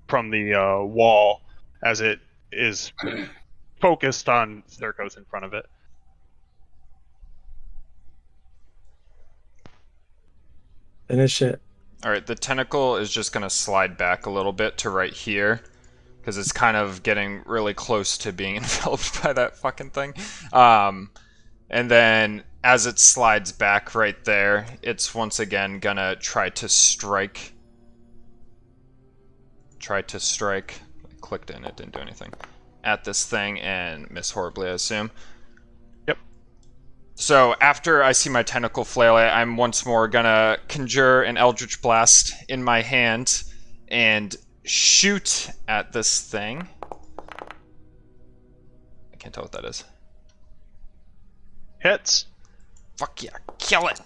from the wall as it is focused on Circos in front of it. Finish it. Alright, the tentacle is just going to slide back a little bit to right here, because it's kind of getting really close to being enveloped by that fucking thing. And then, as it slides back right there, it's once again going to try to strike. I clicked in, it didn't do anything. At this thing, and miss horribly, I assume. So after I see my tentacle flail, I'm once more gonna conjure an Eldritch Blast in my hand and shoot at this thing. I can't tell what that is. Hits. Fuck yeah, kill it!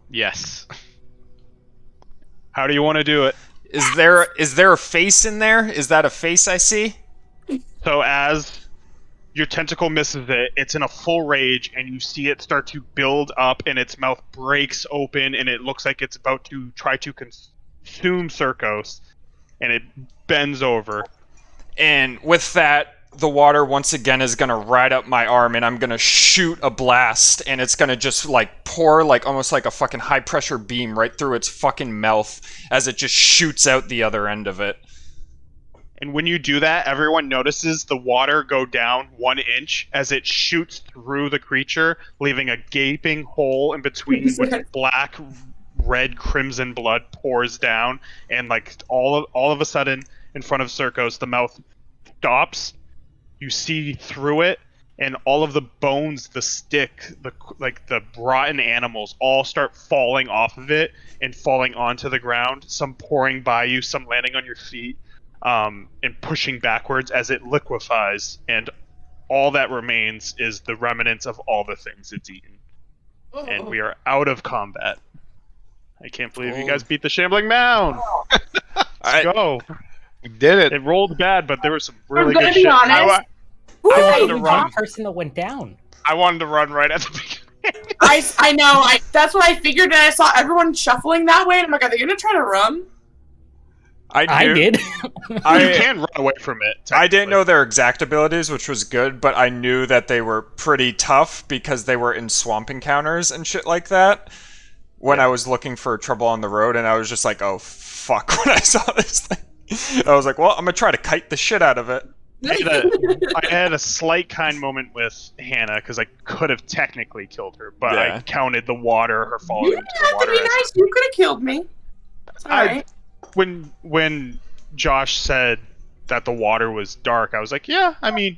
Yes. How do you want to do it? Is there a face in there? Is that a face I see? So as your tentacle misses it, it's in a full rage, and you see it start to build up, and its mouth breaks open, and it looks like it's about to try to consume Circos, and it bends over. And with that, the water once again is gonna ride up my arm, and I'm gonna shoot a blast, and it's gonna just like pour like almost like a fucking high pressure beam right through its fucking mouth as it just shoots out the other end of it. And when you do that, everyone notices the water go down 1 inch as it shoots through the creature, leaving a gaping hole in between which black, red, crimson blood pours down, and like all of a sudden, in front of Circos, the mouth stops. You see through it, and all of the bones, the stick, the rotten animals, all start falling off of it and falling onto the ground. Some pouring by you, some landing on your feet. And pushing backwards as it liquefies, and all that remains is the remnants of all the things it's eaten. And we are out of combat. I can't believe you guys beat the Shambling Mound! Let's go! We did it. It rolled bad, but there was some really I'm gonna good be shit. honest. I wanted to The run. person that went down. I wanted to run right at the beginning. I know. That's what I figured, and I saw everyone shuffling that way, and I'm like, are they gonna try to run? I did. You can run away from it. I didn't know their exact abilities, which was good, but I knew that they were pretty tough because they were in swamp encounters and shit like that when I was looking for trouble on the road, and I was just like, oh, fuck, when I saw this thing. I was like, well, I'm gonna try to kite the shit out of it. I had a slight kind moment with Hannah because I could have technically killed her, but I counted the water, her falling You into didn't the have to water. be nice. You could have killed me. It's alright. When Josh said that the water was dark, I was like, yeah, I mean,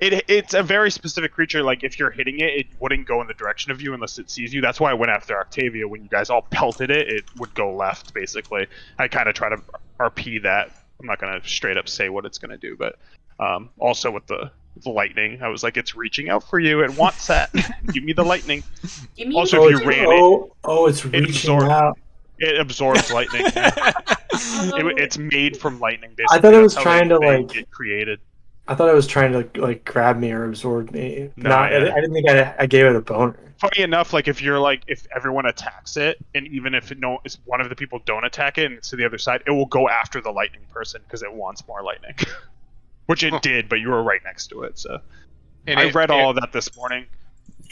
it's a very specific creature. Like, if you're hitting it, it wouldn't go in the direction of you unless it sees you. That's why I went after Octavia. When you guys all pelted it, it would go left, basically. I kind of try to RP that. I'm not going to straight up say what it's going to do, but also with the lightning, I was like, it's reaching out for you. It wants that. Give me the lightning. Also, if you ran it... it's reaching out. It absorbs lightning. It's made from lightning, basically. I thought it was That's how trying to they like get created. I thought it was trying to like grab me or absorb me. No, I didn't think I gave it a boner. Funny enough, like if everyone attacks it, and even if if one of the people don't attack it and it's to the other side, it will go after the lightning person because it wants more lightning. Which it did, but you were right next to it, so. And I read all of that this morning.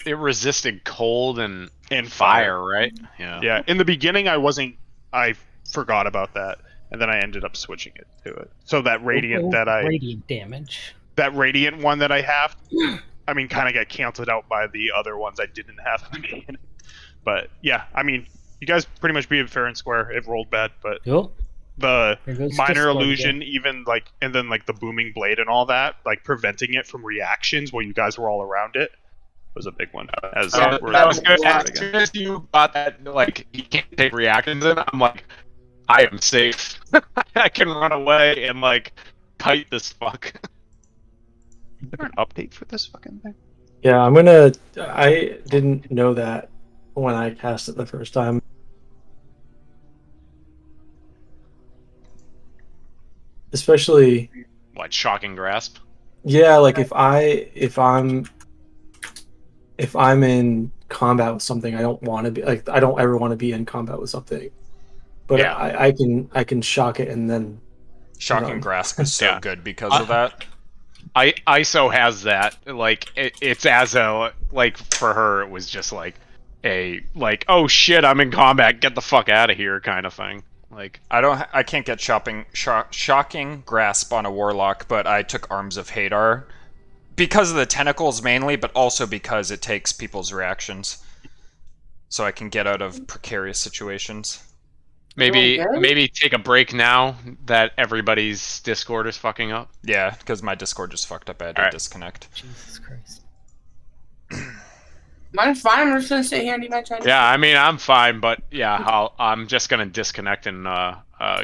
It resisted cold and fire, right? Yeah. Yeah. In the beginning, I forgot about that, and then I ended up switching it to it. So that radiant radiant damage. That radiant one that I have, I mean, kind of got canceled out by the other ones I didn't have in the beginning. But yeah, I mean, you guys pretty much beat it fair and square. It rolled bad, but the minor illusion, even like, and then like the booming blade and all that, like preventing it from reactions while you guys were all around it, was a big one. That was good. As soon as you got that, like, you can't take reactions in, I'm like, I am safe. I can run away and, like, kite this fuck. Is there an update for this fucking thing? Yeah, I didn't know that when I cast it the first time. Especially... What, shocking grasp? Yeah, like if I'm in combat with something, I don't want to be I don't ever want to be in combat with something. but Yeah. I can shock it and then Shocking run. Grasp is so Yeah. good because of that. ISO has that. Like it's as a like for her, it was just like a like, oh shit, I'm in combat, get the fuck out of here kind of thing. Like I can't get Shocking Grasp on a Warlock, but I took Arms of Hadar because of the tentacles mainly, but also because it takes people's reactions, so I can get out of precarious situations. maybe take a break now that everybody's Discord is fucking up. Yeah, because my Discord just fucked up. I had to Alright. disconnect. Jesus Christ. Mine's fine. I'm just gonna sit here and do my Chinese. Yeah, I mean I'm fine, but yeah, I'm just gonna disconnect and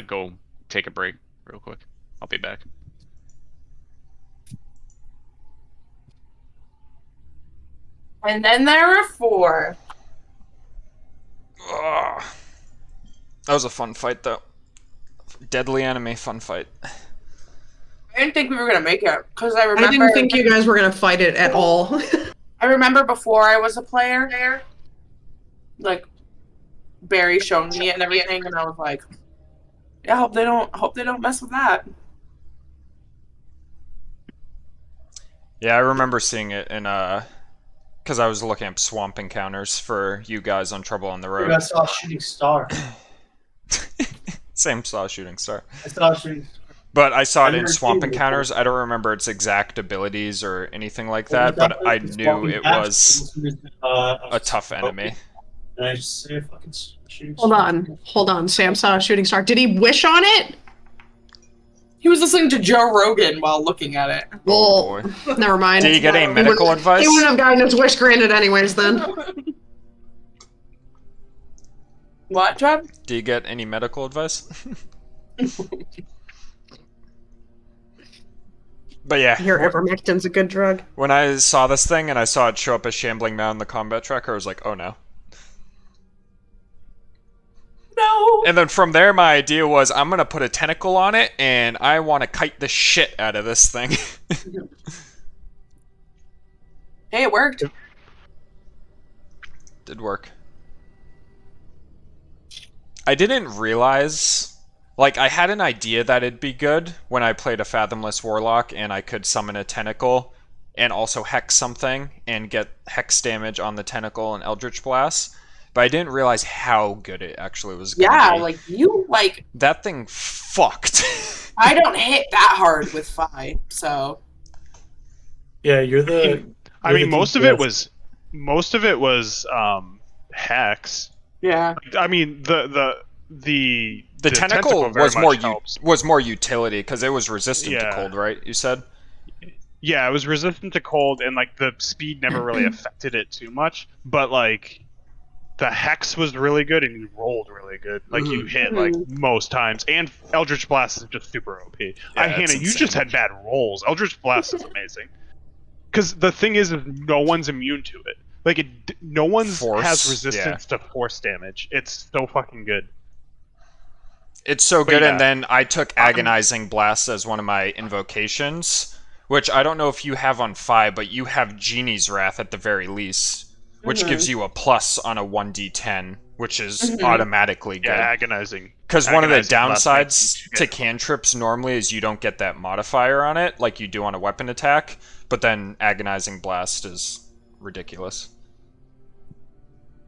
go take a break real quick. I'll be back. And then there were 4. Ugh. That was a fun fight, though. Deadly enemy, fun fight. I didn't think we were gonna make it because I I remember. didn't think you guys were gonna fight it at all. I remember before I was a player, like Barry showing me it and everything, and I was like, "Yeah, hope they don't mess with that." Yeah, I remember seeing it in because I was looking up swamp encounters for you guys on Trouble on the Dude, Road. I saw a shooting star. Same saw a shooting star. I saw a shooting star. But I saw it I've in never swamp seen it encounters. I don't remember its exact abilities or anything like Well, that, but I it's knew fucking it fast. was a tough enemy. And I just say fucking shooting Hold star. hold on. Sam saw a shooting star. Did he wish on it? He was listening to Joe Rogan while looking at it. Oh, Well, never mind. Did he get any medical advice? He wouldn't have gotten his wish granted anyways then. What, Trev? Do you get any medical advice? But yeah, Your ivermectin's a good drug. when I saw this thing and I saw it show up as Shambling Mound in the combat tracker, I was like, oh no. No. And then from there, my idea was I'm gonna put a tentacle on it, and I want to kite the shit out of this thing. Hey, it worked. Did work. I didn't realize, like, I had an idea that it'd be good when I played a Fathomless Warlock and I could summon a tentacle and also hex something and get hex damage on the tentacle and Eldritch Blast. But I didn't realize how good it actually was gonna Yeah, be. like you like. That thing fucked. I don't hit that hard with Phi, so. Yeah, you're the. I you're mean, the most of DPS. it was hex. Yeah. I mean, the tentacle very was more much helps. was more utility because it was resistant to Yeah. cold, right? You said. Yeah, it was resistant to cold, and like the speed never really affected it too much. But like, the hex was really good, and you rolled really good. Like you hit like most times, and Eldritch Blast is just super OP. Hannah, it's you insane. just had bad rolls. Eldritch Blast is amazing. Because the thing is, no one's immune to it. Like no one's Force, has resistance to force damage. It's so fucking good. It's so But good, yeah. and then I took Agonizing Blast as one of my invocations, which I don't know if you have on 5, but you have Genie's Wrath at the very least, which gives you a plus on a 1d10, which is automatically Yeah, good. agonizing. Because one of the Agonizing Blast makes downsides you to get- cantrips normally is you don't get that modifier on it, like you do on a weapon attack, but then Agonizing Blast is ridiculous.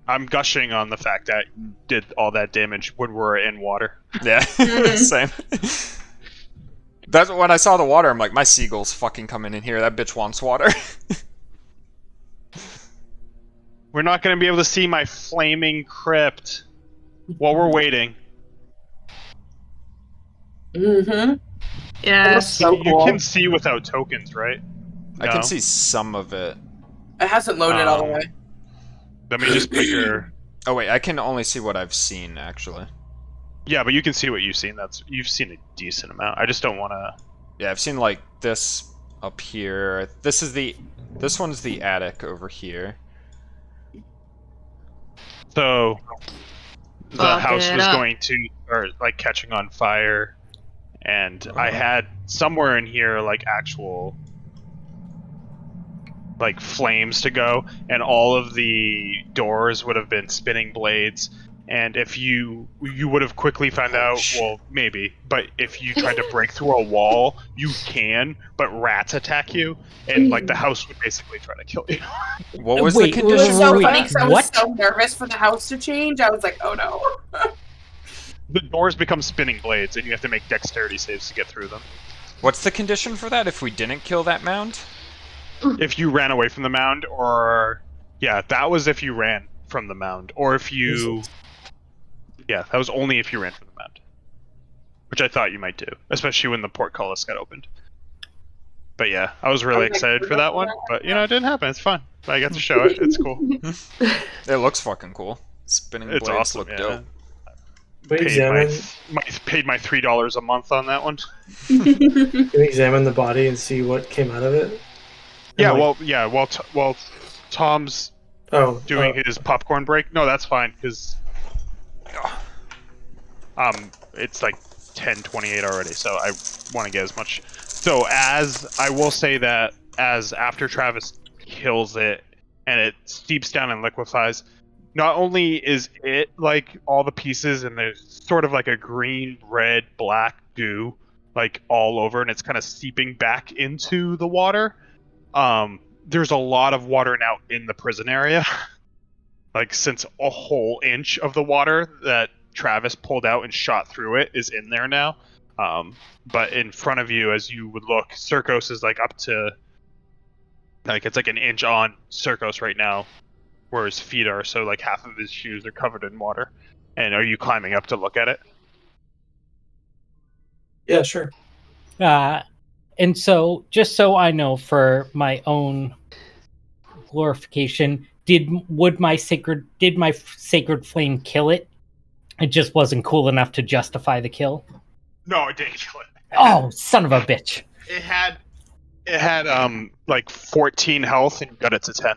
I'm gushing on the fact that you did all that damage when we're in water. Yeah, same. That's when I saw the water, I'm like, my seagull's fucking coming in here. That bitch wants water. We're not going to be able to see my flaming crypt while we're waiting. Mm-hmm. Yes. So You cool. can see without tokens, right? I No? can see some of it. It hasn't loaded all the Um, way. Let me just put your... Oh wait, I can only see what I've seen actually. Yeah, but you can see what you've seen. You've seen a decent amount. I just don't want to... Yeah, I've seen like this up here. This one's the attic over here. So the Fuck house it was up. going to, or like catching on fire, and I had somewhere in here like actual like flames to go, and all of the doors would have been spinning blades, And if you would have quickly found Holy out, shit. well, maybe, but if you tried to break through a wall, you can, but rats attack you, and like the house would basically try to kill you. What was Wait, the It was condition so for funny that? because I was What? so nervous for the house to change. I was like, oh no. The doors become spinning blades, and you have to make dexterity saves to get through them. What's the condition for that if we didn't kill that mound? If you ran away from the mound, or yeah, that was if you ran from the mound, or if you, yeah, that was only if you ran from the mound, which I thought you might do, especially when the portcullis got opened. But yeah, I was really excited for that one, but you know, it didn't happen. It's fun. I got to show it. It's cool. It looks fucking cool. Spinning It's blades awesome. look Yeah. dope. We Paid my $3 a month on that one. Can we examine the body and see what came out of it? Yeah, like- while Tom's doing his popcorn break. No, that's fine because it's like 10:28 already, so I want to get as much. So as I will say that as after Travis kills it and it steeps down and liquefies, not only is it like all the pieces and there's sort of like a green, red, black goo like all over, and it's kind of seeping back into the water. There's a lot of water now in the prison area. Like since a whole inch of the water that Travis pulled out and shot through it is in there now. But in front of you, as you would look, Circos is like up to, like it's like an inch on Circos right now, where his feet are. So like half of his shoes are covered in water. And are you climbing up to look at it? Yeah, sure. And so, just so I know for my own glorification, did my sacred flame kill it? It just wasn't cool enough to justify the kill. No, it didn't kill it. Oh, son of a bitch! It had like 14 health and got it to 10.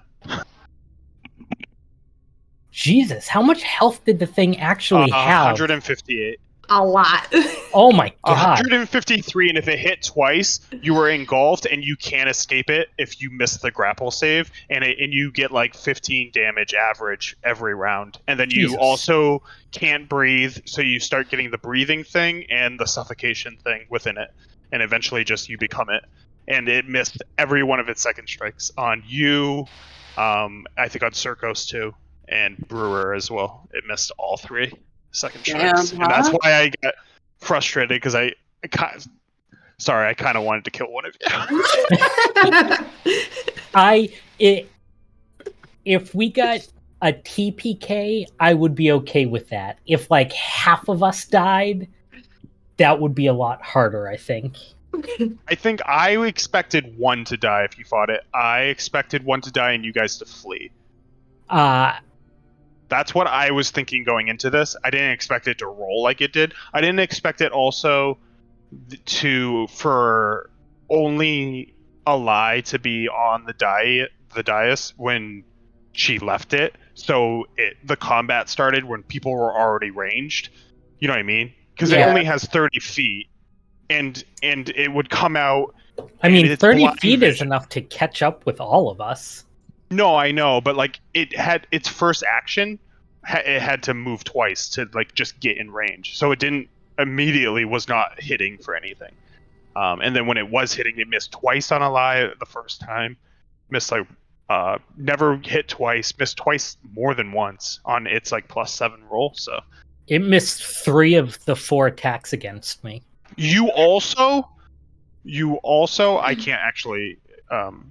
Jesus, how much health did the thing actually have? 158. A lot. Oh my god! 153, and if it hit twice, you were engulfed, and you can't escape it if you miss the grapple save, and you get like 15 damage average every round, and then you Jesus. also can't breathe, so you start getting the breathing thing and the suffocation thing within it, and eventually just you become it. And it missed every one of its second strikes on you, I think on Circos too, and Brewer as well. It missed all 3 second strikes, Damn, and that's huh? why I get frustrated because I kind of wanted to kill one of you. If we got a TPK, I would be okay with that. If like half of us died, that would be a lot harder, I think. I think I expected one to die if you fought it. I expected one to die and you guys to flee. That's what I was thinking going into this. I didn't expect it to roll like it did. I didn't expect it also for only a lie to be on the dais when she left it. So the combat started when people were already ranged. You know what I mean? Because it Yeah. only has 30 feet, and it would come out. I mean, it's 30 blind feet is vision. enough to catch up with all of us. No, I know, but like it had its first action, it had to move twice to like just get in range. So it didn't immediately was not hitting for anything. And then when it was hitting, it missed twice on a lie the first time. Missed like never hit twice. Missed twice more than once on its like +7 roll. So It missed 3 of the 4 attacks against me. you also, I can't actually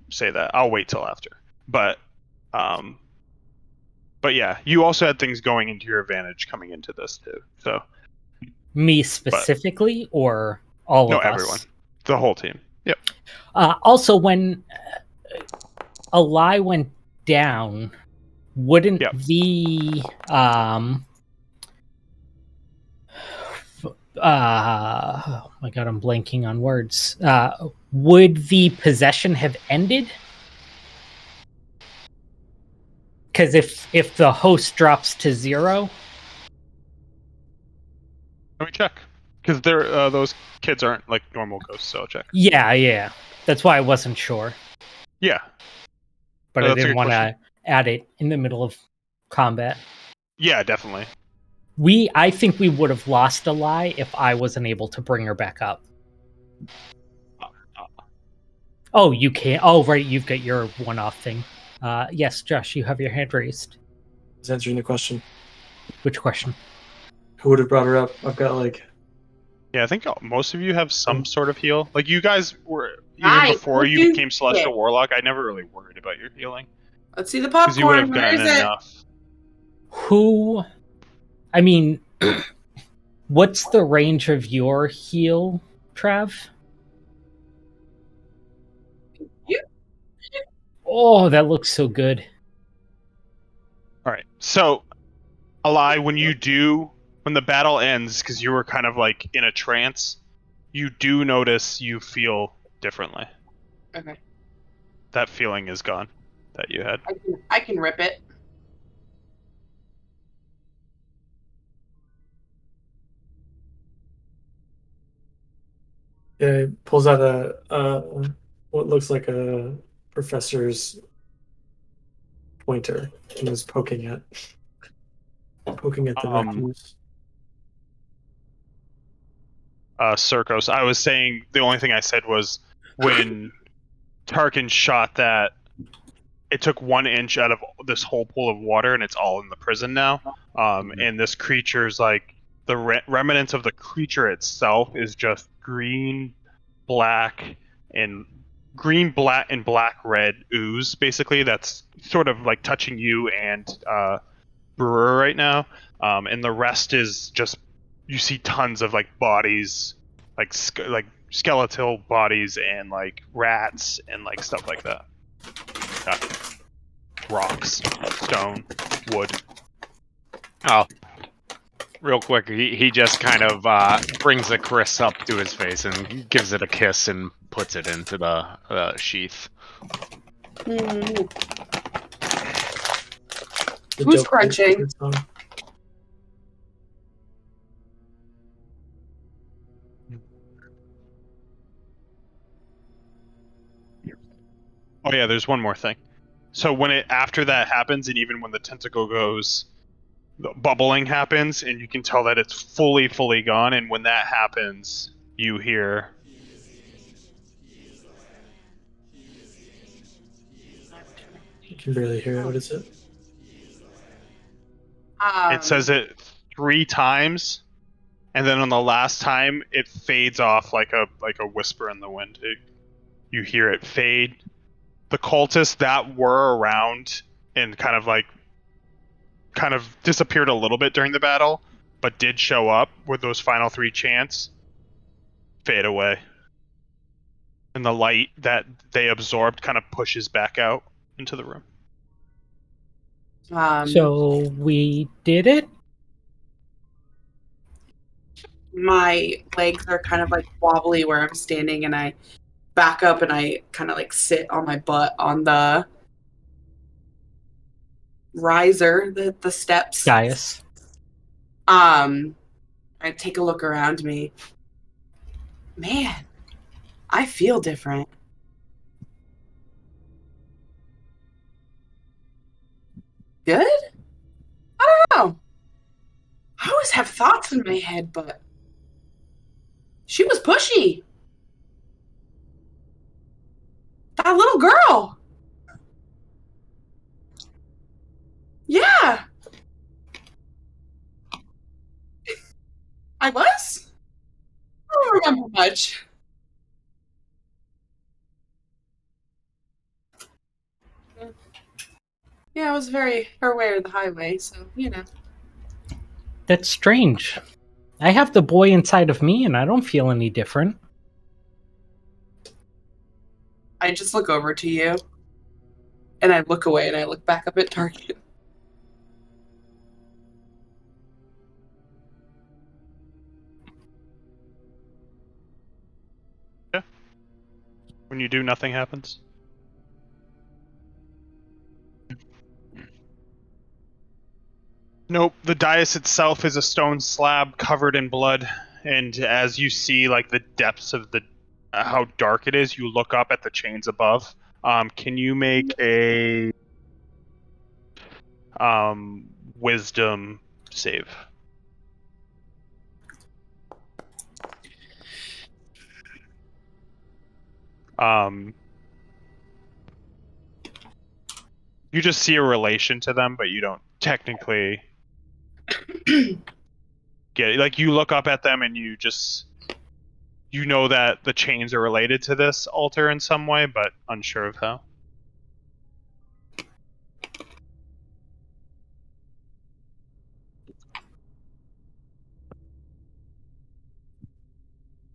say that. I'll wait till after. But yeah, you also had things going into your advantage coming into this too. So Me specifically, or all no, of us? everyone, the whole team. Yep. Also, when a lie went down, wouldn't Yep. the oh my god, I'm blanking on words. Would the possession have ended? Because if the host drops to 0, Let me check, because they're those kids aren't like normal ghosts. So I'll check. yeah, that's why I wasn't sure, Yeah. but No, I that's a didn't good want question. to add it in the middle of combat. Yeah, definitely. I think we would have lost Eli if I wasn't able to bring her back up. Oh, you can't. Oh, right, you've got your one-off thing. Yes, Josh, you have your hand raised. He's answering the question. Which question? Who would have brought her up? I've got like. Yeah, I think most of you have some sort of heal. Like you guys were even Right, before you let's do became Celestial it. Warlock. I never really worried about your healing Let's see the because you would have popcorn. Where is gotten it? enough. Who? I mean, what's the range of your heal, Trav? You- Oh, that looks so good. All right, so Eli, when the battle ends, because you were kind of like in a trance, you do notice you feel differently. Okay. That feeling is gone that you had. I can rip it. Yeah, he pulls out what looks like a professor's pointer and is poking at the refuse. Circos. I was saying the only thing I said was when Tarkin shot that, it took 1 inch out of this whole pool of water, and it's all in the prison now. And this creature's like the remnants of the creature itself is just black, and black red ooze, basically. That's sort of like touching you and Brewer right now. And the rest is just you see tons of like bodies, like skeletal bodies and like rats and like stuff like that. Yeah. Rocks, stone, wood. Oh, real quick, he just kind of brings a Chris up to his face and gives it a kiss and puts it into the sheath. Mm. The Who's dope crunching? song. Oh yeah, there's one more thing. So after that happens, and even when the tentacle goes, the bubbling happens, and you can tell that it's fully gone. And when that happens, you hear. You can barely hear it. What is it? It says it 3 times, and then on the last time, it fades off like a whisper in the wind. You hear it fade. The cultists that were around and kind of disappeared a little bit during the battle, but did show up with those final 3 chants, fade away. And the light that they absorbed kind of pushes back out into the room. So we did it? My legs are kind of like wobbly where I'm standing, and I back up and I kind of like sit on my butt on the riser, the steps. Gaius. I take a look around me. Man, I feel different. Good? I don't know. I always have thoughts in my head, but she was pushy. That little girl. Yeah. I was? I don't remember much. Yeah, I was very aware of the highway, so, you know. That's strange. I have the boy inside of me, and I don't feel any different. I just look over to you, and I look away, and I look back up at Target. Yeah. When you do, nothing happens. Nope, the dais itself is a stone slab covered in blood, and as you see, like the depths of how dark it is, you look up at the chains above. Can you make a wisdom save? You just see a relation to them, but you don't technically get it. Like, you look up at them and you know that the chains are related to this altar in some way, but unsure of how. I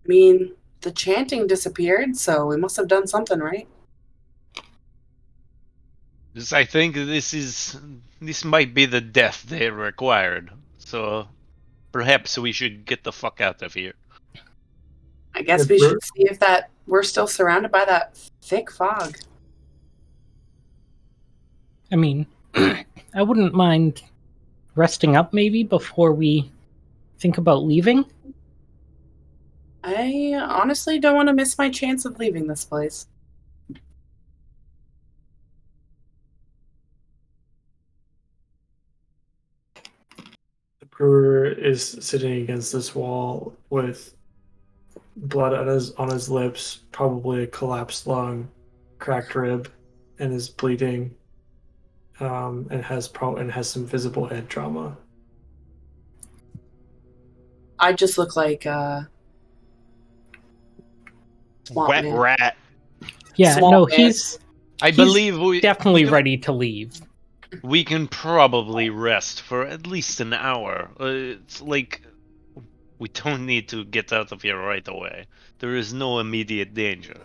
mean, the chanting disappeared, so we must have done something right. I think this might be the death they required. So perhaps we should get the fuck out of here. I guess The we brewer- should see if we're still surrounded by that thick fog. I mean, I wouldn't mind resting up maybe before we think about leaving. I honestly don't want to miss my chance of leaving this place. The brewer is sitting against this wall with blood on his lips, probably a collapsed lung, cracked rib, and is bleeding. And has some visible head trauma. I just look like Swamp Wet Man. rat. Yeah, Swamp no, Man. he's I believe we definitely ready to leave. we can probably rest for at least an hour. It's like we don't need to get out of here right away. There is no immediate danger.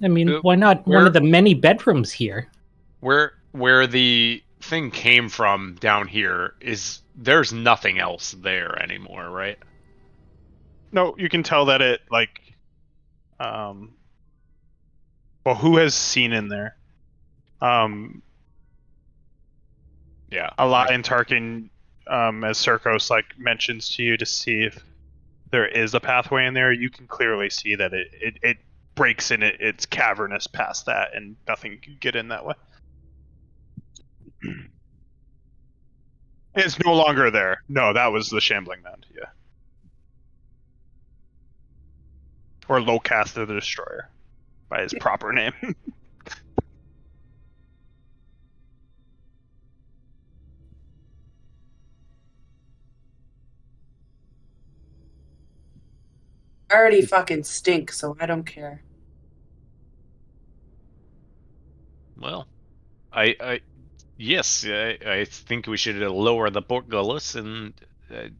I mean, why not one of the many bedrooms here? Where the thing came from down here is there's nothing else there anymore, right? No, you can tell that it, like, well, who has seen in there? Yeah. Alai and Tarkin, as Circos, like, mentions to you to see if there is a pathway in there, you can clearly see that it breaks in it's cavernous past that, and nothing can get in that way. It's no longer there. No, that was the Shambling Mound, yeah. Or Locaster the Destroyer, by his proper name. I already fucking stink, so I don't care. Well, yes, I think we should lower the portcullis and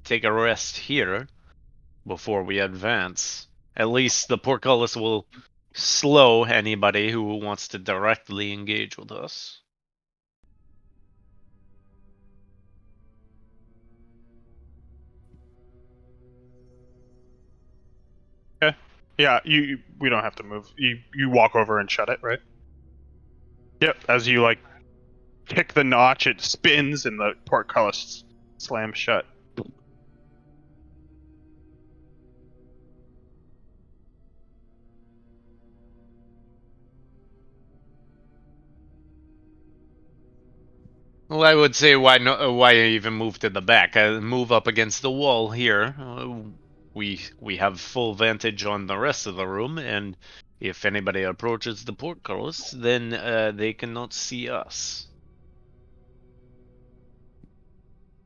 take a rest here before we advance. At least the portcullis will slow anybody who wants to directly engage with us. Okay. Yeah, we don't have to move. You walk over and shut it, right? Yep. As you, like, kick the notch, it spins and the portcullis slams shut. Well, I would say why no, why even move to the back? Move up against the wall here. We have full vantage on the rest of the room, and if anybody approaches the portcullis, then they cannot see us.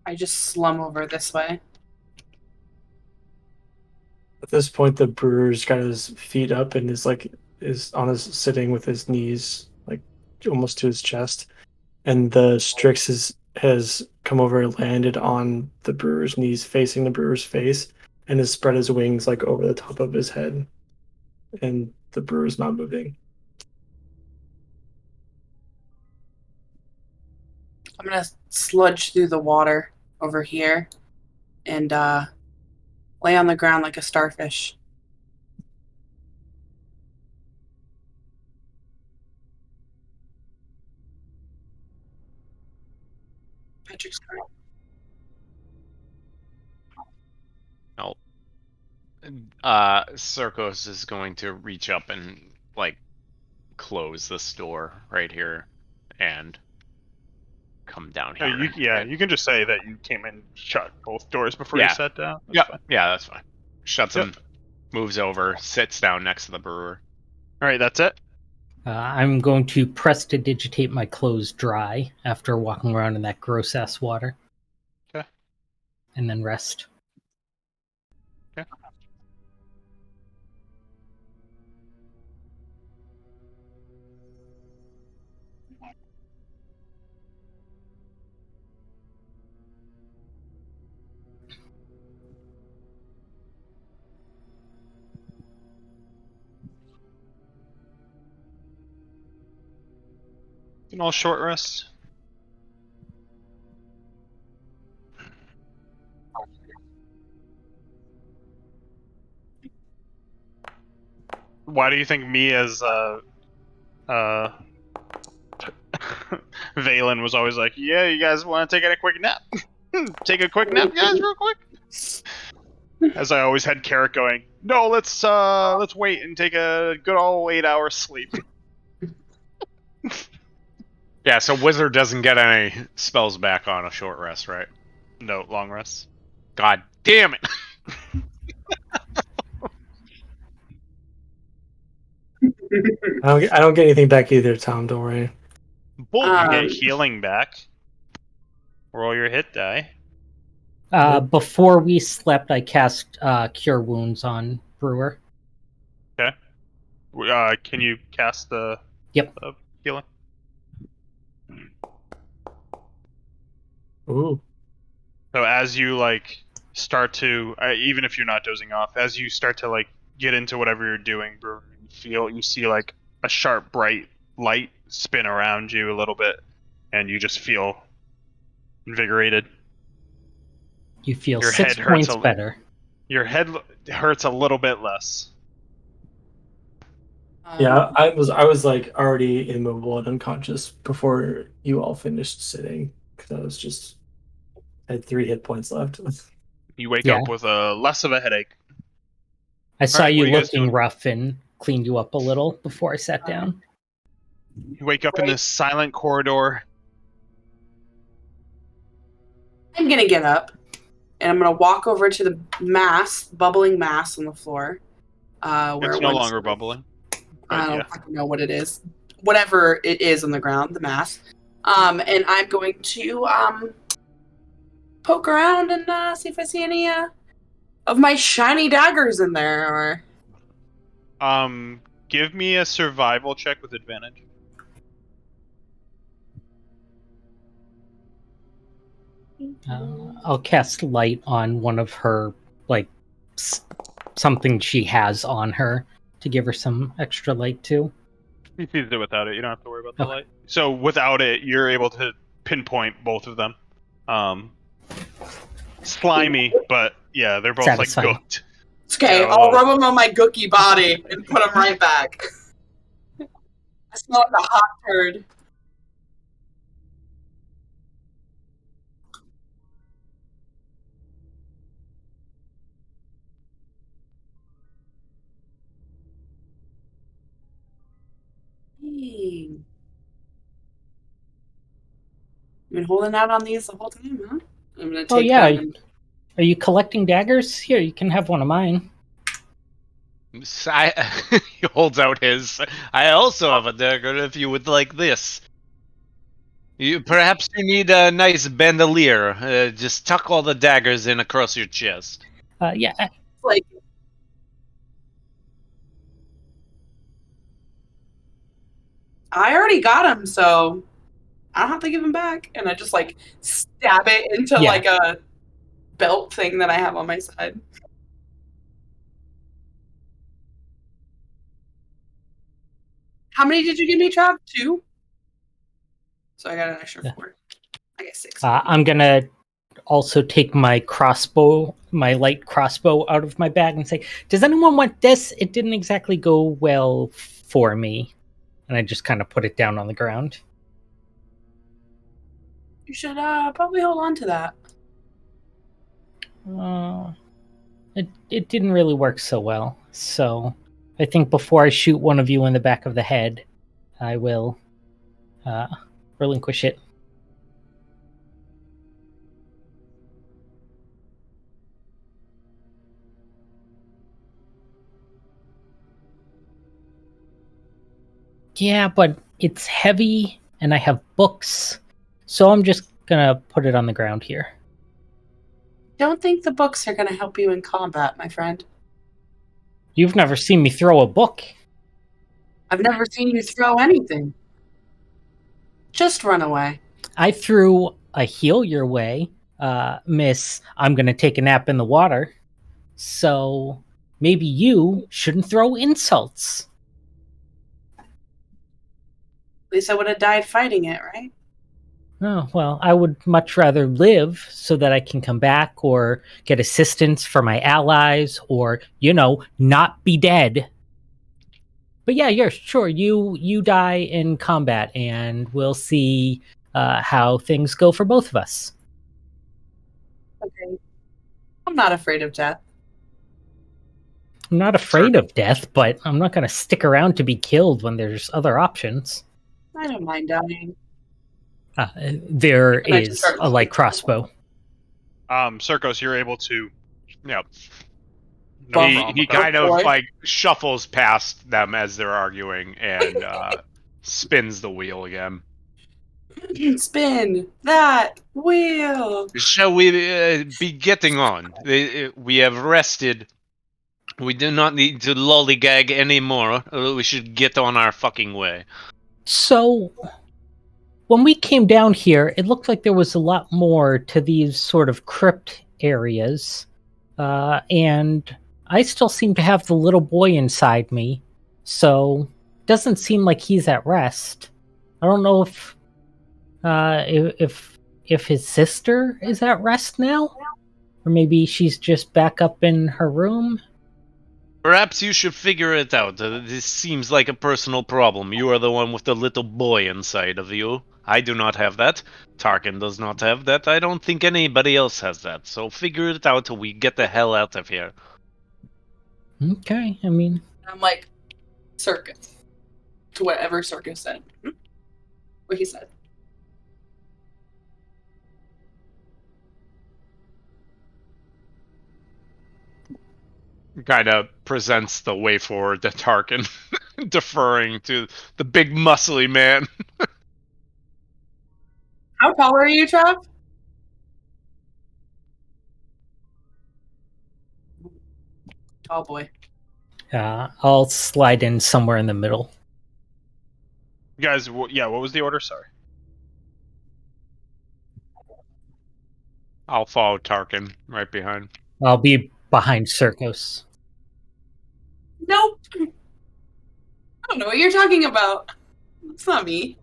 I just slum over this way. At this point, the brewer's got his feet up and is on his sitting with his knees like almost to his chest, and the Strix has come over and landed on the brewer's knees, facing the brewer's face, and has spread his wings like over the top of his head, and the brewer's not moving. I'm gonna sludge through the water over here and lay on the ground like a starfish. Patrick's correct. No. Circos is going to reach up and, like, close this door right here. and come down Oh, here. you can just say that you came in, shut both doors before you Yeah. sat down. That's Yep. fine. Yeah, that's fine. Shuts Yep. him, moves over, sits down next to the brewer. All right, that's it. I'm going to prestidigitate my clothes dry after walking around in that gross ass water. Okay. And then rest. Okay. An all short rest. Why do you think me as Valen was always like, yeah, you guys want to take a quick nap? Take a quick nap, guys, real quick. As I always had Carrot going, no, let's wait and take a good old 8 hours sleep. Yeah, so Wizard doesn't get any spells back on a short rest, right? No, long rest. God damn it! I don't get anything back either, Tom. Don't worry. Bull, you get Um, healing back. Roll your hit die. Before we slept, I cast Cure Wounds on Brewer. Can you cast the healing? Ooh. So as you start to, even if you're not dozing off, as you start to get into whatever you're doing, Brewer, you see a sharp, bright light spin around you a little bit, and you just feel invigorated. You feel Your 6 head hurts points better. Your head hurts a little bit less. Yeah, I was already immobile and unconscious before you all finished sitting because I had 3 hit points left. You wake Yeah. up with less of a headache. I saw Alright, what you are you guys looking doing? rough and cleaned you up a little before I sat down. You wake up in this silent corridor. I'm gonna get up and I'm gonna walk over to the bubbling mass on the floor. Where It's it no once longer was. bubbling. I But yeah. don't fucking know what it is. Whatever it is on the ground, the mass. And I'm going to poke around and see if I see any of my shiny daggers in there. Or Give me a survival check with advantage. I'll cast light on one of her, something she has on her to give her some extra light too. You can do it without it. You don't have to worry about the Okay. light. So without it, you're able to pinpoint both of them. Slimy, but yeah, they're both Satisfying. gooked. it's okay, Yeah, I'll well- rub them on my gookie body and put them right back. I smell like a hot turd. You've been holding out on these the whole time, huh? I'm gonna take Oh yeah, them. are you collecting daggers? Here, you can have one of mine. He holds out his. I also have a dagger if you would like this. Perhaps you need a nice bandolier. Just tuck all the daggers in across your chest. Yeah, Like, I already got them, so I don't have to give them back. And I just stab it into Yeah. a belt thing that I have on my side. How many did you give me, Trav? 2? So I got an extra 4. I got 6. I'm gonna also take my light crossbow out of my bag and say, does anyone want this? It didn't exactly go well for me. And I just kind of put it down on the ground. You should probably hold on to that. It didn't really work so well. So I think before I shoot one of you in the back of the head, I will relinquish it. Yeah, but it's heavy and I have books, so I'm just gonna put it on the ground here. Don't think the books are going to help you in combat, my friend. You've never seen me throw a book. I've never seen you throw anything. Just run away. I threw a heal your way, miss. I'm gonna take a nap in the water. So maybe you shouldn't throw insults. At least I would have died fighting it, right? Oh, well, I would much rather live so that I can come back or get assistance for my allies or, not be dead. But yeah, sure. You die in combat and we'll see how things go for both of us. Okay. I'm not afraid of death. I'm not afraid of death, but I'm not going to stick around to be killed when there's other options. I don't mind dying. There And I just is start a light looking. crossbow. Circos, you're able to. Yeah. No Buff. problem He with that. kind of Boy. like shuffles past them as they're arguing and spins the wheel again. Spin that wheel. Shall we be getting on? We have rested. We do not need to lollygag anymore. We should get on our fucking way. So, when we came down here, it looked like there was a lot more to these sort of crypt areas. And I still seem to have the little boy inside me. So, doesn't seem like he's at rest. I don't know if his sister is at rest now, or maybe she's just back up in her room. Perhaps you should figure it out. This seems like a personal problem. You are the one with the little boy inside of you. I do not have that. Tarkin does not have that. I don't think anybody else has that. So figure it out till we get the hell out of here. Okay, I mean, I'm like, circus. To whatever circus said. What he said. Kind of presents the way forward to Tarkin, deferring to the big muscly man. How tall are you, Trav? Tall boy. I'll slide in somewhere in the middle. You guys, yeah, what was the order? Sorry. I'll follow Tarkin right behind. I'll be behind Circos. Nope. I don't know what you're talking about. It's not me.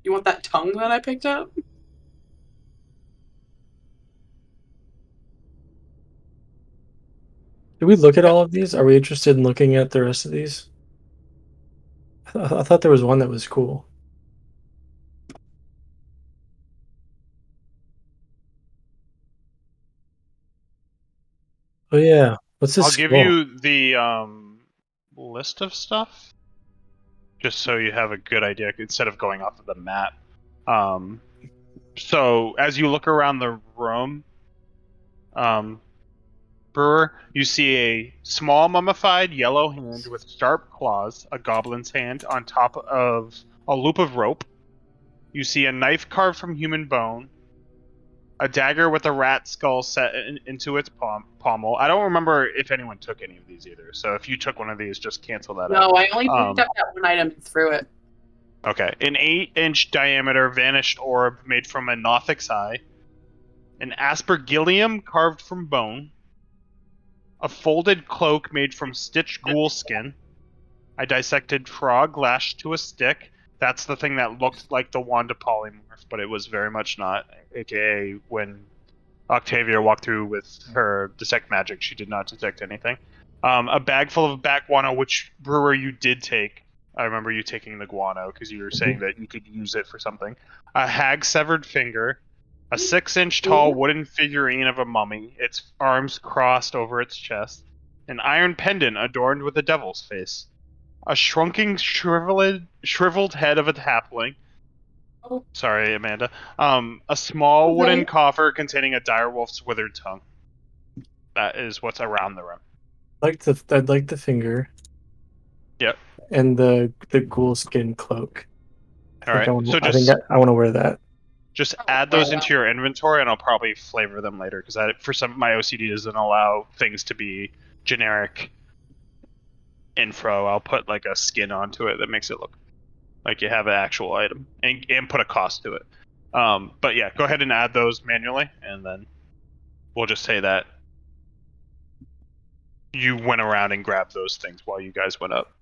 You want that tongue that I picked up? Did we look at all of these? Are we interested in looking at the rest of these? I thought there was one that was cool. Oh yeah, what's this? I'll give you the list of stuff, just so you have a good idea instead of going off of the map. So as you look around the room, Brewer, you see a small mummified yellow hand with sharp claws, a goblin's hand, on top of a loop of rope. You see a knife carved from human bone, a dagger with a rat skull set into its pommel. I don't remember if anyone took any of these either, so if you took one of these, just cancel that out. No, I only picked up that one item and threw it. Okay. An 8-inch diameter vanished orb made from a Nothic's eye, an aspergillium carved from bone, a folded cloak made from stitched ghoul skin, a dissected frog lashed to a stick. That's the thing that looked like the wand of polymorph, but it was very much not. AKA when Octavia walked through with her detect magic, she did not detect anything. A bag full of bat guano, which Brewer you did take. I remember you taking the guano because you were saying that you could use it for something. A hag severed finger, a 6-inch tall wooden figurine of a mummy, its arms crossed over its chest, an iron pendant adorned with a devil's face, a shrunken, shriveled head of a halfling. Oh. Sorry, Amanda. A small wooden coffer containing a direwolf's withered tongue. That is what's around the room. I'd like the finger. Yep. And the ghoul skin cloak. All right. So I think I want to wear that. just add those into your inventory, and I'll probably flavor them later because for some my OCD doesn't allow things to be generic info. I'll put like a skin onto it that makes it look like you have an actual item, and put a cost to it. But yeah, go ahead and add those manually, and then we'll just say that you went around and grabbed those things while you guys went up.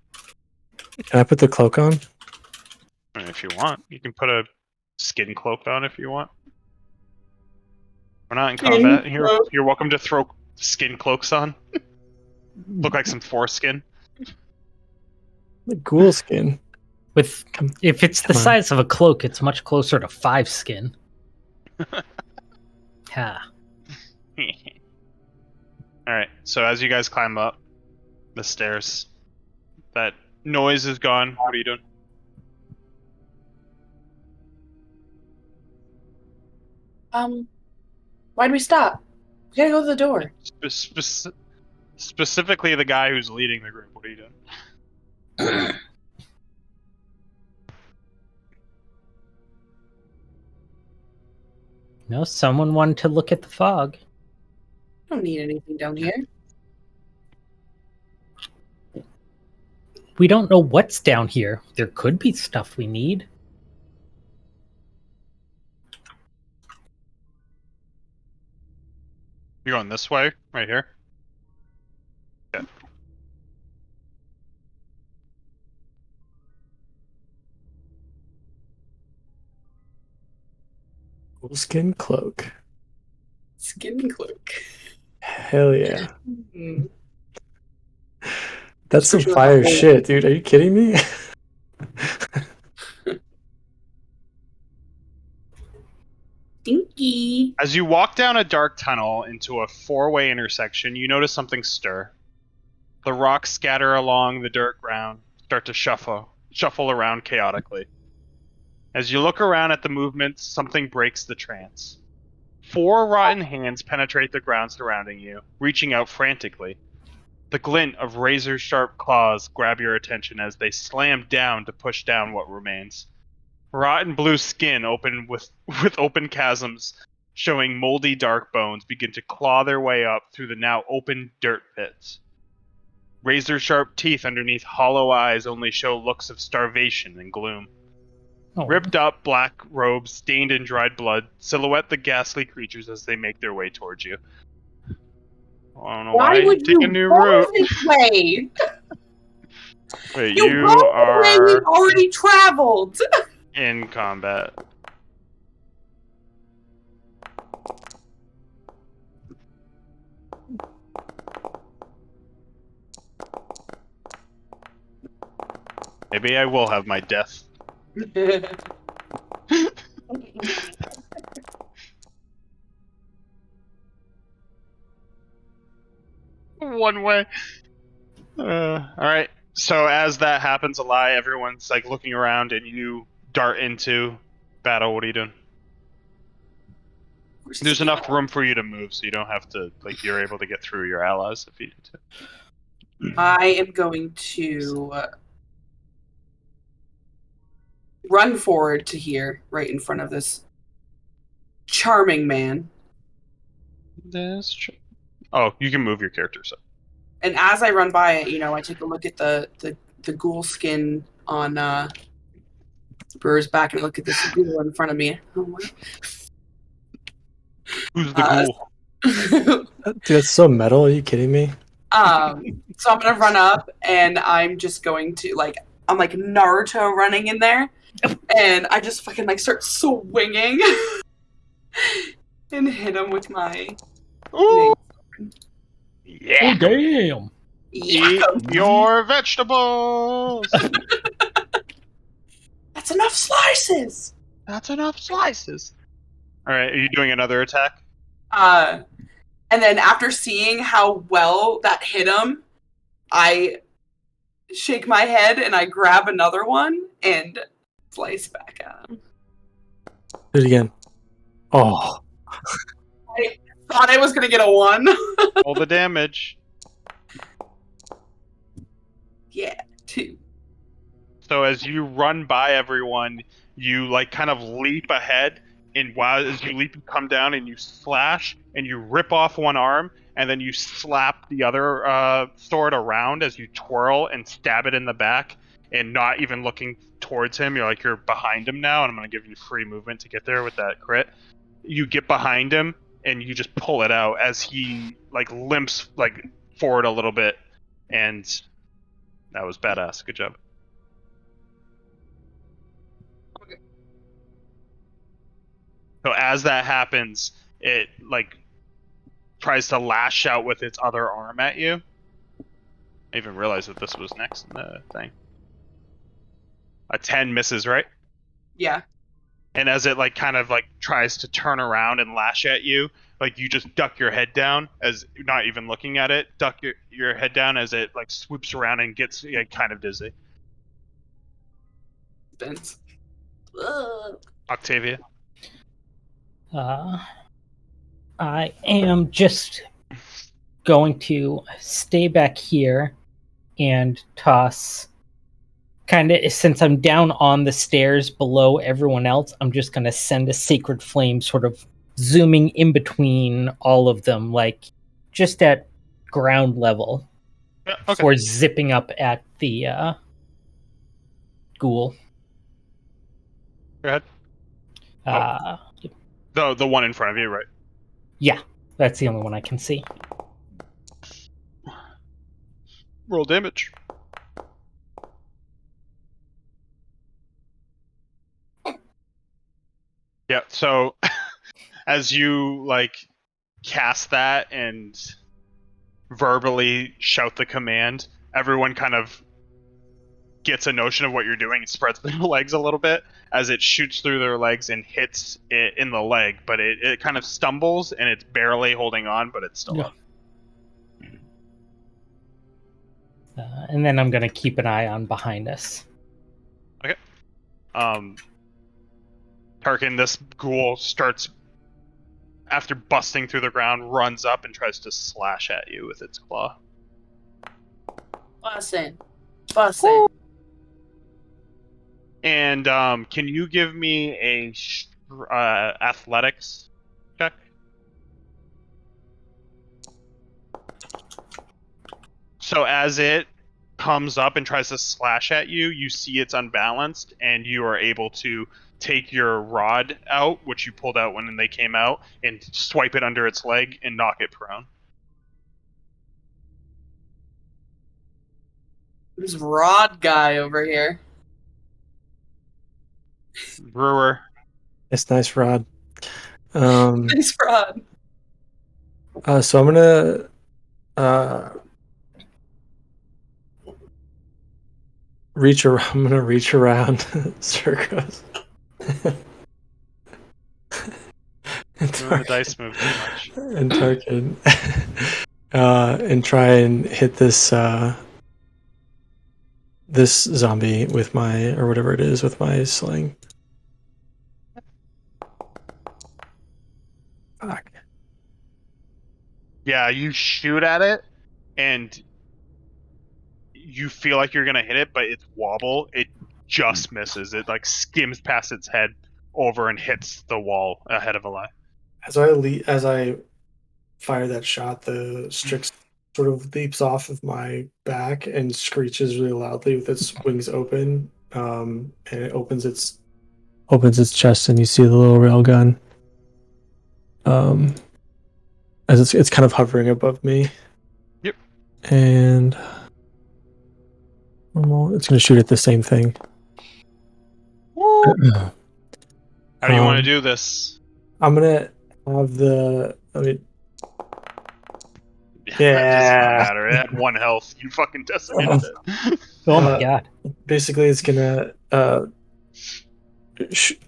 Can I put the cloak on? And if you want, you can put a skin cloak on if you want. We're not in combat. You're welcome to throw skin cloaks on. Look like some foreskin. The ghoul skin. If it's the size of a cloak, it's much closer to 5 skin. Yeah. Alright, so as you guys climb up the stairs, that noise is gone. What are you doing? Why'd we stop? We gotta go to the door. Specifically the guy who's leading the group. What are you doing? No, someone wanted to look at the fog. I don't need anything down here. We don't know what's down here. There could be stuff we need. You're going this way, right here? Yeah. Ghoul skin cloak. Skin cloak. Hell yeah. Mm. That's some fire shit, dude. Are you kidding me? Stinky. As you walk down a dark tunnel into a 4-way intersection, you notice something stir. The rocks scatter along the dirt ground, start to shuffle around chaotically. As you look around at the movements, something breaks the trance. 4 rotten hands penetrate the ground surrounding you, reaching out frantically. The glint of razor-sharp claws grab your attention as they slam down to push down what remains. Rotten blue skin open with open chasms, showing moldy dark bones, begin to claw their way up through the now open dirt pits. Razor-sharp teeth underneath hollow eyes only show looks of starvation and gloom. Oh. Ripped up black robes stained in dried blood silhouette the ghastly creatures as they make their way towards you. I don't know why would you take you a new go route. this way? Wait, You you go the way we are already traveled. in combat. Maybe I will have my death. One way. Alright. So as that happens, Eli, everyone's like looking around and you dart into battle. What are you doing? There's enough room for you to move, so you don't have to, like, you're able to get through your allies if you need to. I am going to run forward to here, right in front of this charming man. Oh, you can move your character, so. And as I run by it, I take a look at the ghoul skin on Brewer's back, and I look at this ghoul in front of me. Who's the ghoul? Dude, that's so metal. Are you kidding me? So I'm gonna run up, and I'm just going to I'm like Naruto running in there, and I just fucking start swinging and hit him with my. Ooh. Yeah. Oh, damn. Eat your vegetables. That's enough slices. That's enough slices. All right, are you doing another attack? And And then after seeing how well that hit him, I shake my head and I grab another one and slice back at him. Do it again. Oh, I thought I was going to get a 1. All the damage. Yeah, 2. So as you run by everyone, you like kind of leap ahead, and while as you leap, you come down and you slash and you rip off one arm, and then you slap the other sword around as you twirl and stab it in the back, and not even looking towards him. You're behind him now, and I'm gonna give you free movement to get there with that crit. You get behind him and you just pull it out as he like limps like forward a little bit, and that was badass. Good job. So as that happens, it like tries to lash out with its other arm at you. I even realized that this was next in the thing. A 10 misses, right? Yeah. And as it like kind of like tries to turn around and lash at you, like you just duck your head down as not even looking at it. Duck your head down as it like swoops around and gets like, kind of dizzy. Vince. Octavia. I am just going to stay back here and toss. Kind of, since I'm down on the stairs below everyone else, I'm just going to send a sacred flame sort of zooming in between all of them, like just at ground level, Yeah, okay. for zipping up at the ghoul. Go ahead. The one in front of you, right? Yeah, that's the only one I can see. Roll damage. Yeah, so as you like cast that and verbally shout the command, everyone kind of gets a notion of what you're doing and spreads their legs a little bit as it shoots through their legs and hits it in the leg, but it kind of stumbles and it's barely holding on, but it's still up. And then I'm going to keep an eye on behind us. Okay. Tarkin, this ghoul starts, after busting through the ground, runs up and tries to slash at you with its claw. Bussin'. And can you give me a athletics check? So as it comes up and tries to slash at you, you see it's unbalanced, and you are able to take your rod out, which you pulled out when they came out, and swipe it under its leg and knock it prone. Who's Rod guy over here? Brewer. it's nice, Rod. Nice Rod. So I'm gonna reach around. I'm gonna reach around Circus. The dice move too much. And Tarkin, and try and hit this this zombie with my, or whatever it is, with my sling. Fuck. Yeah, you shoot at it, and you feel like you're gonna hit it, but it's wobble. It just misses. It like skims past its head over and hits the wall ahead of Eli. As I fire that shot, the Strix sort of leaps off of my back and screeches really loudly with its wings open, and it opens its chest, and you see the little railgun. As it's kind of hovering above me. Yep. And it's going to shoot at the same thing. Woo! How do you want to do this? I'm gonna have the. I mean, That doesn't matter. It had 1 health. You fucking decimated it. Oh my god. Basically, it's gonna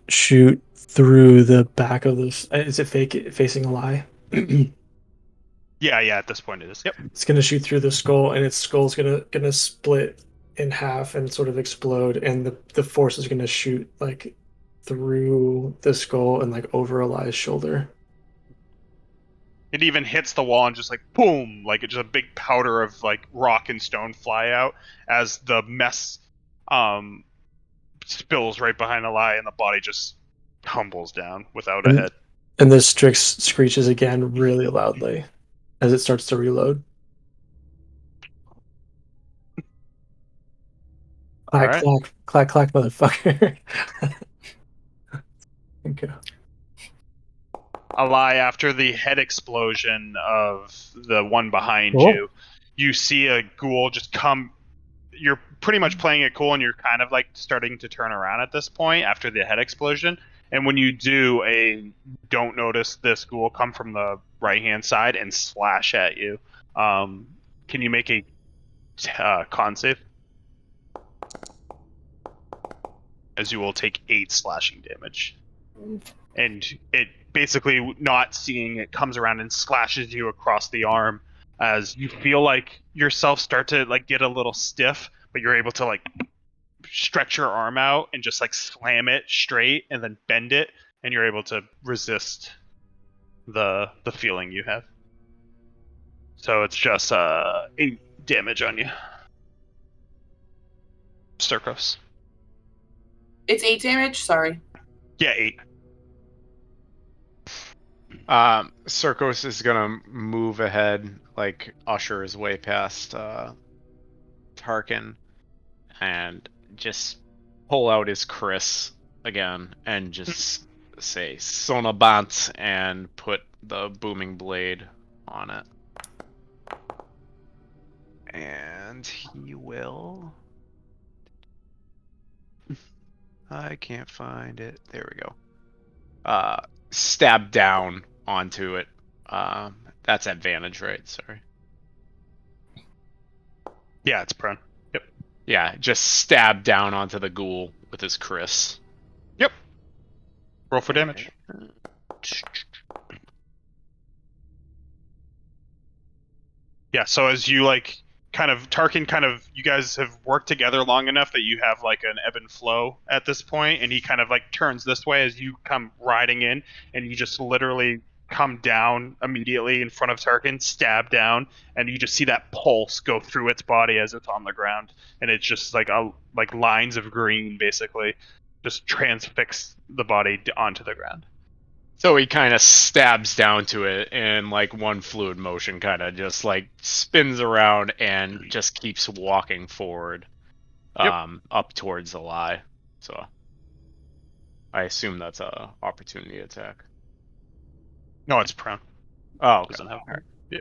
shoot through the back of this. Is it facing a lie? Yeah, at this point it is. Yep. It's gonna shoot through the skull, and its skull's gonna split in half and sort of explode, and the force is gonna shoot like through the skull and like over Eli's shoulder. It even hits the wall and just like boom, like it's just a big powder of like rock and stone fly out as the mess spills right behind Eli, and the body just tumbles down without a head. And the Strix screeches again really loudly as it starts to reload. Clack, Alright. clack, clack, clack, motherfucker. Okay. Eli, after the head explosion of the one behind Cool. you see a ghoul just come. You're pretty much playing it cool, and you're kind of like starting to turn around at this point after the head explosion. And when you do, don't notice this ghoul come from the right hand side and slash at you. Can you make a con save? As you will take 8 slashing damage. And it basically, not seeing it, comes around and slashes you across the arm as you feel like yourself start to like get a little stiff, but you're able to like stretch your arm out and just like slam it straight and then bend it, and you're able to resist the feeling you have. So it's just 8 damage on you. Sturkos. It's 8 damage. Sorry. Yeah, 8. Circos is gonna move ahead, like usher his way past Tarkin, and just pull out his Chris again and just say Sonabant and put the booming blade on it. And he will. I can't find it. There we go. Stab down onto it. That's advantage, right? Sorry. Yeah, it's prone. Yep. Yeah, just stab down onto the ghoul with his Chris. Yep. Roll for damage. Yeah, so as you like Tarkin you guys have worked together long enough that you have like an ebb and flow at this point, and he kind of like turns this way as you come riding in, and you just literally come down immediately in front of Tarkin, stab down, and you just see that pulse go through its body as it's on the ground, and it's just like lines of green basically just transfix the body onto the ground. So he kind of stabs down to it, and like one fluid motion kind of just like spins around and just keeps walking forward, up towards the lie. So I assume that's a opportunity attack. No, it's prone. Oh, okay. Doesn't have one. Yeah.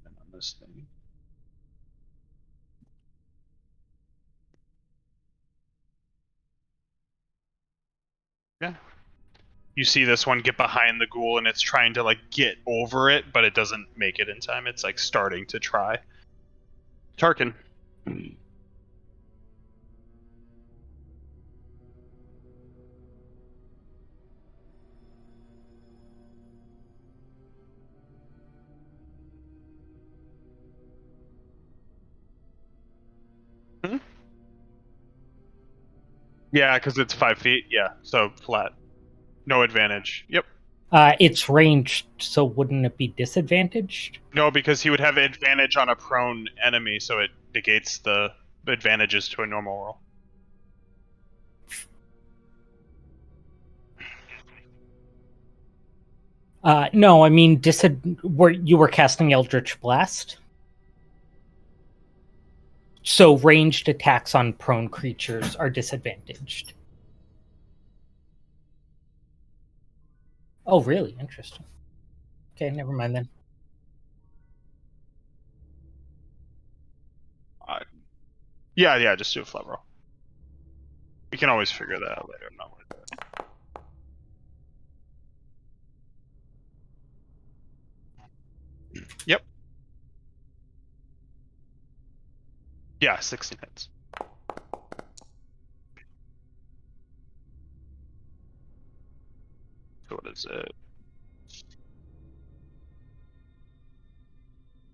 And on this thing. Yeah. You see this one get behind the ghoul, and it's trying to like get over it, but it doesn't make it in time. It's like starting to try. Tarkin. Hmm? Yeah, because it's 5 feet. Yeah, so flat. No advantage. Yep. It's ranged, so wouldn't it be disadvantaged? No, because he would have advantage on a prone enemy, so it negates the advantages to a normal roll. No, I mean, you were casting Eldritch Blast? So ranged attacks on prone creatures are disadvantaged. Oh, really? Interesting. Okay, never mind then. Yeah, just do a flat roll. We can always figure that out later. I'm not worried about it. Yep. Yeah, 16 hits. was it?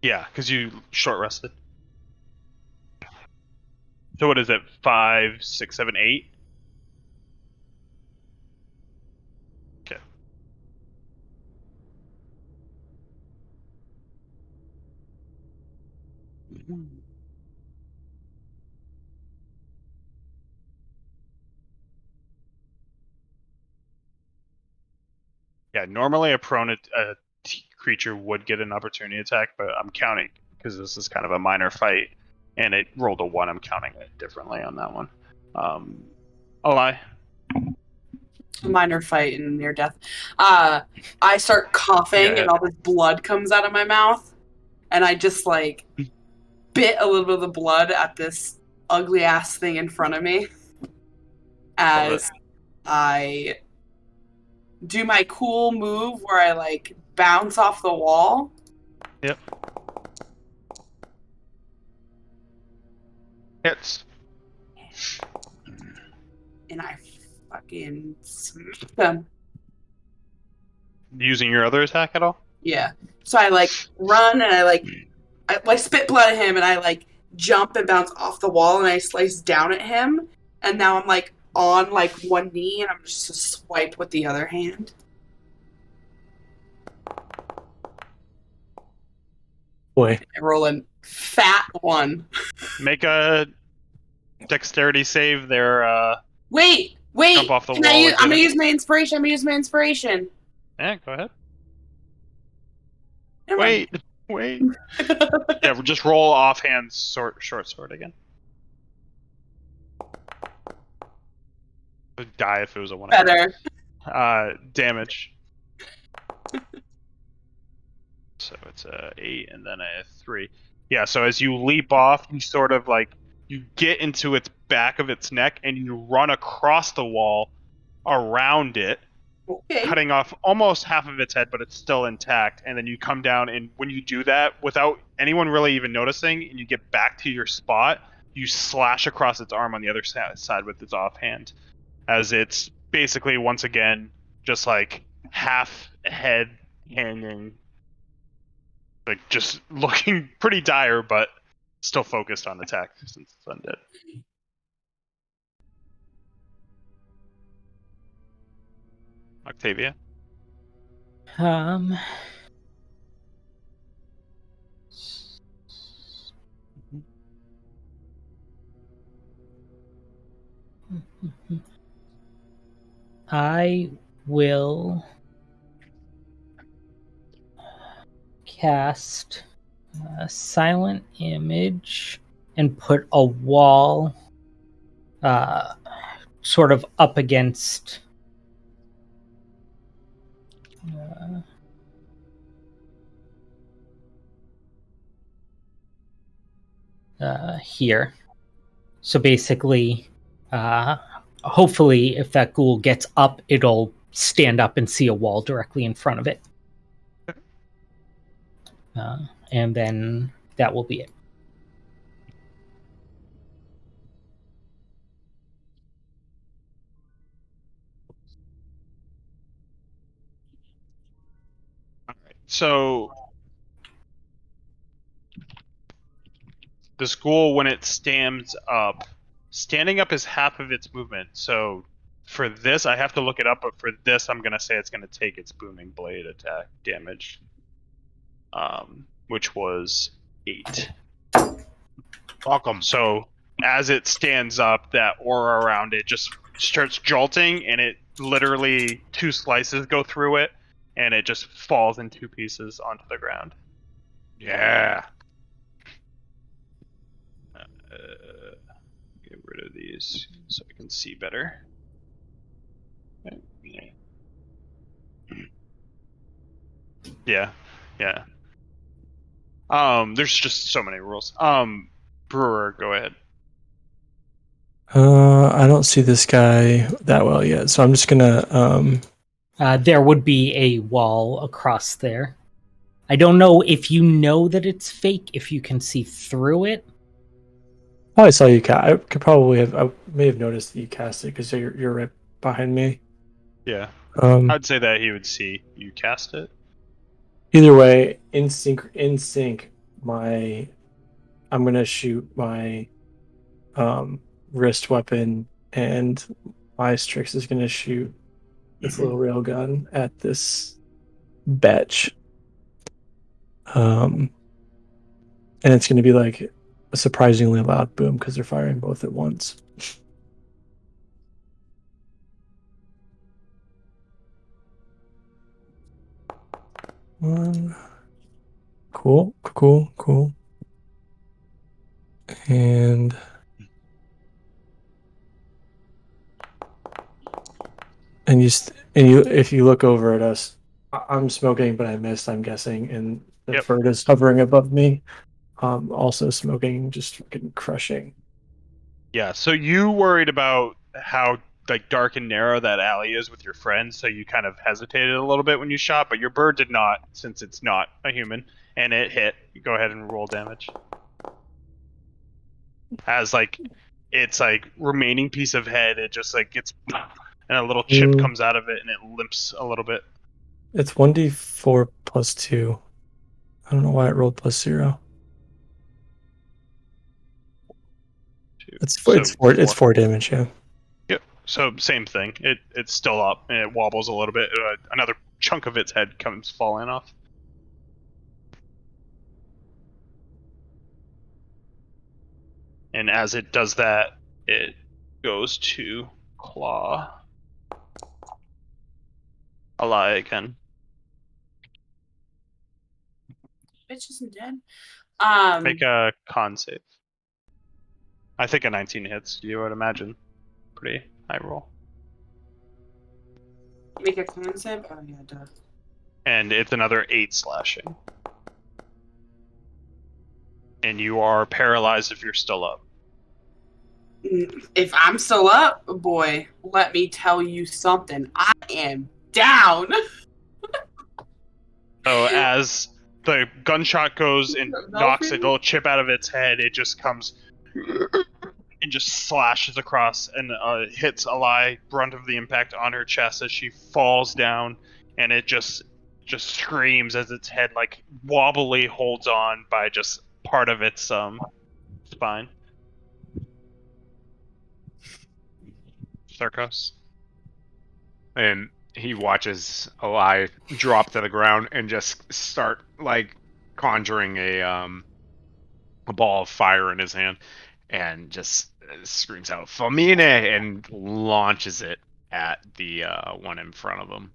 Yeah, because you short rested. So what is it? 5, 6, 7, 8? Okay. Yeah, normally a creature would get an opportunity attack, but I'm counting because this is kind of a minor fight, and it rolled a 1. I'm counting it differently on that one. I'll lie. Minor fight and near death. I start coughing Yeah. and all this blood comes out of my mouth, and I just like bit a little bit of the blood at this ugly ass thing in front of me as I do my cool move where I like bounce off the wall. Yep. Hits. And I fucking smack them. Using your other attack at all? Yeah. So I like run and I spit blood at him and I like jump and bounce off the wall and I slice down at him and now I'm like on like one knee and I'm just a swipe with the other hand. Boy. I roll a fat 1. Make a dexterity save there. Wait. Jump off the I'm wall gonna again. use my inspiration. Yeah, go ahead. Never mind. Wait. Yeah, we'll just roll offhand short sword again. Would die if it was a 1. Better. Damage. So it's a 8 and then a 3. Yeah, so as you leap off, you sort of like you get into its back of its neck and you run across the wall around it, Okay. cutting off almost half of its head, but it's still intact. And then you come down, and when you do that, without anyone really even noticing, and you get back to your spot, you slash across its arm on the other side with its offhand, as it's basically once again just like half head hanging, like just looking pretty dire, but still focused on attack since it's undead. Octavia. I will cast a silent image and put a wall sort of up against here. So basically, hopefully, if that ghoul gets up, it'll stand up and see a wall directly in front of it. And then that will be it. All right. So the school, when it stands up, standing up is half of its movement. So for this, I have to look it up, but for this, I'm gonna say it's gonna take its booming blade attack damage, which was 8. Welcome. So as it stands up, that aura around it just starts jolting, and it literally 2 slices go through it, and it just falls in 2 pieces onto the ground. Yeah. Get rid of these so I can see better. Yeah. There's just so many rules. Brewer, go ahead. I don't see this guy that well yet, so I'm just gonna. There would be a wall across there. I don't know if you know that it's fake, if you can see through it. Oh, I saw you cast. I could probably have. I may have noticed that you cast it because you're right behind me. Yeah. I'd say that he would see you cast it. Either way, in sync, I'm gonna shoot my wrist weapon, and my Strix is gonna shoot its little railgun at this batch. And it's gonna be like a surprisingly loud boom because they're firing both at once. One. Cool. And if you look over at us, I'm smoking, but I missed, I'm guessing, and the Yep. Ferd is hovering above me. Also smoking, just fucking crushing. Yeah, so you worried about how like dark and narrow that alley is with your friends, so you kind of hesitated a little bit when you shot, but your bird did not, since it's not a human, and it hit. Go ahead and roll damage. As like its like remaining piece of head, it just like gets and a little chip comes out of it and it limps a little bit. It's 1d4 plus 2. I don't know why it rolled plus 0. It's 4 damage, yeah. Yep. So same thing. It's still up and it wobbles a little bit. Another chunk of its head comes falling off. And as it does that, it goes to claw Ally again. Bitch isn't dead. Make a con save. I think a 19 hits, you would imagine. Pretty high roll. Make a con save? Oh, yeah, duh. And it's another 8 slashing. And you are paralyzed if you're still up. If I'm still up, boy, let me tell you something. I am down. So as the gunshot goes and knocks a little chip out of its head, it just comes and just slashes across and hits Ally, brunt of the impact on her chest as she falls down, and it just screams as its head like wobbly holds on by just part of its spine. Sarkos. And he watches Ally drop to the ground and just start like conjuring a ball of fire in his hand, and just screams out "Famine" and launches it at the one in front of him.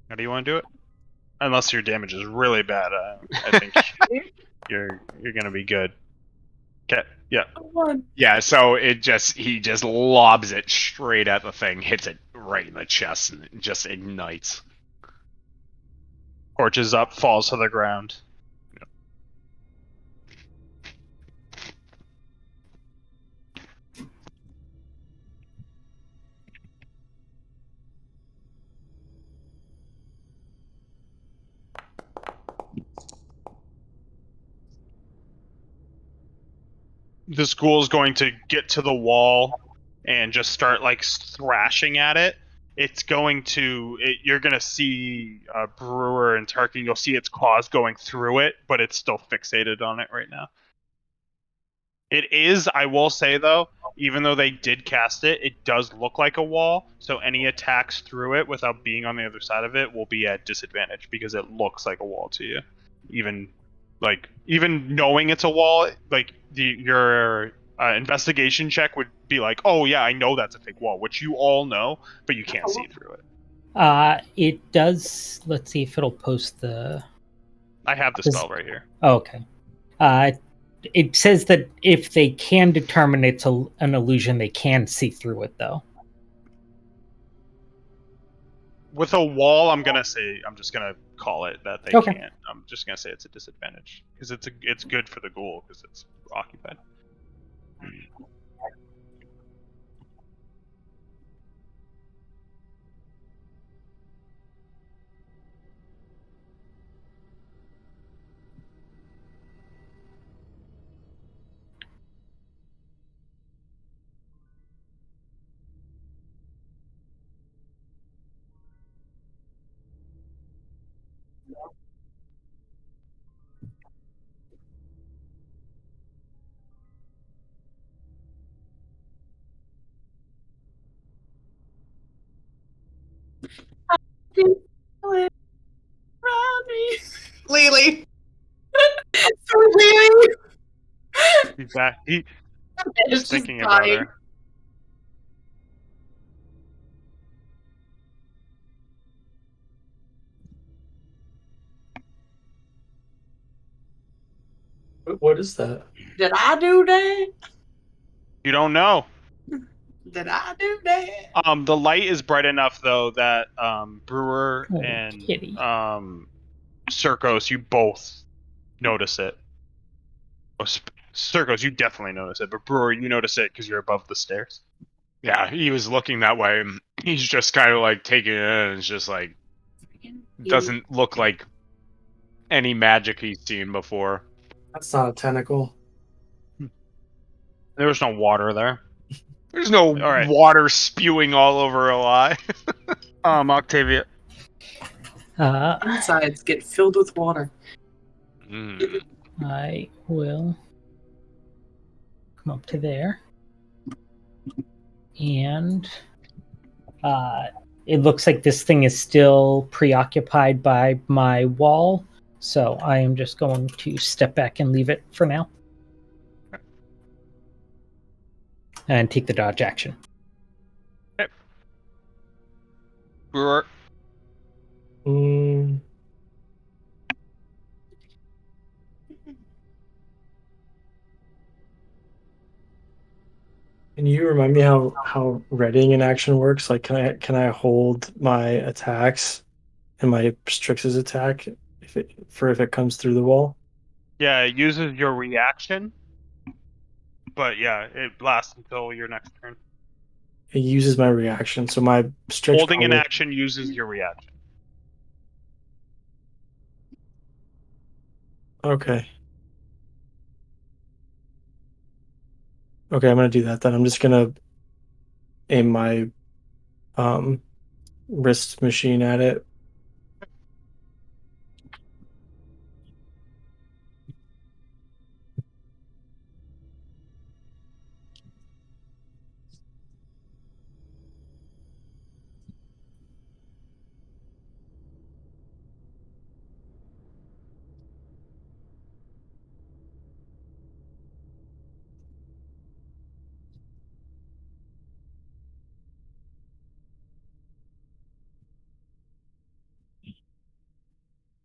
How do you want to do it? Unless your damage is really bad, I think you're gonna be good. Okay, yeah. Yeah, so he just lobs it straight at the thing, hits it right in the chest, and it just ignites. Torches up, falls to the ground. This ghoul is going to get to the wall and just start like thrashing at it. It's going to. You're going to see Brewer and Tarkin. You'll see its claws going through it, but it's still fixated on it right now. It is. I will say though, even though they did cast it, it does look like a wall. So any attacks through it without being on the other side of it will be at disadvantage because it looks like a wall to you. Even knowing it's a wall, like your investigation check would be like, oh yeah, I know that's a fake wall, which you all know, but you can't see through it. It does. Let's see if it'll post the. I have the spell right here. Oh, okay. It says that if they can determine it's an illusion, they can see through it, though. With a wall, I'm just gonna call it that they can't. I'm just gonna say it's a disadvantage because it's good for the ghoul because it's occupied. Lily. Lily. He's back. He's It's just thinking about dying. her. What is that? Did I do that? You don't know. Did I do that? The light is bright enough though that Brewer Oh, and kitty. Circos, you both notice it. Oh, Circos, you definitely notice it, but Brewer, you notice it because you're above the stairs. Yeah, he was looking that way, and he's just kind of like taking it in, and it's just like doesn't look like any magic he's seen before. That's not a tentacle. There was no water there. There's no All right. water spewing all over a lie. Octavia. Insides get filled with water. I will come up to there. And it looks like this thing is still preoccupied by my wall. So I am just going to step back and leave it for now. And take the dodge action. Brewer. Mm. Can you remind me how readying an action works? Like, can I hold my attacks and my Strix's attack if it comes through the wall? Yeah, it uses your reaction, but yeah, it lasts until your next turn. It uses my reaction, so my Strix Holding an probably- action uses your reaction. Okay. Okay, I'm gonna do that then. I'm just gonna aim my wrist machine at it.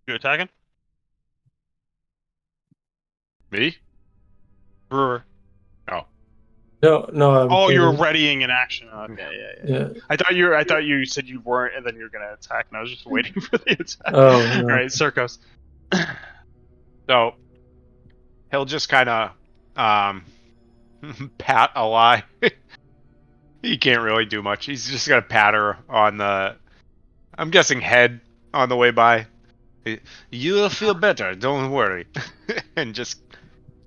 You attacking? Me? Brewer. Oh. No. Oh, you're readying an action. Okay, yeah. Yeah. I thought you said you weren't, and then you were gonna attack, and I was just waiting for the attack. Oh, no. All right, Circos. So he'll just kind of pat a lie. He can't really do much. He's just gonna pat her on the, I'm guessing, head on the way by. You'll feel better, don't worry. And just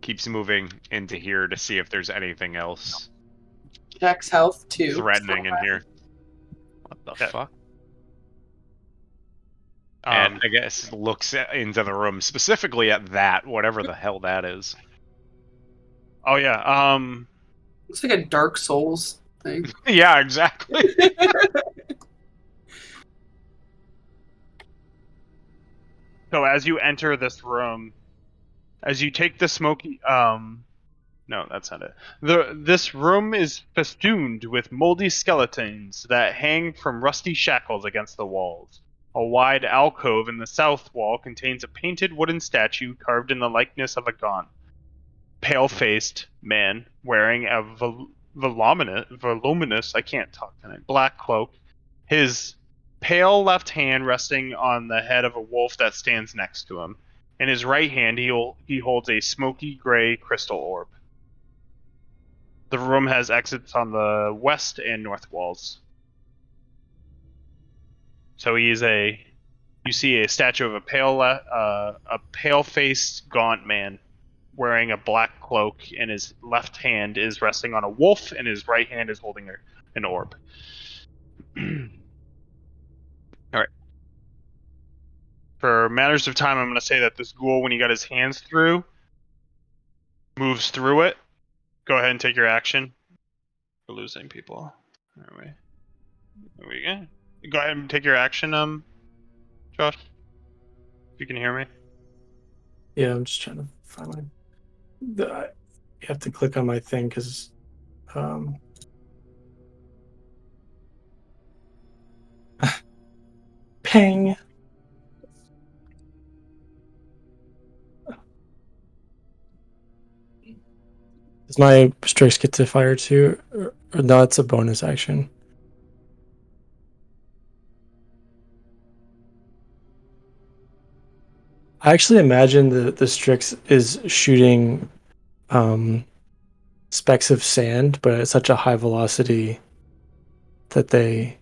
keeps moving into here to see if there's anything else Jack's health too. threatening in here. What the Okay. fuck? And I guess looks into the room, specifically at that, whatever the hell that is. Oh yeah. Looks like a Dark Souls thing. Yeah, exactly. So as you enter this room, as you take the smoky, no, that's not it. This room is festooned with moldy skeletons that hang from rusty shackles against the walls. A wide alcove in the south wall contains a painted wooden statue carved in the likeness of a gaunt, pale-faced man wearing a voluminous, I can't talk tonight, black cloak. His pale left hand resting on the head of a wolf that stands next to him. In his right hand, he holds a smoky gray crystal orb. The room has exits on the west and north walls. So you see a statue of a pale-faced gaunt man wearing a black cloak, and his left hand is resting on a wolf, and his right hand is holding an orb. All right. For matters of time, I'm going to say that this ghoul, when he got his hands through, moves through it. Go ahead and take your action. We're losing people. There we go. go ahead and take your action, Josh. If you can hear me. Yeah, I'm just trying to find my. You have to click on my thing because. Ping. Does my Strix get to fire too? Or no, it's a bonus action. I actually imagine the Strix is shooting specks of sand, but at such a high velocity that they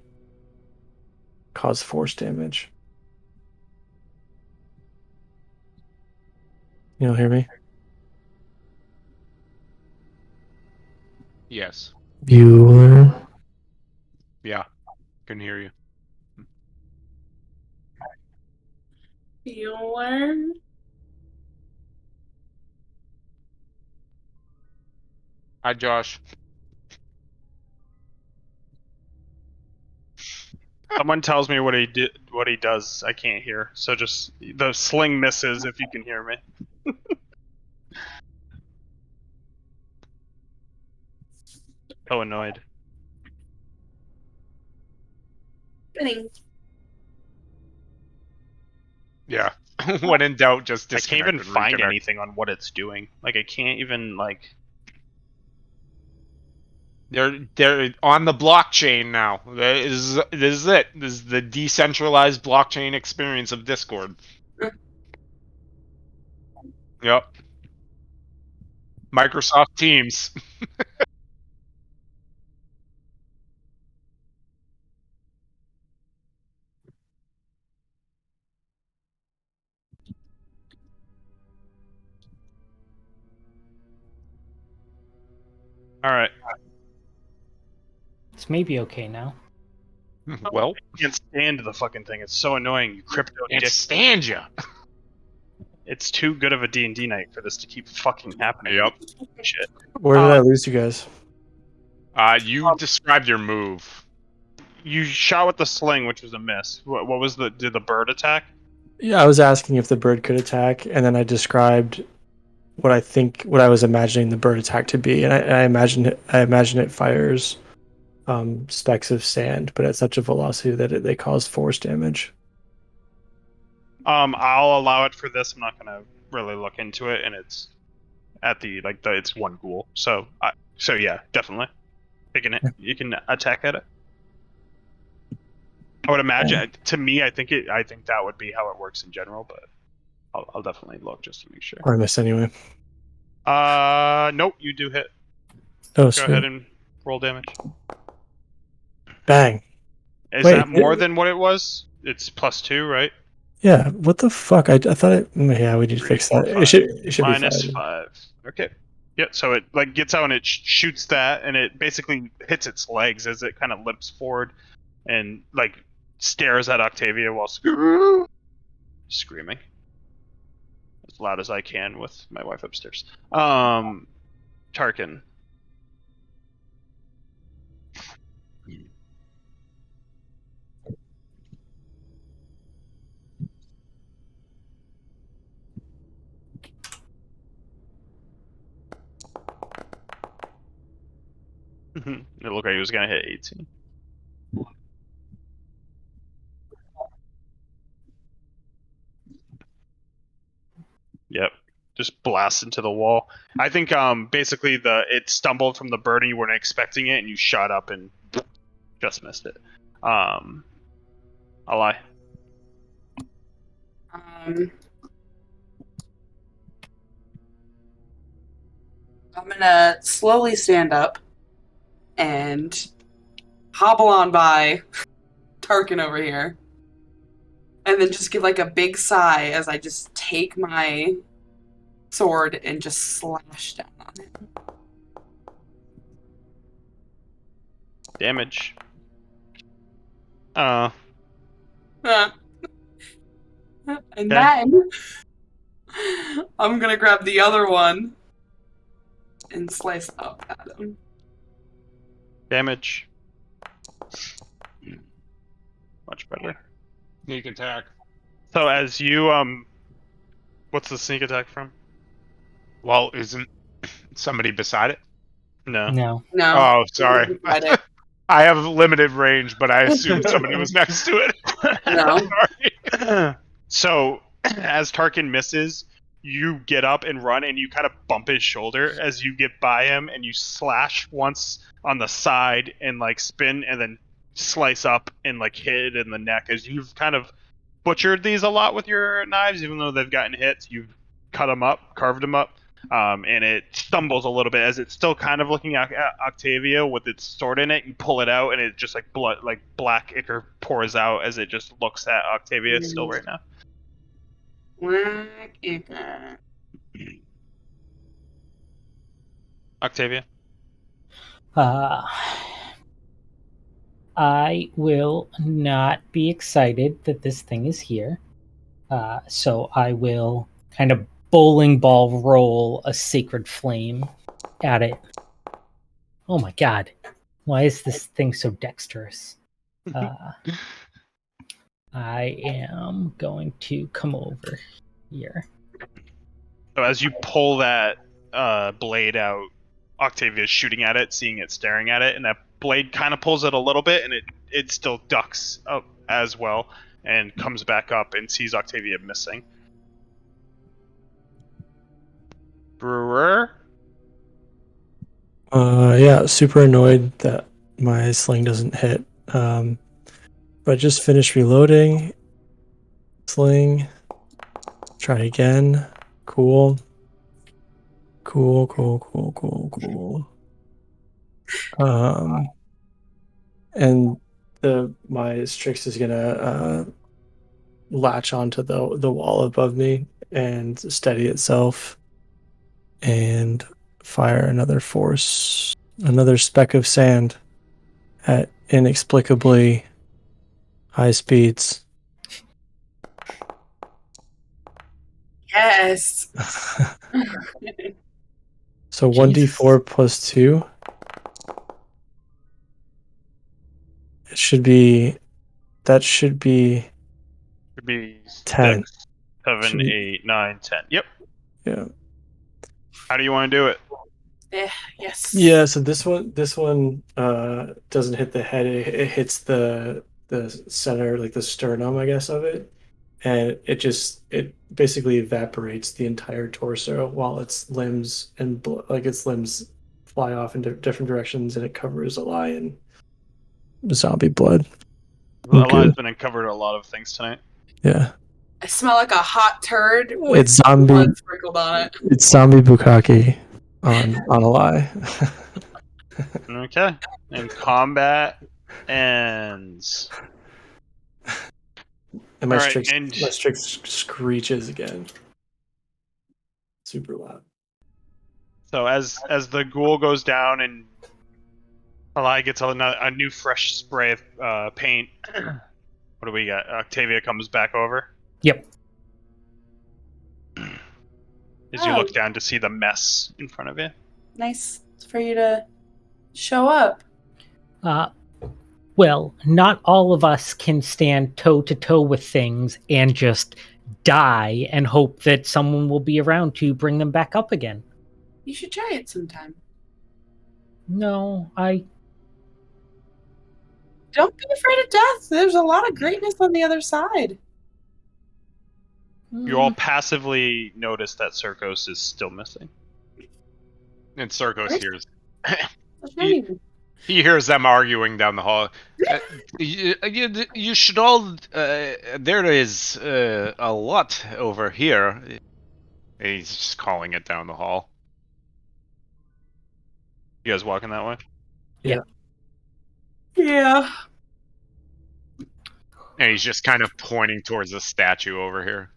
cause force damage. You don't hear me? Yes. Bueller. Yeah. Can hear you. Bueller. Hi, Josh. Someone tells me what he does. I can't hear. So just the sling misses if you can hear me. So annoyed. Spinning. Yeah. When in doubt, just I can't even disconnect and find reconnect. anything on what it's doing. Like I can't even like. They're on the blockchain now. This is it. This is the decentralized blockchain experience of Discord. Yep. Microsoft Teams. All right. It's maybe okay now. Well, I can't stand the fucking thing. It's so annoying. You crypto can't dick. stand ya. It's too good of a D&D night for this to keep fucking happening. Yep. Shit. Where did I lose you guys? You described your move. You shot with the sling, which was a miss. What was the? Did the bird attack? Yeah, I was asking if the bird could attack, and then I described what I was imagining the bird attack to be, and I imagine it fires specks of sand, but at such a velocity that they cause force damage. I'll allow it for this. I'm not gonna really look into it, and it's at it's one ghoul. So yeah, definitely. You can attack at it. I would imagine. To me, I think that would be how it works in general, but I'll definitely look just to make sure. Or I missed anyway. Nope, you do hit. Oh, Go sweet. ahead and roll damage. Bang. Is Wait, that more than what it was? It's +2, right? Yeah, what the fuck? I thought it. Yeah, we need to 3, fix 4, that. 5. It should be Minus 5. 5. Okay. Yeah, so it gets out and it shoots that, and it basically hits its legs as it kind of limps forward, and stares at Octavia while screaming as loud as I can with my wife upstairs. Tarkin. It looked like he was gonna hit 18. Yep. Just blast into the wall. I think basically it stumbled from the bird and you weren't expecting it and you shot up and just missed it. I'll lie. I'm gonna slowly stand up and hobble on by Tarkin over here. And then just give like a big sigh as I just take my sword and just slash down on him. Damage. And Okay. then I'm gonna grab the other one and slice up at him. Damage. Much better. Sneak attack. So as you what's the sneak attack from? Well, isn't somebody beside it? No. No. No. Oh, sorry. Got it. I have limited range, but I assumed somebody was next to it. No. Sorry. So as Tarkin misses, you get up and run, and you kind of bump his shoulder as you get by him, and you slash once on the side and like spin, and then slice up and like hit it in the neck. As you've kind of butchered these a lot with your knives, even though they've gotten hits, you've cut them up, carved them up. And it stumbles a little bit as it's still kind of looking at Octavia with its sword in it. You pull it out, and it just like blood, like black ichor pours out as it just looks at Octavia still right now. Black ichor. Octavia. I will not be excited that this thing is here. So I will kind of bowling ball roll a sacred flame at it. Oh my god. Why is this thing so dexterous? I am going to come over here. So as you pull that blade out, Octavia's shooting at it, seeing it, staring at it, and that blade kind of pulls it a little bit, and it still ducks up as well, and comes back up and sees Octavia missing. Brewer? Yeah, super annoyed that my sling doesn't hit. But just finished reloading. Sling. Try again. Cool. Cool. And my Strix is gonna latch onto the wall above me and steady itself and fire another speck of sand at inexplicably high speeds. Yes. So Jesus. 1d4 plus 2. It should be. That should be Should be 10. 6, 7, Should be- 8, 9, 10. Yep. Yeah. How do you want to do it? Yes. Yeah. So this one doesn't hit the head. It hits the center, like the sternum, I guess, of it, and it basically evaporates the entire torso while its limbs its limbs fly off in different directions, and it covers Eli in zombie blood. Well, Okay. Eli's been uncovered a lot of things tonight. Yeah. I smell like a hot turd with It's zombie. blood sprinkled on it. It's zombie bukkake on Eli. Okay. And combat ends. And my All right, Strix, and- my Strix screeches again. Super loud. So as the ghoul goes down and Eli gets a new fresh spray of paint, what do we got? Octavia comes back over. Yep. As you look down to see the mess in front of you. Nice for you to show up. Well, not all of us can stand toe to toe with things and just die and hope that someone will be around to bring them back up again. You should try it sometime. No, Don't be afraid of death. There's a lot of greatness on the other side. You all passively notice that Circos is still missing. And Circos hears. Shame. He hears them arguing down the hall. You should all. There is a lot over here. He's just calling it down the hall. You guys walking that way? Yeah. And he's just kind of pointing towards the statue over here.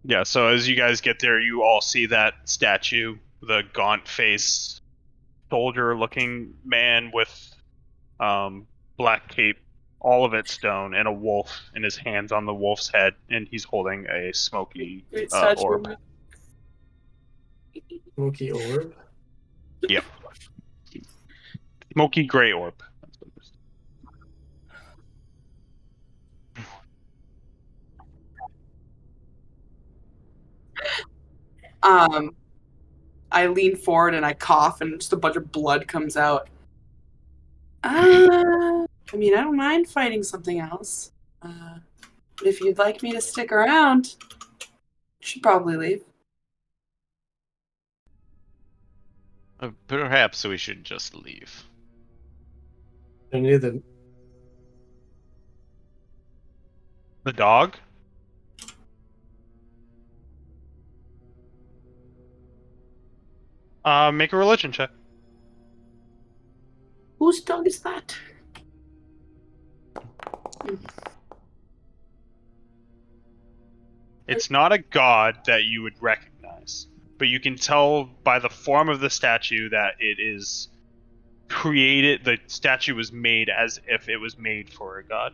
Yeah, so as you guys get there, you all see that statue, the gaunt face, soldier-looking man with black cape, all of it stone, and a wolf, and his hands on the wolf's head, and he's holding a smoky Great statue. orb. Smoky orb. Yep. Smoky gray orb. I lean forward and I cough, and just a bunch of blood comes out. I mean, I don't mind fighting something else. But if you'd like me to stick around, you should probably leave. Perhaps we should just leave. I knew that. The dog? Make a religion check. Whose dog is that? It's not a god that you would recognize, but you can tell by the form of the statue that it is created. The statue was made as if it was made for a god.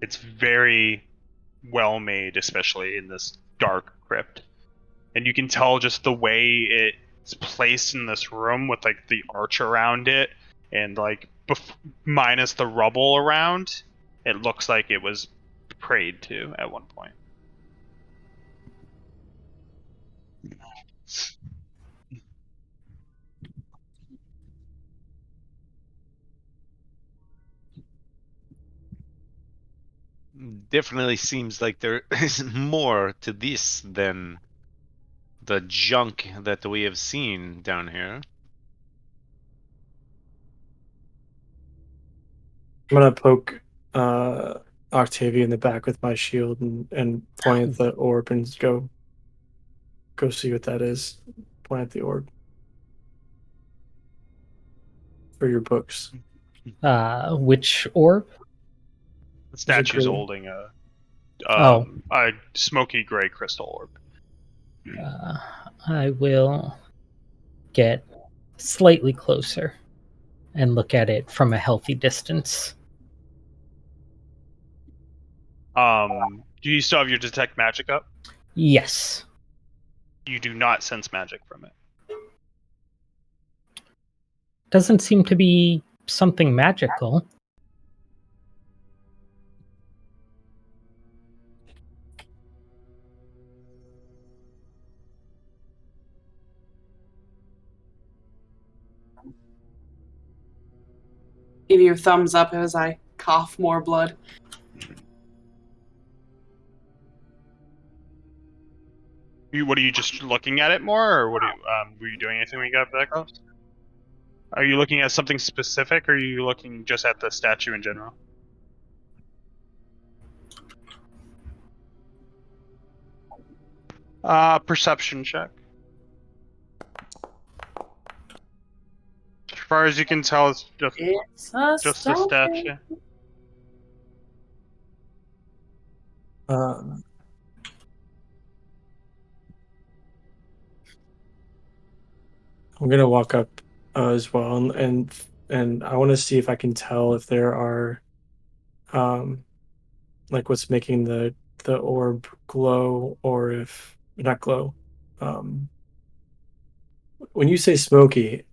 It's very well made, especially in this dark crypt. And you can tell just the way it's placed in this room with like the arch around it and like minus the rubble around, it looks like it was prayed to at one point. Definitely seems like there is more to this than the junk that we have seen down here. I'm gonna poke Octavia in the back with my shield and point at the orb and go see what that is. Point at the orb for your books. Which orb? The statue's gray? holding a Oh. a smoky gray crystal orb. I will get slightly closer and look at it from a healthy distance. Do you still have your detect magic up? Yes. You do not sense magic from it. Doesn't seem to be something magical. Give you a thumbs up as I cough more blood. What are you just looking at it more, or what? Were you doing anything when you got back close? Are you looking at something specific, or are you looking just at the statue in general? Perception check. As far as you can tell, it's It's a just a statue. I'm gonna walk up as well, and I want to see if I can tell if there are, like what's making the orb glow, or if not glow. When you say smoky,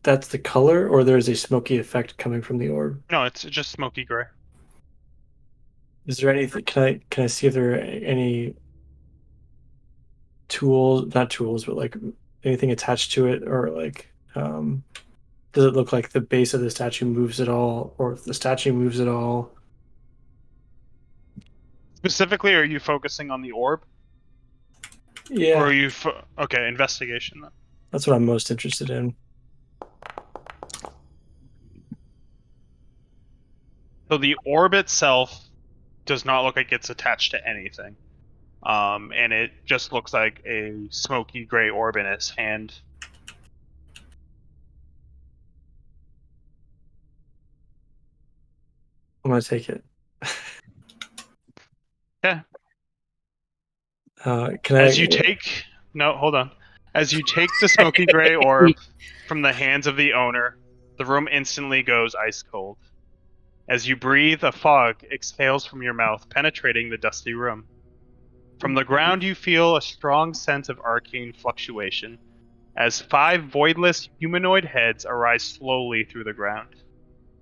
that's the color, or there's a smoky effect coming from the orb. No, it's just smoky gray. Is there anything? Can I see if there are any tools? Not tools, but like anything attached to it, or like does it look like the base of the statue moves at all, or if the statue moves at all? Specifically, are you focusing on the orb? Yeah, Or are you okay? Investigation then. that's what I'm most interested in. So the orb itself does not look like it's attached to anything, and it just looks like a smoky gray orb in its hand. I'm gonna take it. Yeah. Can As I? you take hold on. As you take the smoky gray orb from the hands of the owner, the room instantly goes ice cold. As you breathe, a fog exhales from your mouth, penetrating the dusty room. From the ground, you feel a strong sense of arcane fluctuation. as 5 voidless humanoid heads arise slowly through the ground.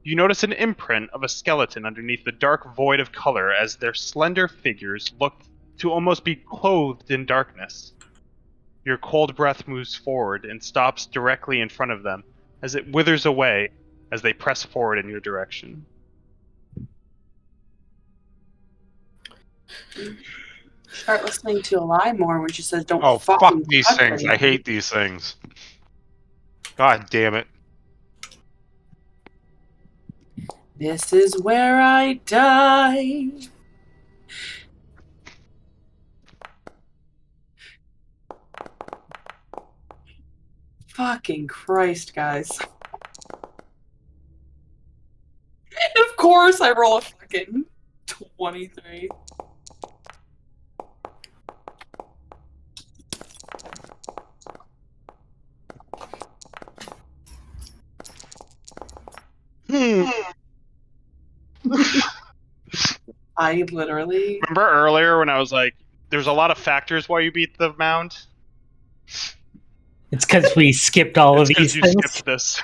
You notice an imprint of a skeleton underneath the dark void of color as their slender figures look to almost be clothed in darkness. Your cold breath moves forward and stops directly in front of them as it withers away as they press forward in your direction. Start listening to Eli more when she says, "Don't Oh, fuck fucking these touch things. I anything." hate these things. God damn it. This is where I die. Fucking Christ, guys. Of course I roll a fucking 23. I literally... Remember earlier when I was like, there's a lot of factors why you beat the mound? It's because we skipped all It's of because these you things. skipped this.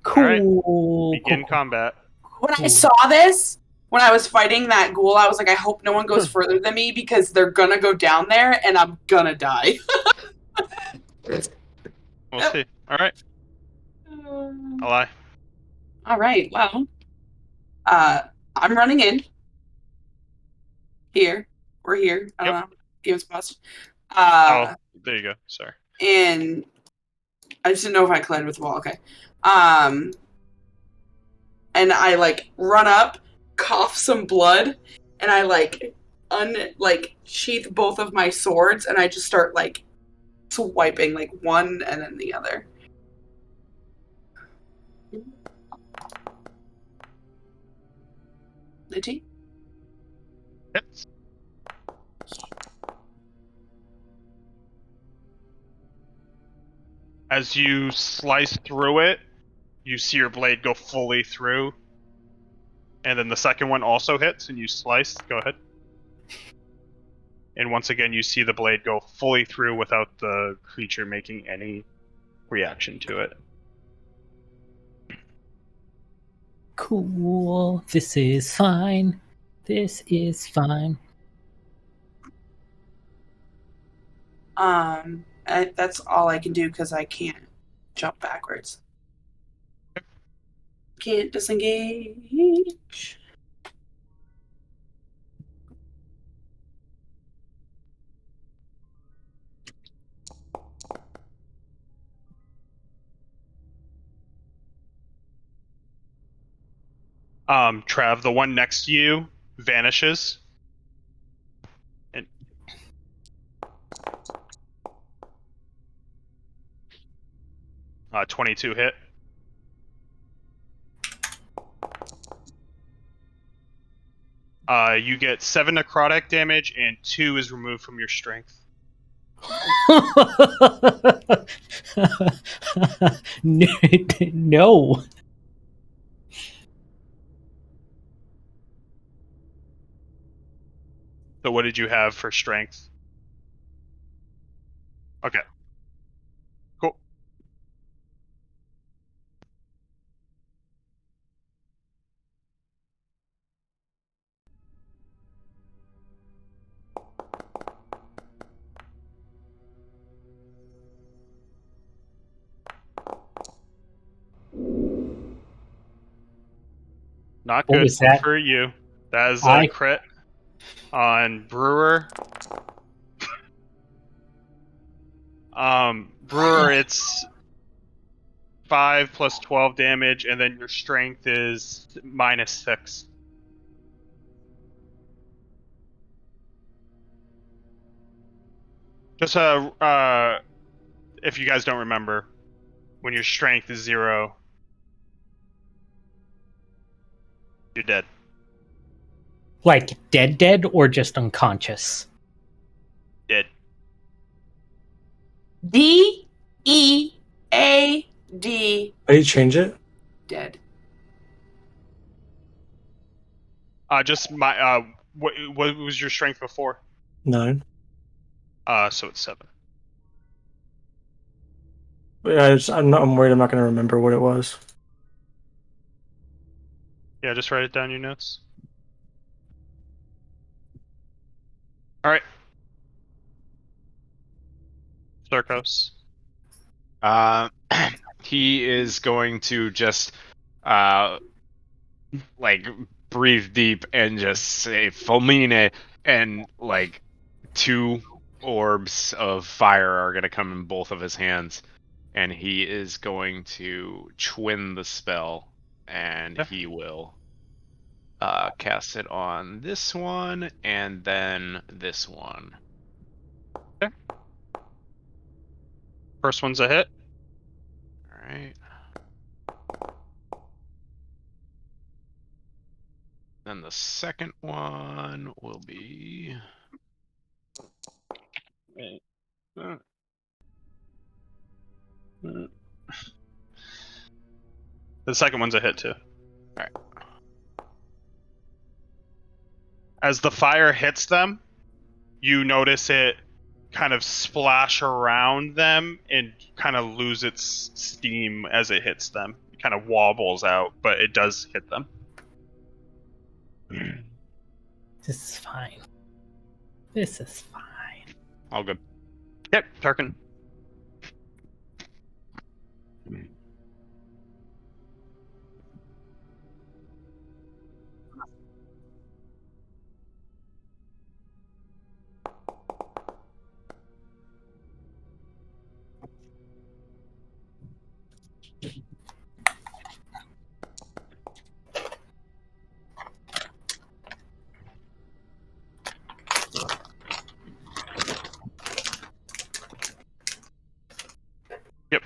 Cool. Begin cool. combat. When I Cool. saw this, when I was fighting that ghoul, I was like, I hope no one goes further than me because they're gonna go down there and I'm gonna die. We'll see. Alright, Eli. Alright, well. I'm running in. Here. We're here. I don't know. Game's paused. Oh, there you go. Sorry. And I just didn't know if I collided with the wall. Okay. And I like run up, cough some blood, and I like sheath both of my swords, and I just start like swiping like one and then the other. Liddy? Hits. As you slice through it, you see your blade go fully through. And then the second one also hits, and you slice. Go ahead. And once again, you see the blade go fully through without the creature making any reaction to it. Cool. This is fine. This is fine. That's all I can do because I can't jump backwards. Can't disengage. Trav, the one next to you vanishes. And 22 hit. You get 7 necrotic damage, and 2 is removed from your strength. No. So what did you have for strength? Okay. Cool. Not What good was that? for you. That is a crit on Brewer. Brewer, it's 5 plus 12 damage, and then your strength is -6. Just if you guys don't remember, when your strength is 0, you're dead. Like dead or just unconscious? Dead. DEAD. How do you change it? Dead. Just my what was your strength before? 9. So it's 7. Yeah, I'm worried I'm not going to remember what it was. Yeah, just write it down in your notes. All right. Sarkos. He is going to just uh like breathe deep and just say Fulmine, and like 2 orbs of fire are gonna come in both of his hands, and he is going to twin the spell, and he will cast it on this one and then this one. First one's a hit. All right. Then the second one will be The second one's a hit too. Alright. As the fire hits them, you notice it kind of splash around them and kind of lose its steam as it hits them. It kind of wobbles out, but it does hit them. This is fine. This is fine. all good. Yep, Tarkin. Yep.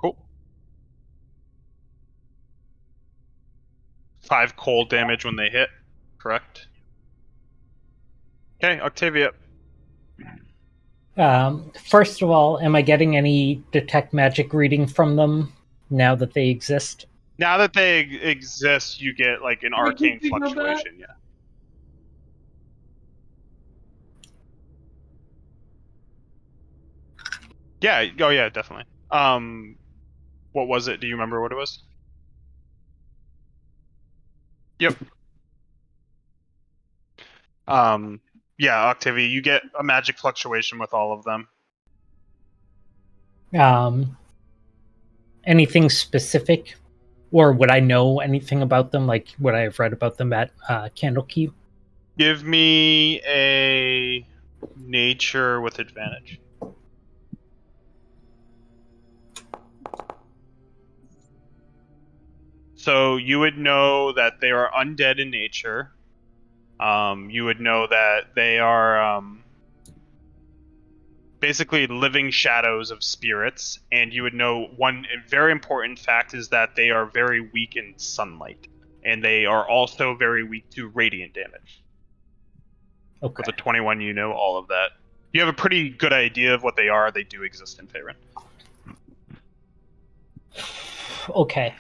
Cool. 5 cold damage when they hit, correct? Okay, Octavia. First of all, am I getting any detect magic reading from them now that they exist? Now that they exist, you get like an arcane fluctuation, yeah. Yeah, oh yeah, definitely. What was it? Do you remember what it was? Yep. Yeah, Octavia, you get a magic fluctuation with all of them. Anything specific? Or would I know anything about them? Like, would I have read about them at Candlekeep? Give me a nature with advantage. So you would know that they are undead in nature. You would know that they are basically living shadows of spirits, and you would know one very important fact is that they are very weak in sunlight, and they are also very weak to radiant damage. Okay. With a 21, you know all of that. You have a pretty good idea of what they are. They do exist in Faerun. Okay.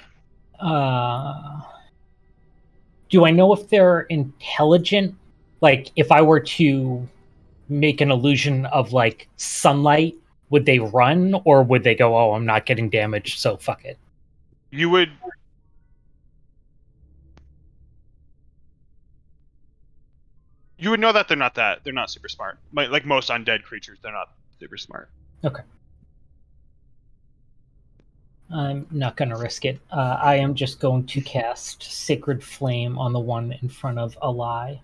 Do I know if they're intelligent? Like, if I were to make an illusion of, like, sunlight, would they run? Or would they go, oh, I'm not getting damaged, so fuck it? You would... You would know that they're not super smart. Like most undead creatures, they're not super smart. Okay. I'm not going to risk it. I am just going to cast Sacred Flame on the one in front of Alai.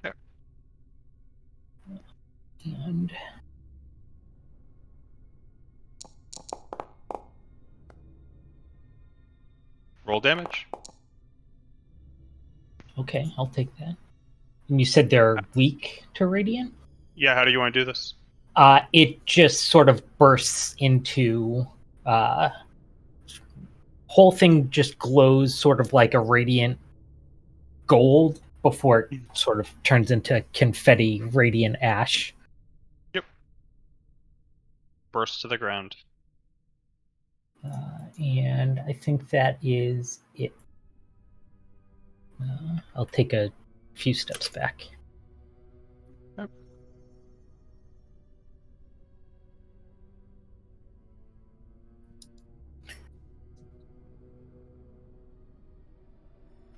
Okay. And Roll damage. okay, I'll take that. And you said they're weak to radiant? Yeah, how do you want to do this? It just sort of bursts into... whole thing just glows sort of like a radiant gold, before it sort of turns into confetti radiant ash. Burst to the ground. And I think that is it. I'll take a few steps back.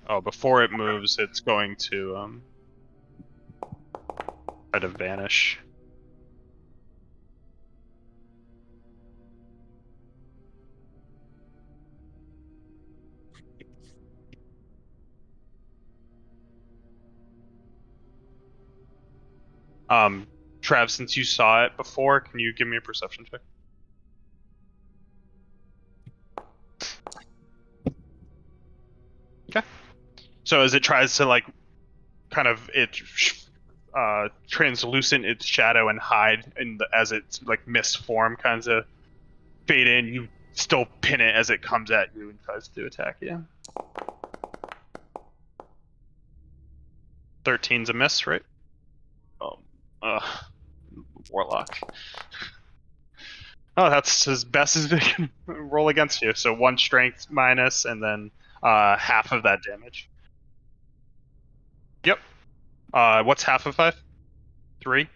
Oh, before it moves, it's going to try to vanish. Trav, since you saw it before, can you give me a perception check? Okay. So as it tries to like, kind of translucent its shadow and hide, as its like mist form kinds of fade in, you still pin it as it comes at you and tries to attack you. 13's a miss, right? Oh, Warlock. Oh, that's as best as they can roll against you. So 1 strength minus, and then half of that damage. Yep. What's half of 5? 3?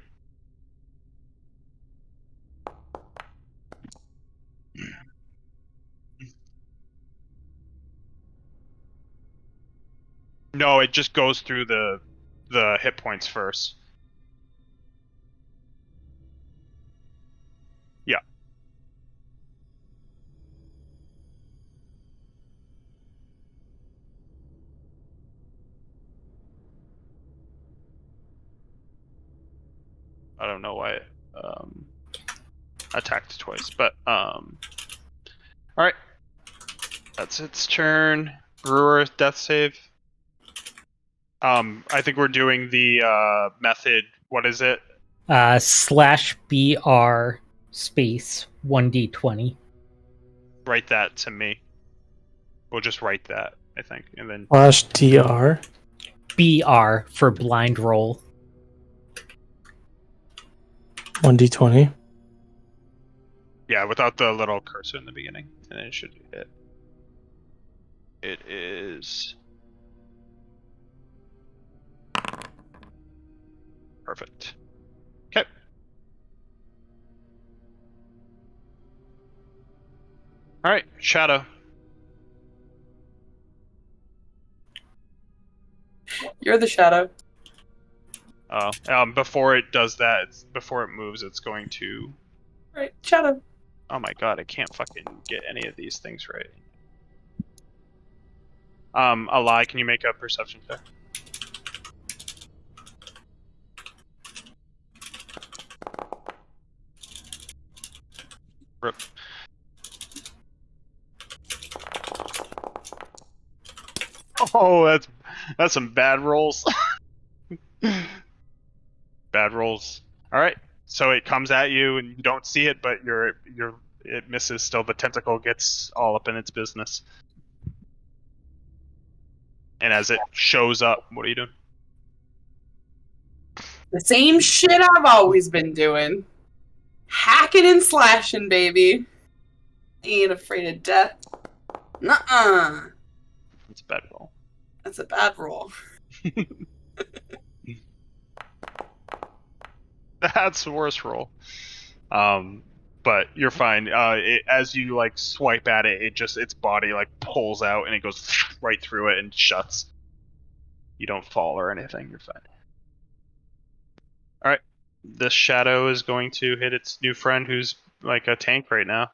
No, it just goes through the hit points first. Yeah. I don't know why it attacked twice, but all right. That's its turn. Brewer, death save. I think we're doing the method. What is it? /BR space 1d20. Write that to me. We'll just write that, I think, and then /DR. BR for blind roll. 1d20. yeah, without the little cursor in the beginning, and then it should hit. It is perfect. Okay. All right, Shadow. You're the shadow. Oh, before it does that, before it moves, it's going to. Right, shadow. Oh my god, I can't fucking get any of these things right. Ally, can you make a perception check? Rip. Oh, that's some bad rolls. Bad rolls. All right. So it comes at you and you don't see it, but it misses still. The tentacle gets all up in its business. And as it shows up, what are you doing? The same shit I've always been doing. Hacking and slashing, baby. Ain't afraid of death. Nuh-uh. It's a bad roll. That's a bad roll. That's the worst roll. But you're fine. As you like swipe at it, its body like pulls out and it goes right through it and shuts. You don't fall or anything. You're fine. All right. This shadow is going to hit its new friend, who's like a tank right now.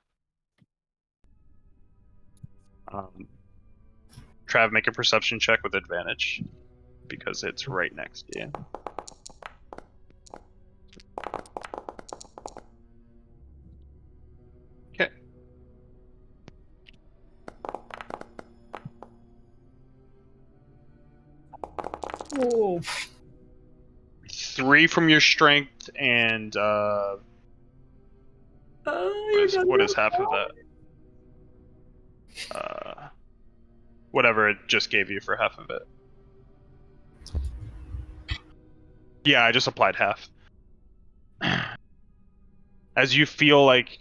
Trav, make a perception check with advantage because it's right next to you. Okay. Oh. 3 from your strength and what is half of that? Whatever it just gave you for half of it. Yeah, I just applied half. As you feel like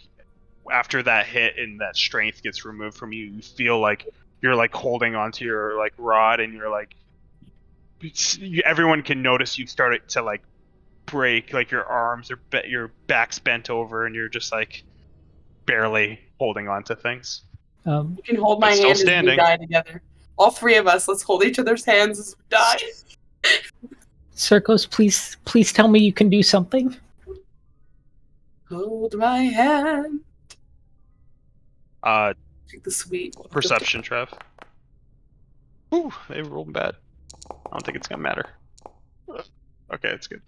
after that hit and that strength gets removed from you, you feel like you're like holding onto your like rod, and you're like everyone can notice you started to like break, like your arms or your back's bent over, and you're just like barely holding on to things. You can hold But my still hand as we standing. die together. All three of us. Let's hold each other's hands as we die. Circos, please tell me you can do something. Hold my hand. Take the sweet. Perception, Trev. Ooh, they rolled bad. I don't think it's gonna matter. Okay, it's good.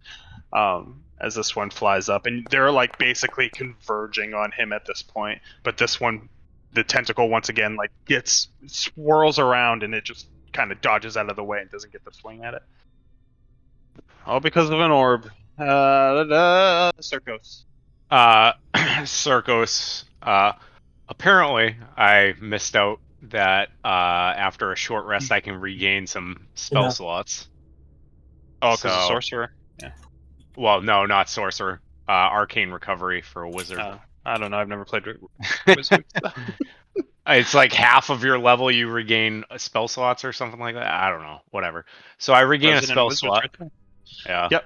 As this one flies up, and they're like basically converging on him at this point, but this one, the tentacle once again like swirls around, and it just kind of dodges out of the way and doesn't get the swing at it. All because of an orb. Circos. Circos. Apparently, I missed out that after a short rest, I can regain some spell slots. Oh, because of sorcerer. Yeah. Well, no, not sorcerer. Arcane recovery for a wizard. I don't know. I've never played wizard. It's like half of your level you regain spell slots or something like that. I don't know. Whatever. So I regain a spell slot. Right there. Yeah. Yep.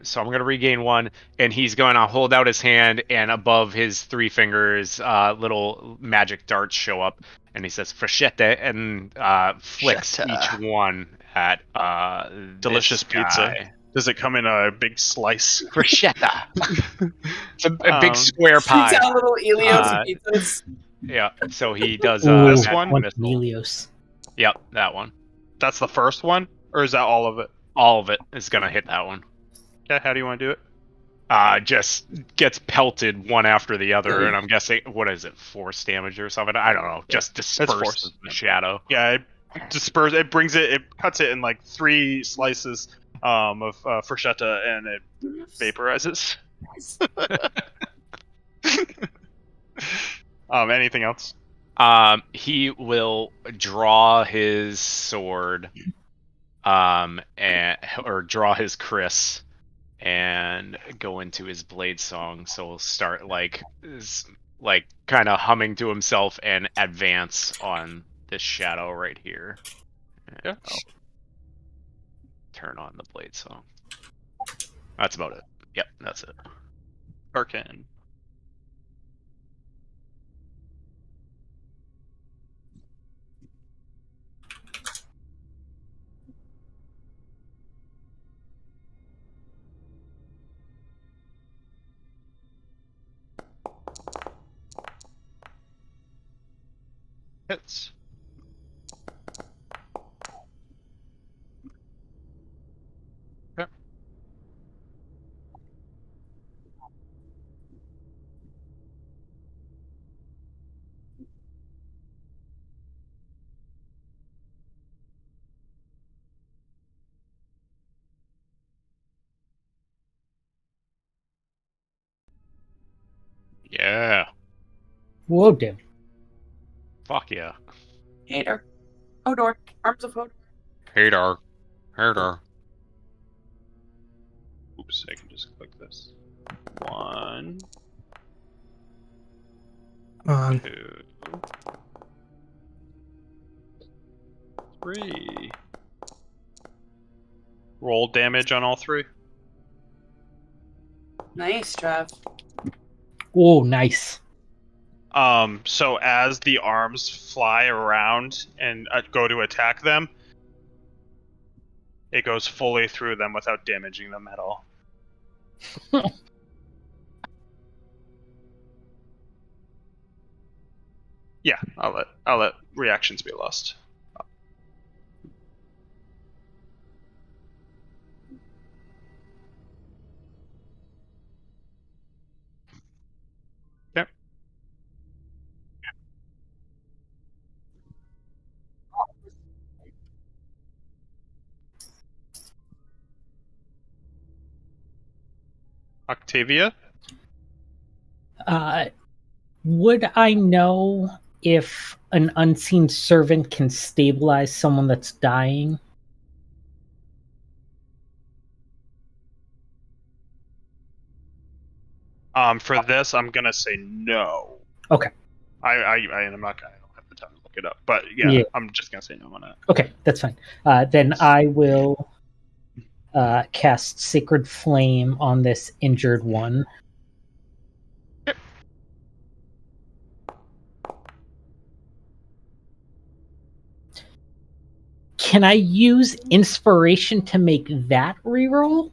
So I'm going to regain one, and he's going to hold out his hand, and above his 3 fingers, little magic darts show up, and he says, Freshette, and flicks each one at delicious pizza. Does it come in a big slice? Bruschetta. It's a big square pie. Shoots out little Elios pizzas. Yeah, so he does this one. Elios. Yep, that one. That's the first one, or is that all of it? All of it is gonna hit that one. Okay, how do you want to do it? Just gets pelted one after the other, and I'm guessing, what is it, force damage or something? I don't know. Just disperse the shadow. Yeah, it disperses. It brings it. It cuts it in like 3 slices of Freshetta, and it vaporizes. Anything else? He will draw his sword, or draw his Chris, and go into his blade song. So we'll start like kind of humming to himself and advance on this shadow right here. Yeah. Turn on the blade song. That's about it. Yep, that's it. Arcane. Hits. Okay. Yeah. Whoa, damn. Fuck yeah. Hater. Hodor. Arms of Hodor. Hater. Hater. Oops, I can just click this. 1, 2, 3. Roll damage on all 3. Nice, Trev. Oh, nice. So as the arms fly around and go to attack them, it goes fully through them without damaging them at all. Yeah, I'll let reactions be lost. Okay. Octavia? Would I know if an unseen servant can stabilize someone that's dying? For this, I'm gonna say no. Okay. I'm not gonna. I don't have the time to look it up, but yeah, Yeah. I'm just gonna say no on it. Okay, that's fine. Then I will cast Sacred Flame on this injured one. Can I use inspiration to make that reroll?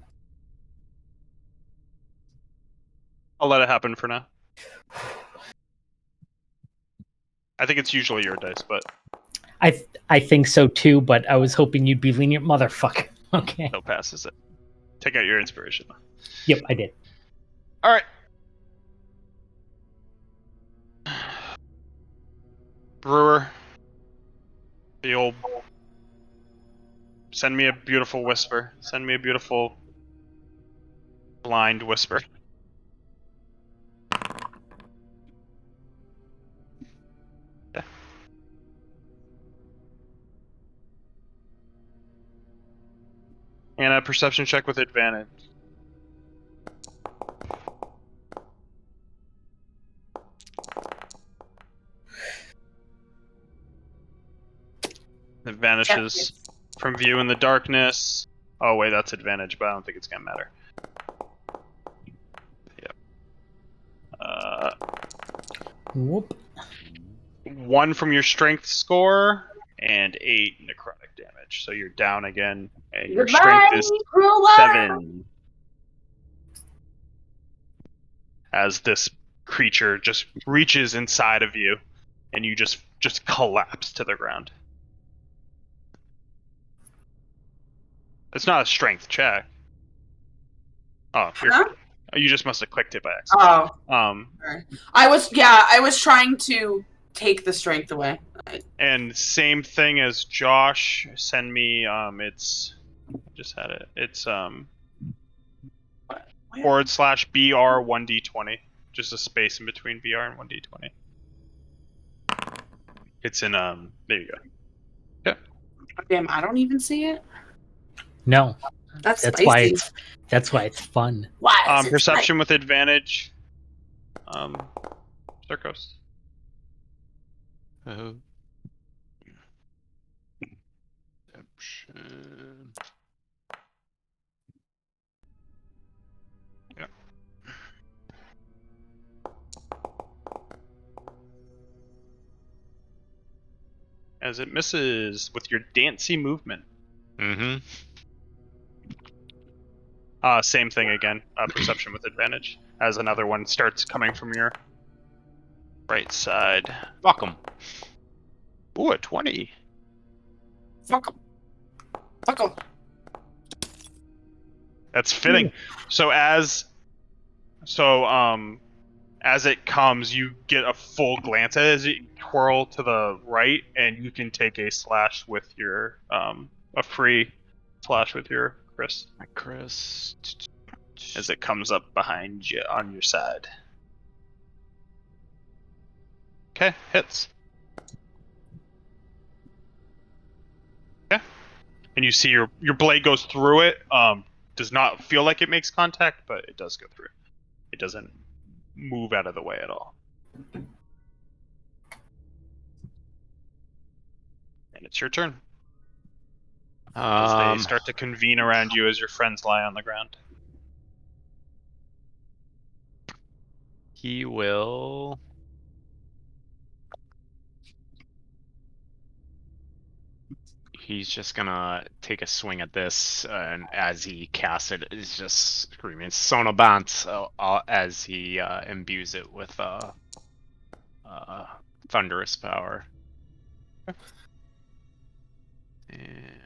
I'll let it happen for now. I think it's usually your dice, but I think so too, but I was hoping you'd be lenient, motherfucker. Okay. no passes it. Take out your inspiration. Yep, I did. All right. Brewer, the old. Send me a beautiful whisper. Send me a beautiful blind whisper. Yeah. And a perception check with advantage. It vanishes from view in the darkness. Oh wait, that's advantage, but I don't think it's gonna matter. Yeah. Whoop. 1 from your strength score and 8 necrotic damage. So you're down again, and your strength is 7. As this creature just reaches inside of you, and you just collapse to the ground. It's not a strength check. Oh, you just must have clicked it by accident. Oh. I was trying to take the strength away. And same thing as Josh. Send me it's I just had it. It's /BR 1d20. Just a space in between BR and 1d20. It's in there you go. Yeah. Damn, I don't even see it. No. That's why spicy. that's why it's fun. Why? Perception with advantage. Circos. Perception. Yeah. As it misses with your dancy movement. Mm-hmm. Same thing again. Perception with advantage. As another one starts coming from your right side. Fuck 'em. Ooh, a 20. Fuck 'em. Fuck 'em. That's fitting. So as it comes, you get a full glance at it as it twirl to the right, and you can take a slash with your a free slash with your Chris. Chris. As it comes up behind you on your side. Okay, hits. Okay. And you see your blade goes through it. Does not feel like it makes contact, but it does go through. It doesn't move out of the way at all. And it's your turn. As they start to convene around you as your friends lie on the ground. He will. He's just gonna take a swing at this, and as he casts it, is just screaming "Sonobant" as he imbues it with thunderous power. And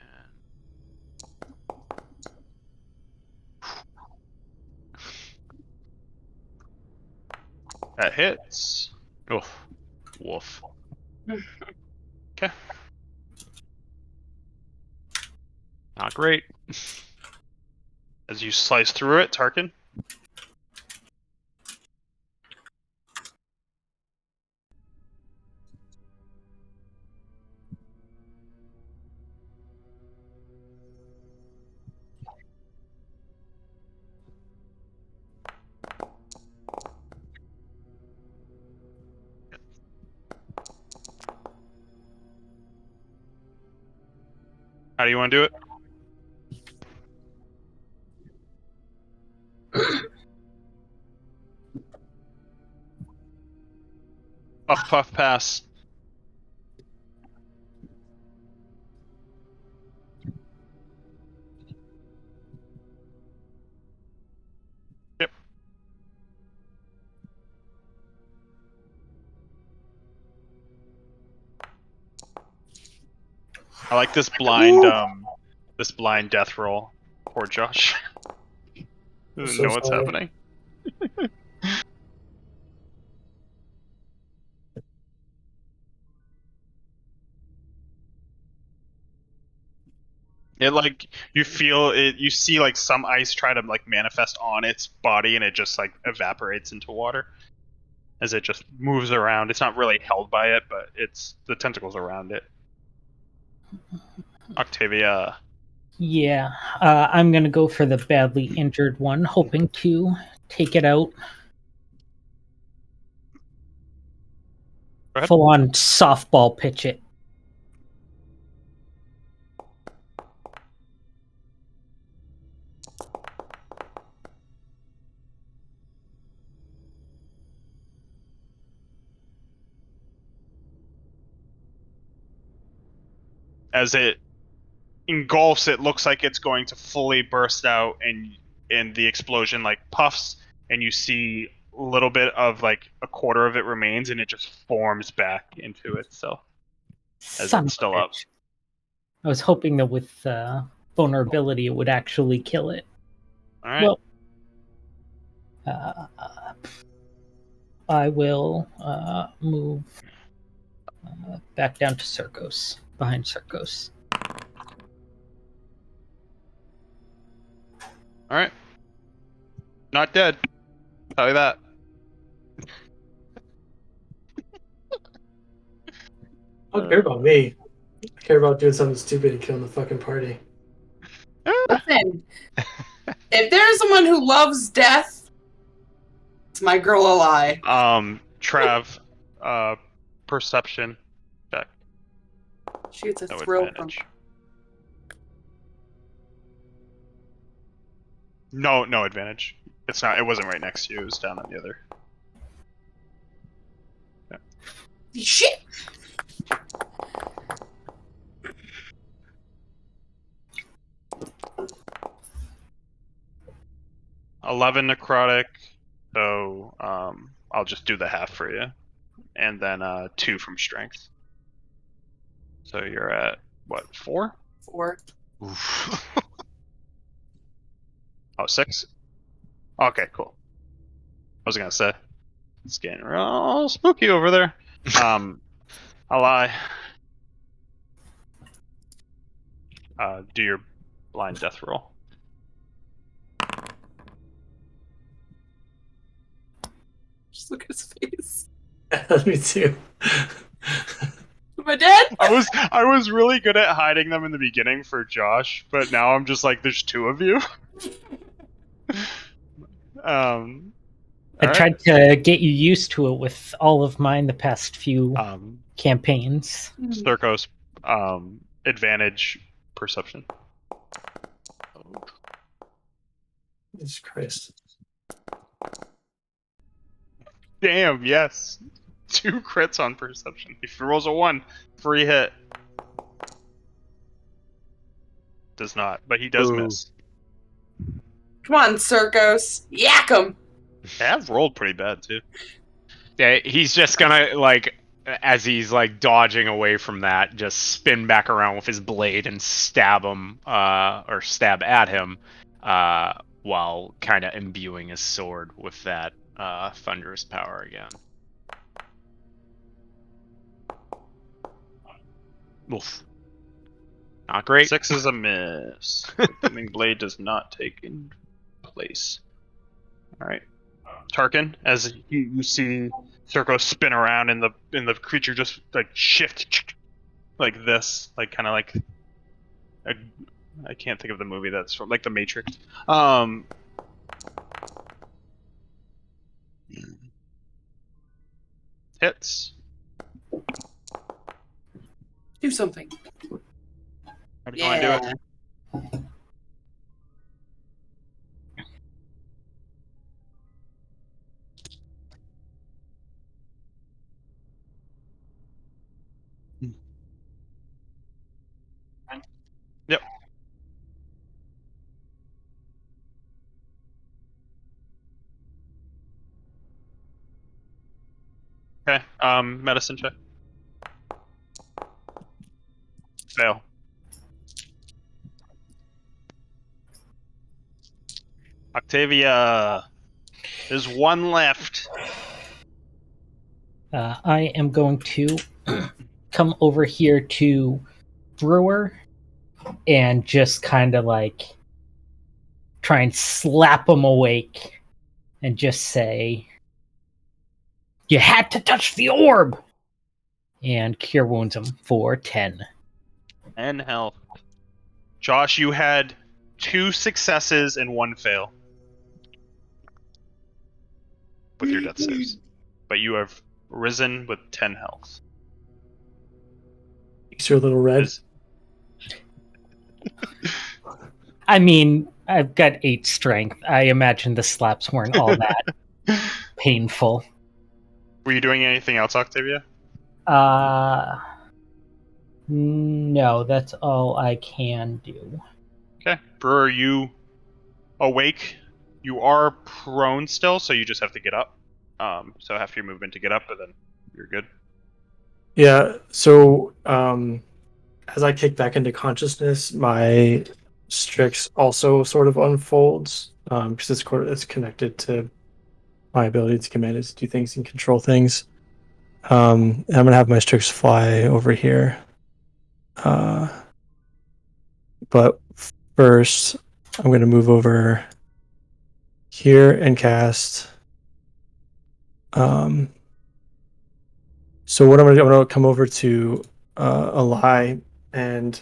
That hits. oof, woof. Okay. Not great. As you slice through it, Tarkin. How do you want to do it? Puff, puff, pass. Yep. I like this blind, this blind death roll. Poor Josh. Doesn't so know what's sorry. happening. It like you feel it. You see like some ice try to like manifest on its body, and it just like evaporates into water as it just moves around. It's not really held by it, but it's the tentacles around it. Octavia. Yeah, I'm gonna go for the badly injured one, hoping to take it out. Go ahead. Full on softball pitch it. As it engulfs, it looks like it's going to fully burst out, and the explosion like puffs, and you see a little bit of like a quarter of it remains, and it just forms back into itself as Son it's of a still up. bitch. I was hoping that with vulnerability it would actually kill it. All right. Well, I will move back down to Circos, behind Circos. All right. Not dead. Tell you that. I don't care about me. I care about doing something stupid and killing the fucking party. Listen, if there's someone who loves death, it's my girl Eli. Trav, perception check. She gets a No thrill from. advantage. No advantage. It's not. It wasn't right next to you. It was down on the other. Shit! 11 necrotic. So I'll just do the half for you, and then 2 from strength. So you're at what, 4? 4. Oof. Oh, 6? Okay, cool. I was gonna say it's getting real spooky over there. I'll lie. Do your blind death roll. Just look at his face. Me too. Am I dead? I was really good at hiding them in the beginning for Josh, but now I'm just like, there's 2 of you. I tried to get you used to it with all of mine the past few campaigns. Circos, advantage perception. Jesus Christ. Damn, yes. 2 crits on perception. If he rolls a 1, free hit. Does not, but he does miss. Come on, Circos. Yak him! They have rolled pretty bad, too. Yeah, he's just gonna, like, as he's, like, dodging away from that, just spin back around with his blade and stab him, or stab at him, while kind of imbuing his sword with that, thunderous power again. Oof. Not great. 6 is a miss. Booming blade does not take in place. Alright. Tarkin, as you see Circo spin around and the creature just like shift like this, like kind of like I can't think of the movie that's from, like The Matrix. Hits. Do something. How do you want to do it? Yep. Okay. Medicine check. Fail. Octavia. There's one left. I am going to come over here to Brewer and just kind of like try and slap him awake and just say, "You had to touch the orb!" And cure wounds him for 10. And health. Josh, you had 2 successes and 1 fail with your death saves. But you have risen with 10 health. You're a little red. I mean, I've got 8 strength. I imagine the slaps weren't all that painful. Were you doing anything else, Octavia? No, that's all I can do. Okay. Brewer, you awake. You are prone still, so you just have to get up. So after your movement to get up, but then you're good. Yeah. So as I kick back into consciousness, my Strix also sort of unfolds because it's connected to my ability to command it to do things and control things. And I'm gonna have my Strix fly over here. But first, I'm gonna move over here and cast. So what I'm gonna come over to Ally and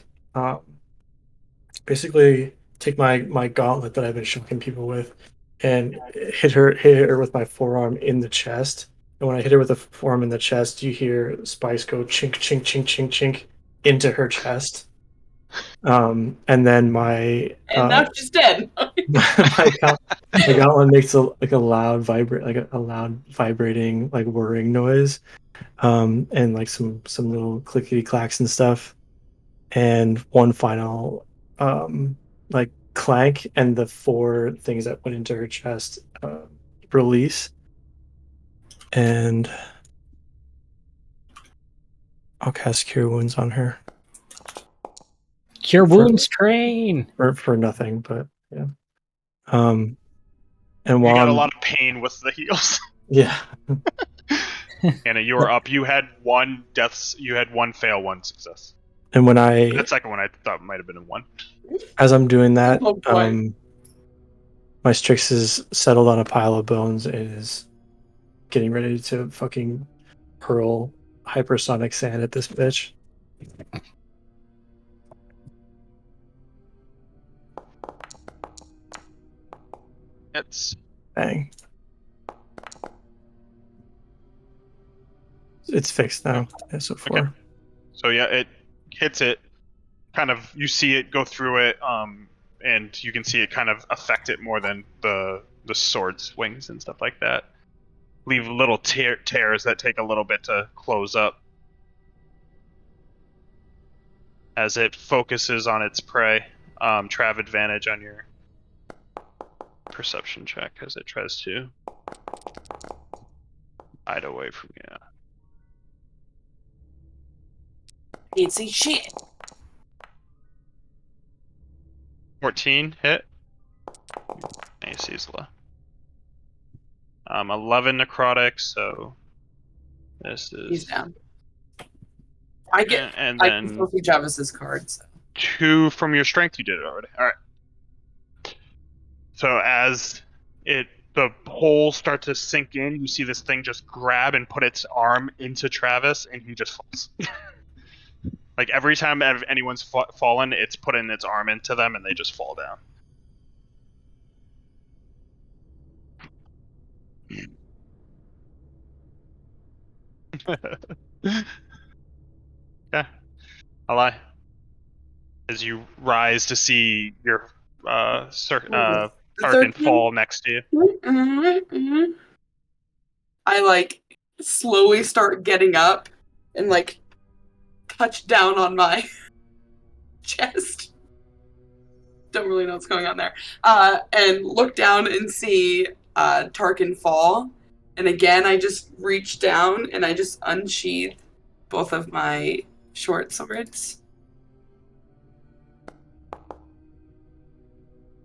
basically take my gauntlet that I've been shocking people with and hit her with my forearm in the chest. And when I hit her with the forearm in the chest, you hear Spice go chink chink chink chink chink into her chest. And then my And now she's dead. my gauntlet makes a loud vibrating like whirring noise, and like some little clickety clacks and stuff, and one final like clank, and the 4 things that went into her chest release, and I'll cast Cure Wounds on her. Cure wounds train! For nothing, but yeah. And You while got a I'm, lot of pain with the heals. yeah, Anna, you were up. You had 1 deaths. You had 1 fail, 1 success. and when I That second one I thought might have been a 1. as I'm doing that, Oh, boy. my Strix is settled on a pile of bones and is getting ready to fucking hurl hypersonic sand at this bitch. It's Bang. It's fixed now. Yeah, so 4. Okay. So yeah, it hits it. Kind of, you see it go through it, and you can see it kind of affect it more than the sword swings and stuff like that. Leave little tears that take a little bit to close up as it focuses on its prey. Trav, advantage on your perception check as it tries to hide away from you. Can't see shit. 14 hit. AC's low. 11 necrotic, so this is. He's down. I get. And I then can still see Javis's cards. 2 from your strength. You did it already. All right. So as the holes start to sink in, you see this thing just grab and put its arm into Travis, and he just falls. Like every time anyone's fallen, it's putting its arm into them, and they just fall down. Yeah, I lie. as you rise to see your The Tarkin third one? fall next to you. I like slowly start getting up and like touch down on my chest. Don't really know what's going on there. And look down and see Tarkin fall. And again, I just reach down and I just unsheath both of my short swords.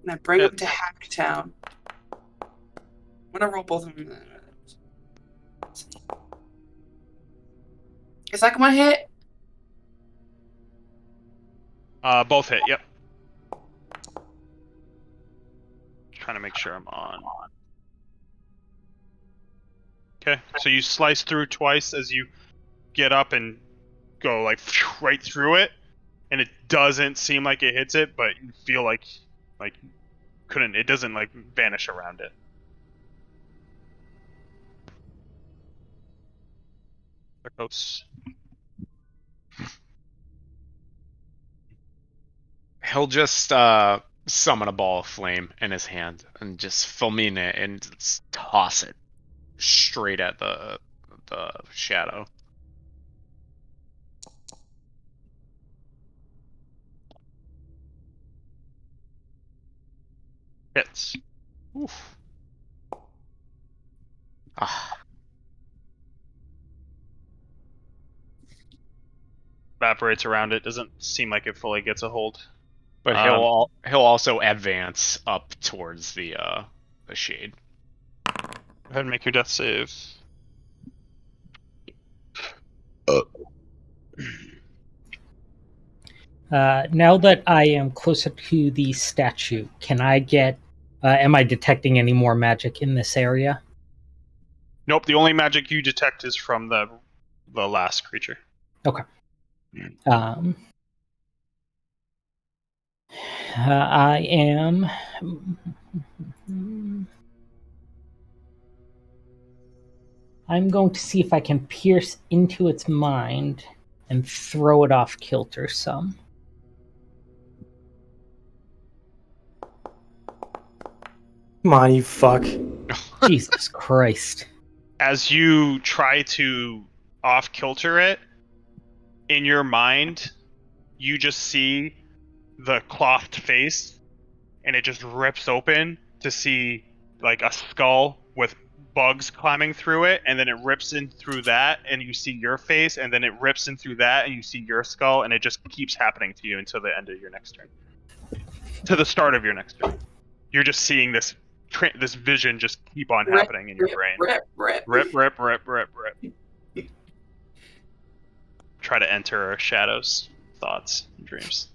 And I bring them to Hacktown. I'm gonna roll both of them. Is that gonna hit? Both hit. Yep. Trying to make sure I'm on. Okay, so you slice through twice as you get up and go like right through it, and it doesn't seem like it hits it, but you feel like couldn't. It doesn't like vanish around it. Sarkos. He'll just summon a ball of flame in his hand and just fulmine it and just toss it straight at the shadow. Hits. Oof. Ah, Evaporates around it. Doesn't seem like it fully gets a hold. but he'll also advance up towards the shade. Go ahead and make your death save. Now that I am closer to the statue, can I get? Am I detecting any more magic in this area? Nope. The only magic you detect is from the last creature. Okay. I am. I'm going to see if I can pierce into its mind and throw it off kilter some. Come on, you fuck. Jesus Christ. As you try to off kilter it, in your mind, you just see the clothed face, and it just rips open to see like a skull with bugs climbing through it, and then it rips in through that, and you see your face, and then it rips in through that, and you see your skull, and it just keeps happening to you until the end of your next turn. To the start of your next turn. You're just seeing this vision just keep on happening in your brain. Rip. Try to enter shadows, thoughts, and dreams.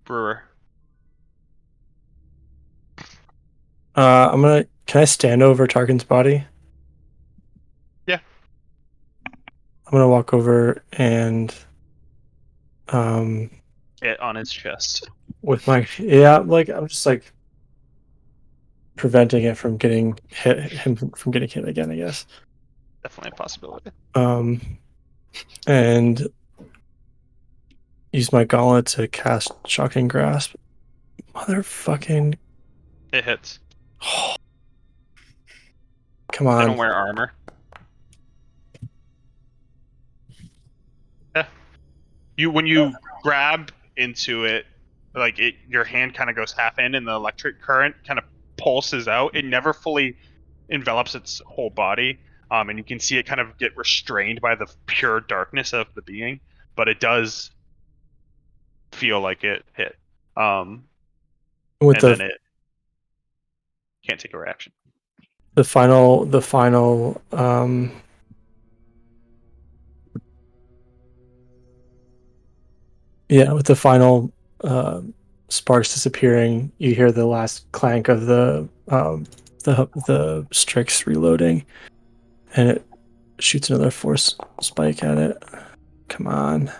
Brewer. Can I stand over Tarkin's body? Yeah. I'm gonna walk over and It on his chest. with my I'm just like preventing it from getting him from getting hit again, I guess. Definitely a possibility. And use my gauntlet to cast Shocking Grasp. Motherfucking. It hits. Come They on. don't wear armor. Yeah. When you grab into it, like your hand kind of goes half in, and the electric current kind of pulses out. It never fully envelops its whole body, and you can see it kind of get restrained by the pure darkness of the being, but it does feel like it hit. Then it can't take a reaction. The final with the final sparks disappearing, you hear the last clank of the Strix reloading, and it shoots another force spike at it. Come on.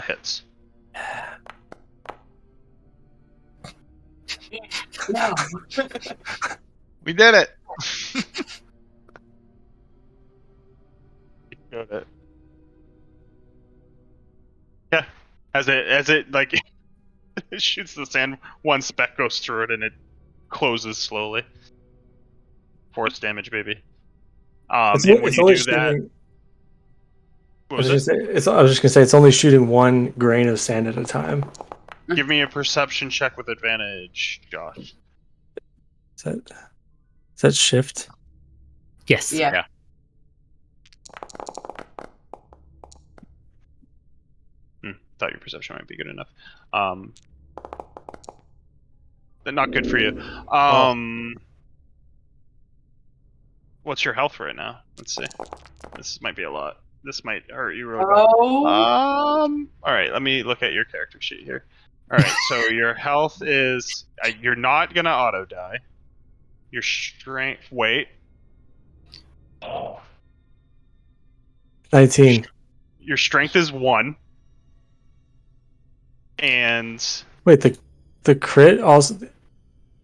Hits. No. We did it. Got it. Yeah. As it like it shoots the sand, one speck goes through it and it closes slowly. Force damage, baby. And when It's you only do that, shooting. what was it? I was just gonna say it's only shooting one grain of sand at a time. Give me a perception check with advantage, Josh. Is that shift? Yes. Yeah. Thought your perception might be good enough. But not good for you. What's your health right now? Let's see. This might be a lot. This might hurt you real good. Oh. All right. Let me look at your character sheet here. All right. So your health is. You're not gonna auto die. Your strength. Wait. 19. Your strength is 1. And Wait, the crit also.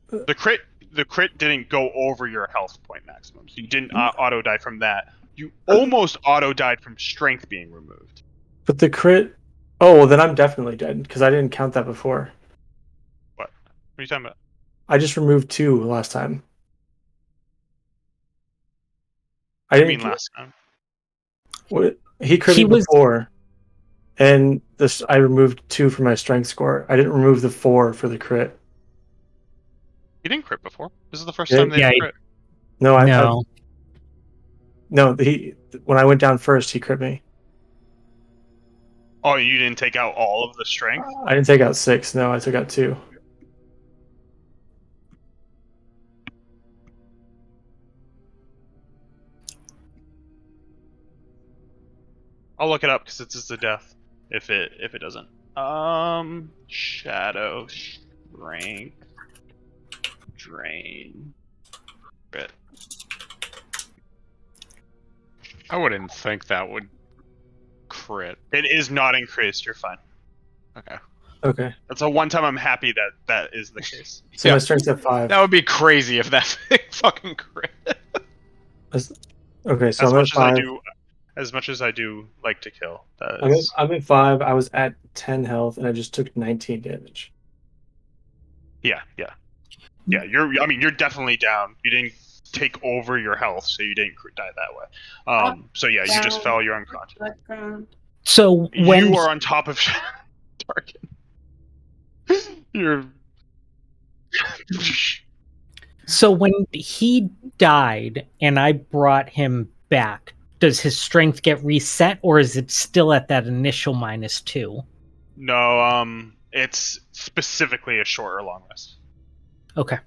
the crit didn't go over your health point maximum, so you didn't auto die from that. You almost auto died from strength being removed. But the crit. Oh, well, then I'm definitely dead because I didn't count that before. What are you talking about? I just removed 2 last time. I What do you didn't mean last time? He crit He me was- before, and I removed 2 for my strength score. I didn't remove the 4 for the crit. You didn't crit before. This is the first Yeah, time they've yeah, crit. No, No. no. When I went down first, he crit me. Oh, you didn't take out all of the strength? I didn't take out 6. No, I took out 2. I'll look it up because it's just a death. If it doesn't. Shadow, strength, drain, crit. I wouldn't think that would crit. It is not increased. You're fine. Okay. Okay. That's a one time I'm happy that is the case. So Yeah. my strength's at 5. That would be crazy if that thing fucking crit. Okay, so As I'm at much as I 5. do, as much as I do like to kill, that is. I'm at 5. I was at 10 health, and I just took 19 damage. Yeah. You're definitely down. You didn't take over your health, so you didn't die that way. So yeah, you just fell. You're unconscious. Background. So when You are on top of Tarkin. You're. so when he died and I brought him back, does his strength get reset or is it still at that initial -2? No, it's specifically a short or long rest. Okay.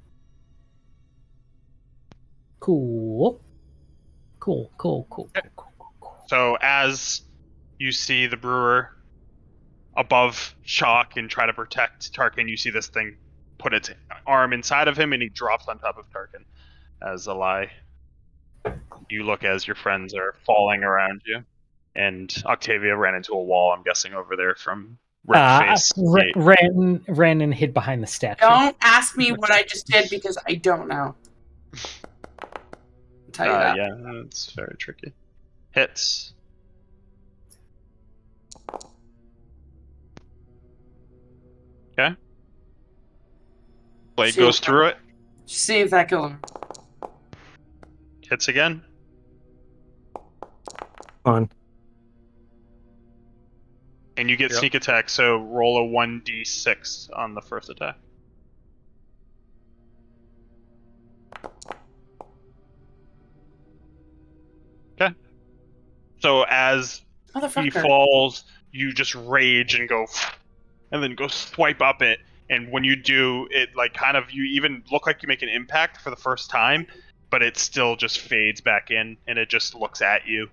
Cool. So as you see the brewer above Shock and try to protect Tarkin, you see this thing put its arm inside of him and he drops on top of Tarkin. As a lie, you look as your friends are falling around you, and Octavia ran into a wall. I'm guessing over there from Rickface. Ran and hid behind the statue. Don't ask me what I just did because I don't know. I'll tell you that. Yeah, it's very tricky. Hits. Okay. Blade See goes if through it. See if that kills him. Hits again. On. And you get Yep. sneak attack, so roll a 1d6 on the first attack. Okay. So as he Motherfucker. falls, you just rage and go, and then go swipe up it. And when you do, it like kind of, you even look like you make an impact for the first time, but it still just fades back in, and it just looks at you.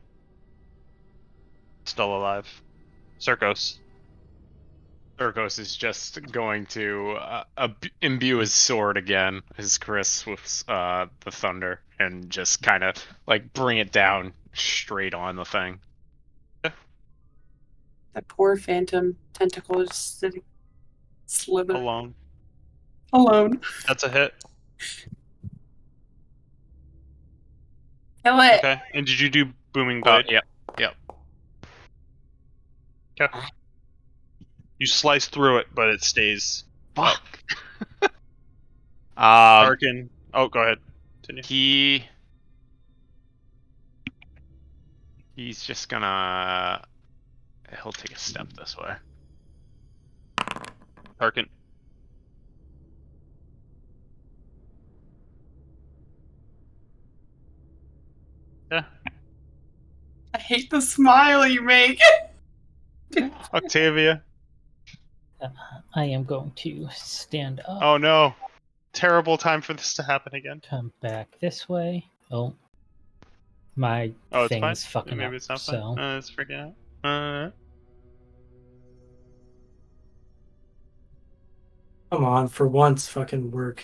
Still alive. Circos. Urkos is just going to imbue his sword again, his Chris, with the thunder, and just kind of like bring it down straight on the thing. That poor phantom tentacle is sitting, slithering Alone. alone. That's a hit. Kill it. Okay. And did you do Booming Blade? Yep. Okay. You slice through it, but it stays. Fuck. Tarkin. Oh, go ahead. Continue. He's just gonna. He'll take a step this way. Tarkin. Yeah. I hate the smile you make. Octavia. I am going to stand up. Oh no. Terrible time for this to happen again. Come back this way. Oh. My Oh, it's thing's fine. fucking Maybe up. it's not so. fine. It's freaking out. Come on, for once, fucking work.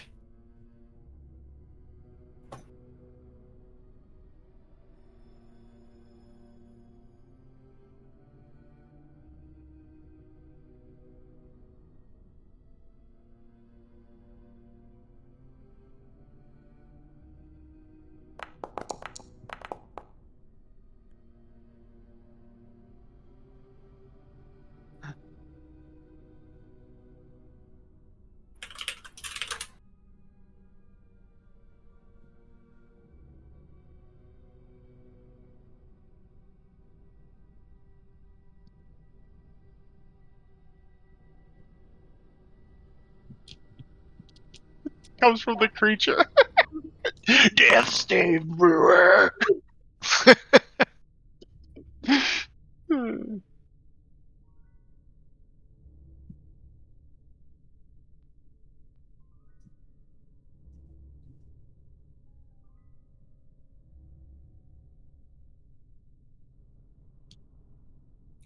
Comes from the creature. Death stave brewer.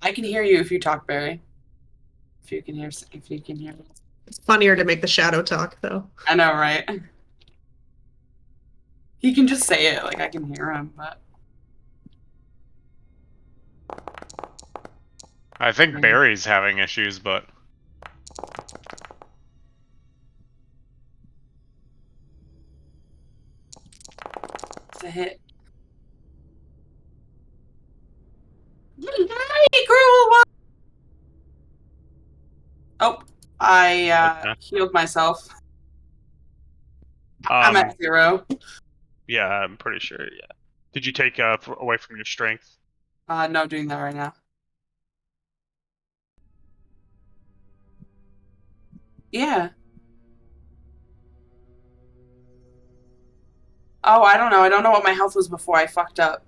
I can hear you if you talk, Barry. If you can hear me. It's funnier to make the shadow talk, though. I know, right? He can just say it, like I can hear him, but I think Barry's having issues, but it's a hit. Hey, girl! Oh, I healed myself. I'm at 0. Yeah, I'm pretty sure. Yeah. Did you take away from your strength? No, doing that right now. Yeah. Oh, I don't know. I don't know what my health was before I fucked up.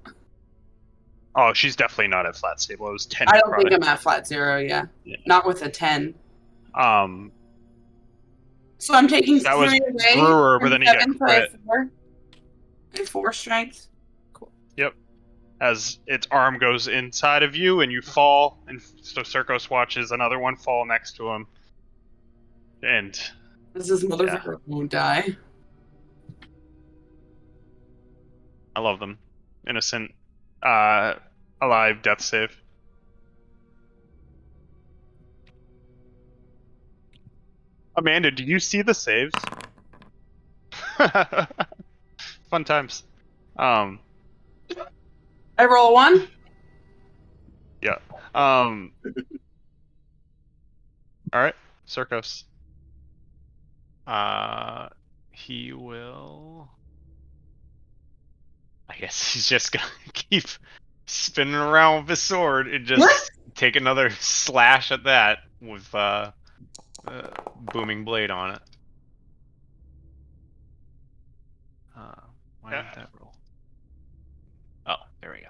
Oh, she's definitely not at flat stable. It was 10. I don't think I'm at flat 0. Yeah. Not with a 10. So I'm taking that was 3 away. Brewer, but then he got 7, so I have 4. I have 4 strength. Cool. Yep. As its arm goes inside of you and you fall, and so Circos watches another one fall next to him. And This motherfucker won't die. I love them. Innocent, alive death save. Amanda, do you see the saves? Fun times. I roll a 1. Yeah. All right, Circos. he will. I guess he's just gonna keep spinning around with his sword and just take another slash at that with booming blade on it. Why did that roll? Oh, there we go.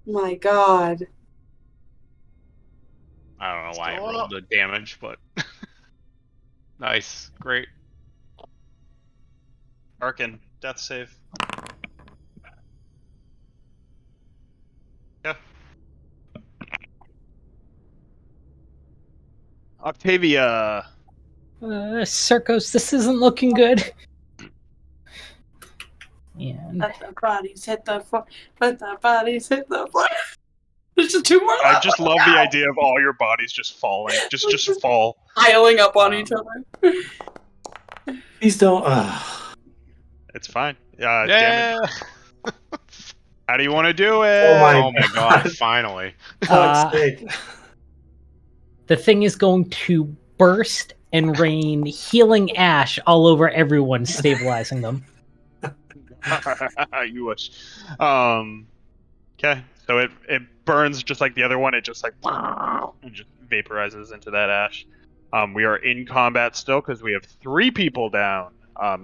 My God. I don't know why I rolled the damage, but nice, great. Arkin, death save. Yeah. Octavia. Circos, this isn't looking good. And Let the bodies hit the floor. Let the bodies hit the floor. There's just 2 more left. I just love the idea of all your bodies just falling. Just fall. Piling up on each other. Please don't. It's fine. Damage. How do you want to do it? Oh my Oh my god, finally. Fuck's sake. The thing is going to burst and rain healing ash all over everyone, stabilizing them. You wish. Okay, so it burns just like the other one. It just like and just vaporizes into that ash. We are in combat still because we have 3 people down.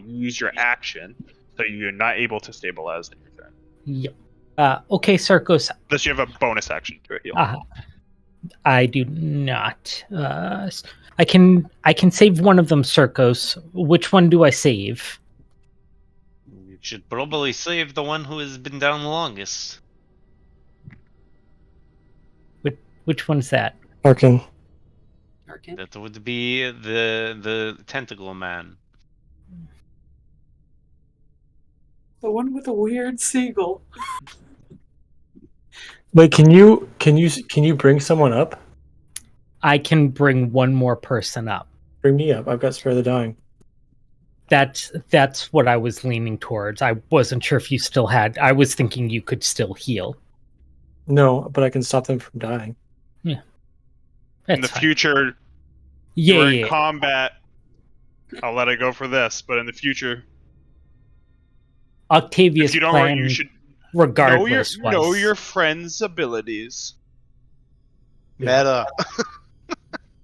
Use your action, so you're not able to stabilize in your turn. Yep. Okay, Circus. Unless you have a bonus action to a heal. I do not. I can save one of them, Circus. Which one do I save? You should probably save the one who has been down the longest. Which one's that? Tarkin. Tarkin. That would be the tentacle man. The one with the weird seagull. Wait, can you bring someone up? I can bring one more person up. Bring me up. I've got Spare the Dying. That's what I was leaning towards. I wasn't sure if you still had. I was thinking you could still heal. No, but I can stop them from dying. That's In the fine. future, Yeah, you're in yeah. combat. I'll let it go for this, but in the future, Octavia's if you don't, plan, you should regardless, know was your friend's abilities. Meta. Yeah,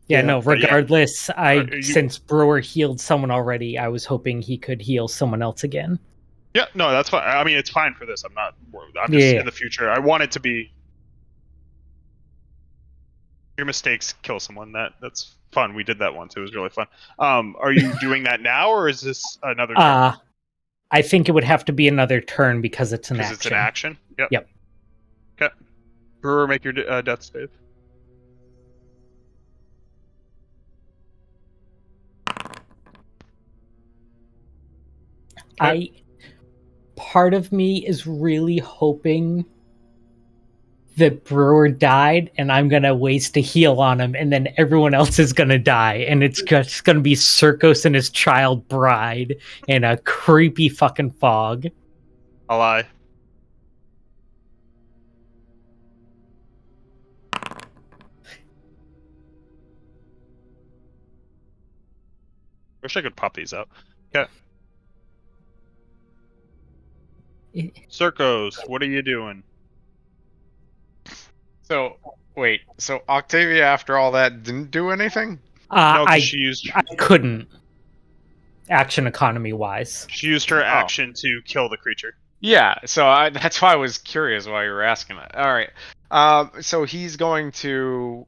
Yeah, no, but yeah. regardless, you- since Brewer healed someone already, I was hoping he could heal someone else again. Yeah, no, that's fine. I mean, it's fine for this. I'm not worried. I'm just Yeah. in the future. I want it to be your mistakes kill someone. That's fun. We did that once. It was really fun. Are you doing that now, or is this another turn? I think it would have to be another turn because it's an Because action. it's an action. Yep. Yep. Okay. Brewer, make your death save. Part of me is really hoping that Brewer died and I'm gonna waste a heal on him and then everyone else is gonna die and it's just gonna be Circus and his child bride in a creepy fucking fog. I'll lie. Wish I could pop these out. Okay. Circos, what are you doing? So, wait. So Octavia, after all that, didn't do anything? No, 'cause I she couldn't. Action economy wise. used her action to kill the creature. Yeah, so that's why I was curious why you were asking that. All right. So he's going to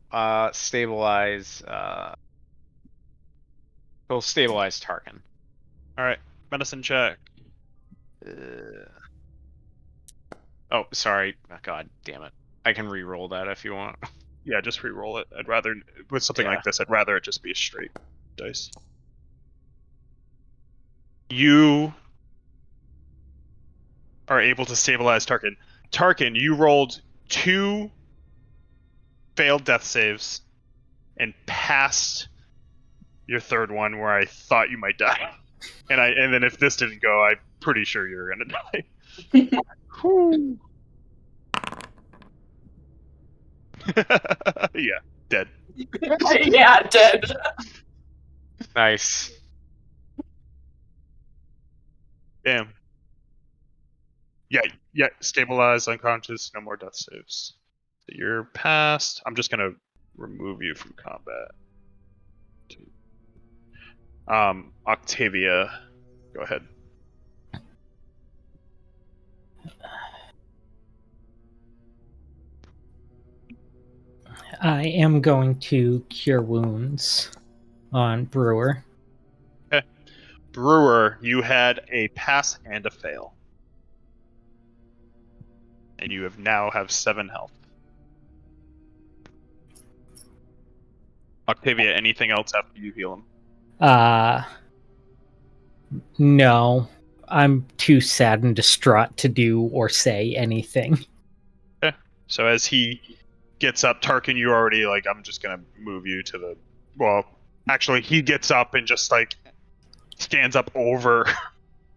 stabilize. He'll stabilize Tarkin. All right, medicine check. Oh, sorry. Oh, God damn it. I can re-roll that if you want. Yeah, just re-roll it. I'd rather with something Yeah. like this. I'd rather it just be a straight dice. You are able to stabilize Tarkin. Tarkin, you rolled 2 failed death saves and passed your third one where I thought you might die. And then if this didn't go, I'm pretty sure you're gonna die. Whew. Yeah, dead. Yeah, dead. Nice. Damn. Yeah, stabilize, unconscious, no more death saves. So you're past. I'm just gonna remove you from combat. Octavia, go ahead. I am going to cure wounds on Brewer. Brewer, you had a pass and a fail. And you now have 7 health. Octavia, anything else after you heal him? No. I'm too sad and distraught to do or say anything. Okay. So as he gets up, Tarkin, you already I'm just gonna move you to the. Well, actually, he gets up and just stands up over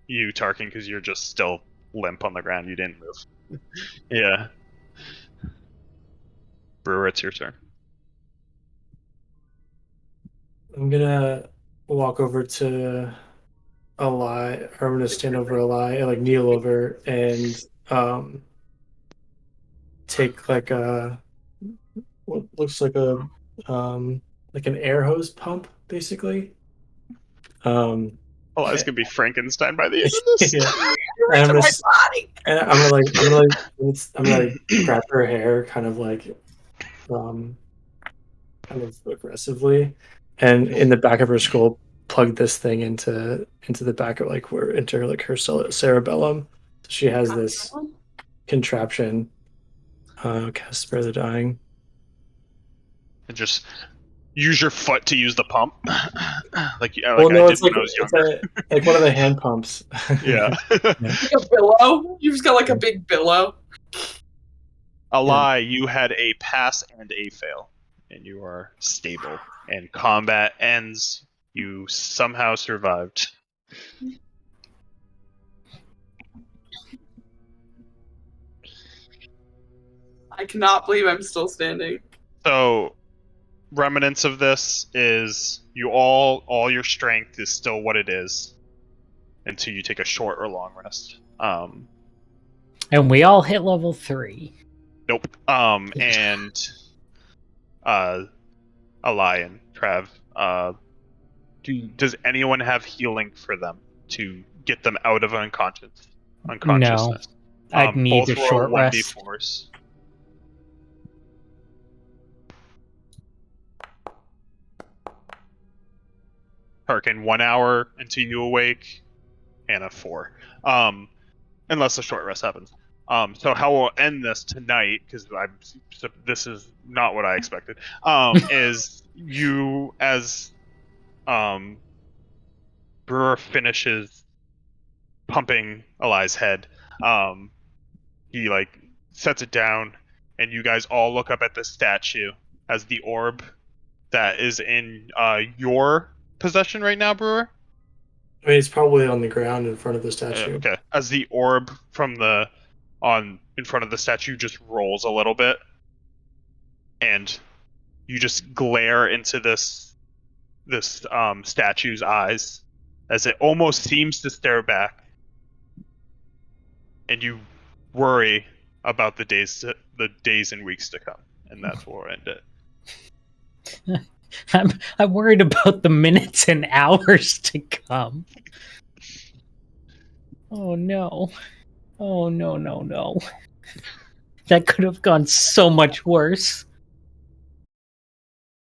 you, Tarkin, because you're just still limp on the ground. You didn't move. Yeah. Brewer, it's your turn. I'm gonna walk over to Eli, or I'm gonna stand over Eli and like kneel over and take like a what looks like an air hose pump, basically. Oh, it's gonna be Frankenstein by the end of this. Yeah. You're And into my body. and I'm gonna like grab her hair um kind of aggressively, and in the back of her skull plug this thing into the back of like where into like her cerebellum. She has this contraption. Cast Spare the Dying. And just use your foot to use the pump, like Well, I no, did it's when like I was younger. like one of the hand pumps. Yeah. Like a billow. You've just got like a big billow. A lie. You had a pass and a fail, and you are stable. And combat ends. You somehow survived. I cannot believe I'm still standing. So, remnants of this is you all your strength is still what it is until you take a short or long rest. And we all hit level 3. Nope. And a lion, Trav. Does anyone have healing for them to get them out of unconsciousness? I'd need Both a roll short rest. 1d4s. Harkin, 1 hour until you awake, and a 4. Unless a short rest happens. So how we'll end this tonight, because this is not what I expected, is you as Brewer finishes pumping Eli's head, he like sets it down, and you guys all look up at the statue as the orb that is in your possession right now, Brewer. I mean, it's probably on the ground in front of the statue. Okay. As the orb from in front of the statue just rolls a little bit, and you just glare into this statue's eyes as it almost seems to stare back, and you worry about the days and weeks to come, and that's where we'll end it. I'm worried about the minutes and hours to come. Oh no. Oh no. That could have gone so much worse.